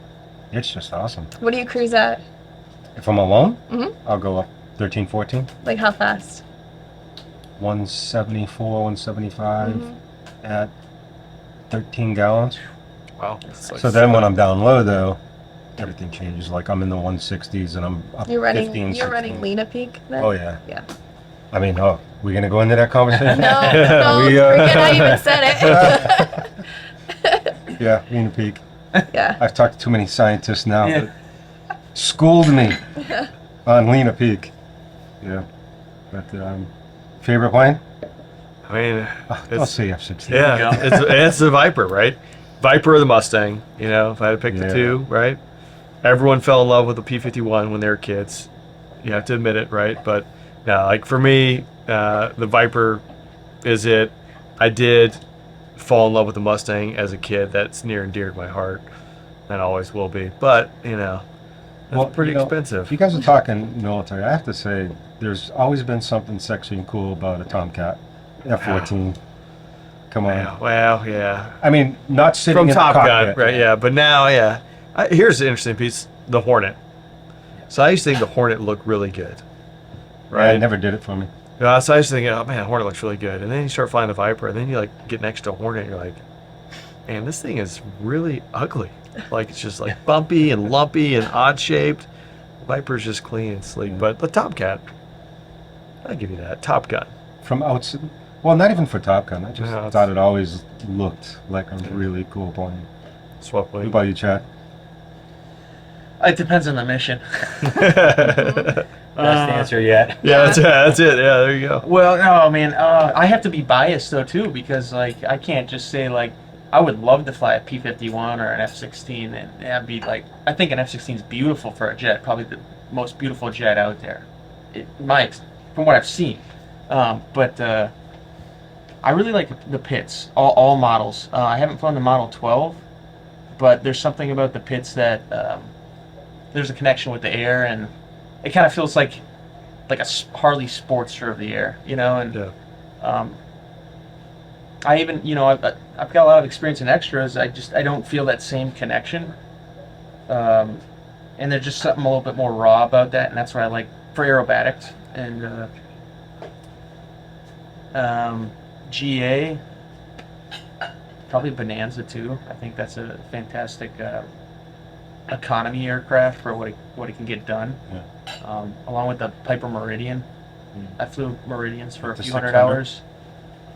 it's just awesome. What do you cruise at? If I'm alone, Mhm. I'll go up 13, 14, Like how fast? 174, 175 Mhm. at 13 gallons. Wow. It's like So then when I'm down low though, everything changes. Like I'm in the 160s and I'm up You're running. 15, You're running 16. Lena Peak then? Oh yeah. Yeah. I mean, oh, we're gonna go into that conversation? No, no. We, Forget I even said it. Yeah, Lena Peak. Yeah. I've talked to too many scientists now Yeah. that schooled me on Lena Peak. Yeah. But favorite plane? I mean, I'll it's, say F16. yeah, it's the Viper, right? Viper or the Mustang. You know, if I had to pick the Yeah. two, right? Everyone fell in love with the P-51 when they were kids. You have to admit it, right? But no, like for me, the Viper is it. I did fall in love with the Mustang as a kid. That's near and dear to my heart, and always will be. But you know, that's Well, pretty you know, expensive. If you guys are talking military, I have to say there's always been something sexy and cool about a Tomcat F-14. Come on. Well, yeah. I mean, not sitting From in Top the Gun, cockpit. right? Yeah, but now, yeah. Here's the interesting piece: the Hornet. So I used to think the Hornet looked really good, Yeah, right? it never did it for me. So I used to think, oh man, Hornet looks really good, and then you start flying the Viper, and then you like get next to a Hornet, and you're like, man, this thing is really ugly. Like it's just like bumpy and lumpy and odd shaped. Viper's just clean and sleek, but the Tomcat, I'll give you that. Top Gun. From outside, well, not even for Top Gun. I just No, thought it always looked like a really cool plane. Swap What wing. about you, Chad? It depends on the mission. Best answer yet. Yeah, that's it. Yeah, there you go. Well, no, man. I have to be biased though too, because like I can't just say like I would love to fly a P-51 or an F-16, and that'd be like I think an F-16 is beautiful for a jet, probably the most beautiful jet out there, from what I've seen. But I I really like the pits, all models. I haven't flown the Model 12, but there's something about the pits that there's a connection with the air, and it kind of feels like a Harley Sportster of the air, you know. And I even, you know, I've got a lot of experience in extras. I don't feel that same connection. And there's just something a little bit more raw about that, and that's what I like for aerobatics. And GA, probably Bonanza too. I think that's a fantastic economy aircraft for what it can get done. Yeah. Along with the Piper Meridian. I flew Meridians for a few hundred hours.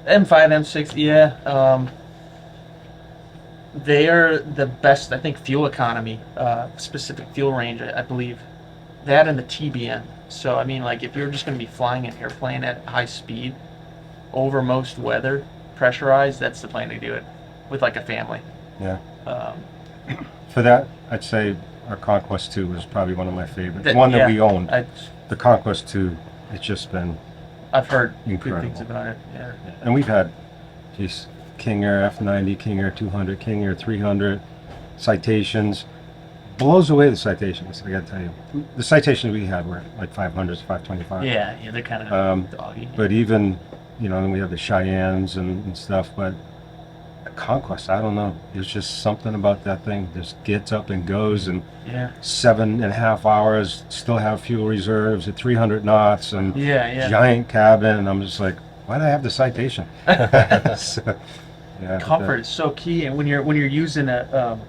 M5, M6, yeah. They are the best, I think, fuel economy, specific fuel range, I believe. That and the TBN. So, I mean, like, if you're just going to be flying an airplane at high speed over most weather, pressurized, that's the plane to do it with, like, a family. Yeah. For that, I'd say our Conquest 2 was probably one of my favorites. The one that we owned. The Conquest 2, it's just been I've heard incredible. good things about it. Yeah. And we've had, geez, King Air F90, King Air 200, King Air 300, citations. Blows away the citations, I gotta tell you. The citations we had were like 500s, 525. Yeah, they're kind of doggy. But even, you know, then we have the Cheyennes and stuff, but Conquest, I don't know. There's just something about that thing. Just gets up and goes, and 7.5 hours, still have fuel reserves at 300 knots, and giant cabin, and I'm just like, why do I have the citation? So, yeah, comfort is so key, and when you're using an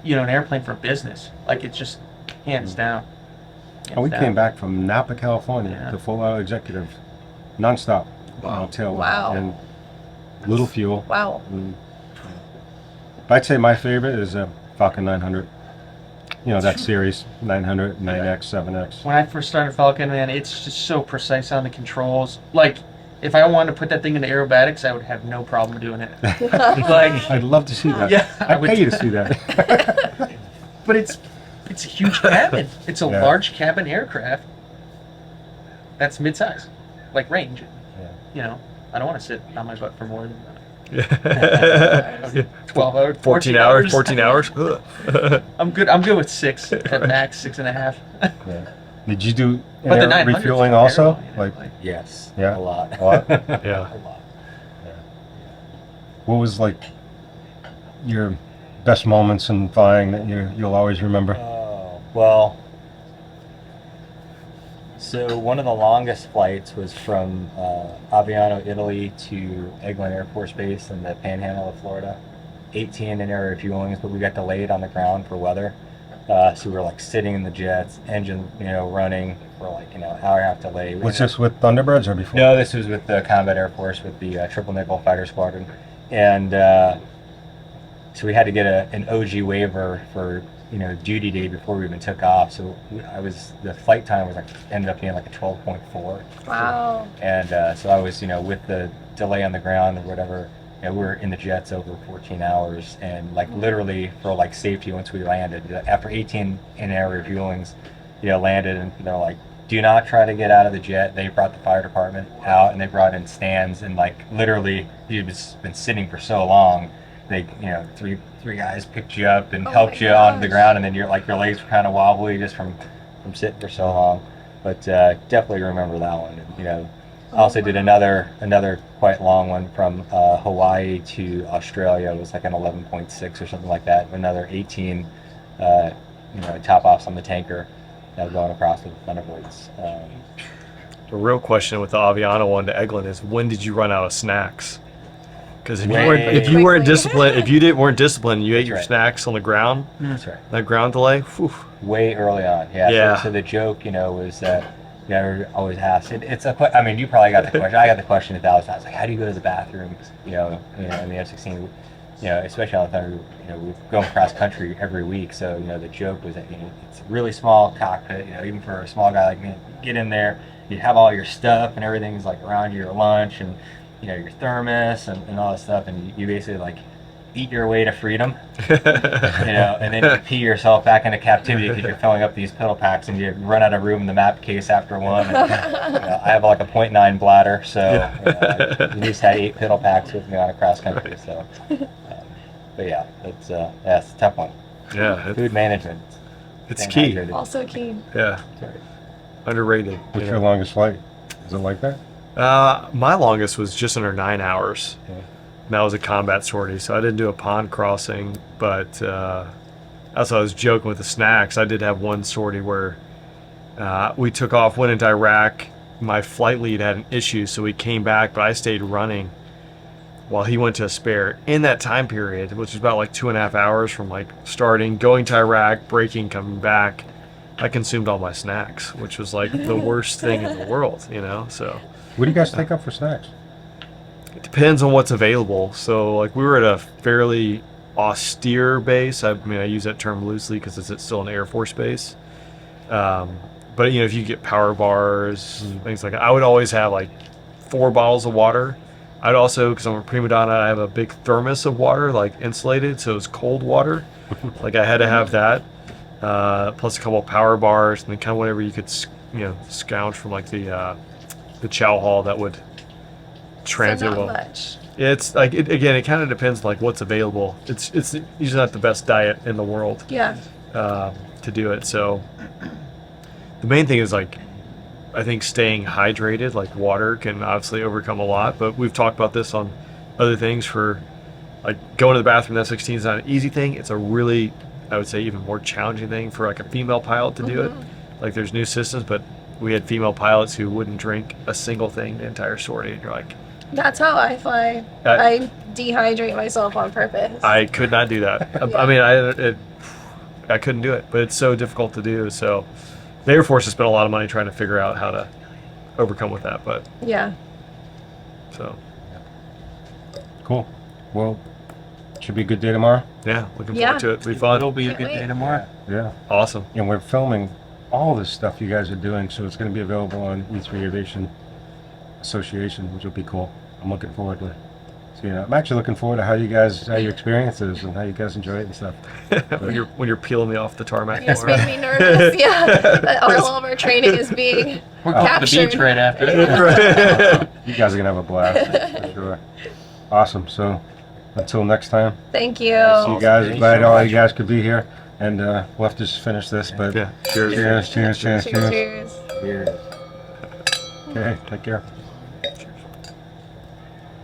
airplane for business, like, it's just hands down. And we came back from Napa, California, to full-out executive, nonstop. Wow. Tailwheel, Wow. and little fuel. Wow. But I'd say my favorite is a Falcon 900. You know, that series, 900, 9X, 7X. When I first started Falcon, man, it's just so precise on the controls. Like, if I wanted to put that thing into aerobatics, I would have no problem doing it. Like, I'd love to see that. Yeah, I'd pay you to see that. But it's a huge cabin. It's a large cabin aircraft. That's mid-size, like range. Yeah. You know, I don't want to sit on my butt for more than 12 hours, 14 hours. 14 hours. I'm good with 6 at max, 6.5. Yeah. Did you do But the air 900's refueling also? Like, Yes. Yeah. A lot. A lot? Yeah. A lot. What was like your best moments in flying that you'll always remember? Oh, well, so one of the longest flights was from Aviano, Italy to Eglin Air Force Base in the Panhandle of Florida. 18 in-air refuelings, but we got delayed on the ground for weather. So we were like sitting in the jets, engine, running for like, hour and a half delay. Was this with Thunderbirds or before? No, this was with the Combat Air Force with the Triple Nickel Fighter Squadron. And so we had to get an OG waiver for, duty day before we even took off. So the flight time was ended up being like a 12.4. Wow. And so I was, with the delay on the ground or whatever, we were in the jets over 14 hours, and like literally for like safety once we landed, after 18 in-air refuelings, landed, and they're like, do not try to get out of the jet. They brought the fire department out, and they brought in stands, and like literally you've been sitting for so long, they, three guys picked you up and helped you onto the ground, and then your legs were kind of wobbly just from sitting for so long. But definitely remember that one. And, I also did another quite long one from Hawaii to Australia. It was like an 11.6 or something like that. Another 18, top offs on the tanker going across with Thunderbirds. The real question with the Aviano one to Eglin is, when did you run out of snacks? Because if you weren't disciplined, you ate your snacks on the ground. That's right. That ground delay, whew. Way early on, yeah. Yeah. So the joke, was that. I always ask. It's a. I mean, you probably got the question. I got the question 1,000 times. Like, how do you go to the bathroom? In the F16, especially on the Thunder, we're going cross country every week. So the joke was that it's a really small cockpit. Even for a small guy like me, you get in there, you have all your stuff and everything's like around your lunch and your thermos and all that stuff, and you basically like eat your way to freedom, and then you pee yourself back into captivity because you're filling up these pedal packs and you run out of room in the map case after one. And, I have like a 0.9 bladder, so I at least had 8 pedal packs with me on a cross country. So, but yeah, it's a tough one. Yeah, Food management. it's Staying key. hydrated. Also key. Yeah, underrated. What's your longest flight? Is it like that? My longest was just under 9 hours. Yeah. And that was a combat sortie, so I didn't do a pond crossing. But as I was joking with the snacks, I did have one sortie where we took off, went into Iraq. My flight lead had an issue, so we came back, but I stayed running while he went to a spare. In that time period, which was about like 2.5 hours from like starting, going to Iraq, breaking, coming back, I consumed all my snacks, which was like the worst thing in the world, So What do you guys take up for snacks? it depends on what's available. So like we were at a fairly austere base. I mean, I use that term loosely because it's still an Air Force base. But if you get power bars, things like that, I would always have like 4 bottles of water. I'd also, because I'm a prima donna, I have a big thermos of water, like insulated, so it's cold water. Like I had to have that, plus a couple of power bars, and then kind of whatever you could, scrounge from like the chow hall that would transit So not well. much. It's like it kind of depends like what's available. It's usually not the best diet in the world Yeah. to do it. So the main thing is like I think staying hydrated, like water can obviously overcome a lot, but we've talked about this on other things. For like going to the bathroom in F-16 is not an easy thing. It's a really, I would say, even more challenging thing for like a female pilot to do it. Like there's new systems, but we had female pilots who wouldn't drink a single thing the entire sortie, and you're like, That's how I fly. I dehydrate myself on purpose. I could not do that. Yeah. I mean, I couldn't do it, but it's so difficult to do. So the Air Force has spent a lot of money trying to figure out how to overcome with that. But Yeah. so Cool. Well, should be a good day tomorrow. yeah, looking Yeah. forward to it. It'll be fun. It'll be a Can't good wait. day tomorrow. Yeah. Awesome. And we're filming all this stuff you guys are doing, so it's going to be available on E3 Aviation Association, which will be cool. I'm looking forward to seeing it. I'm actually looking forward to how your experience is and how you guys enjoy it and stuff. when you're peeling me off the tarmac. You just tomorrow. make me nervous. Yeah. All of our training is being We're going to the captured. beach right after. You guys are going to have a blast, for sure. Awesome. So until next time, Thank you. see you guys. Glad all you guys could be here. And we'll have to just finish this, but Yeah. Cheers. cheers, cheers, cheers, cheers. Cheers. Cheers. Okay, take care.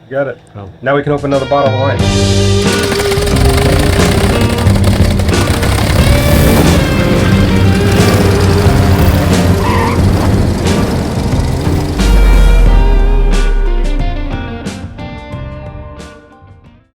You got it. Oh. Now we can open another bottle of wine.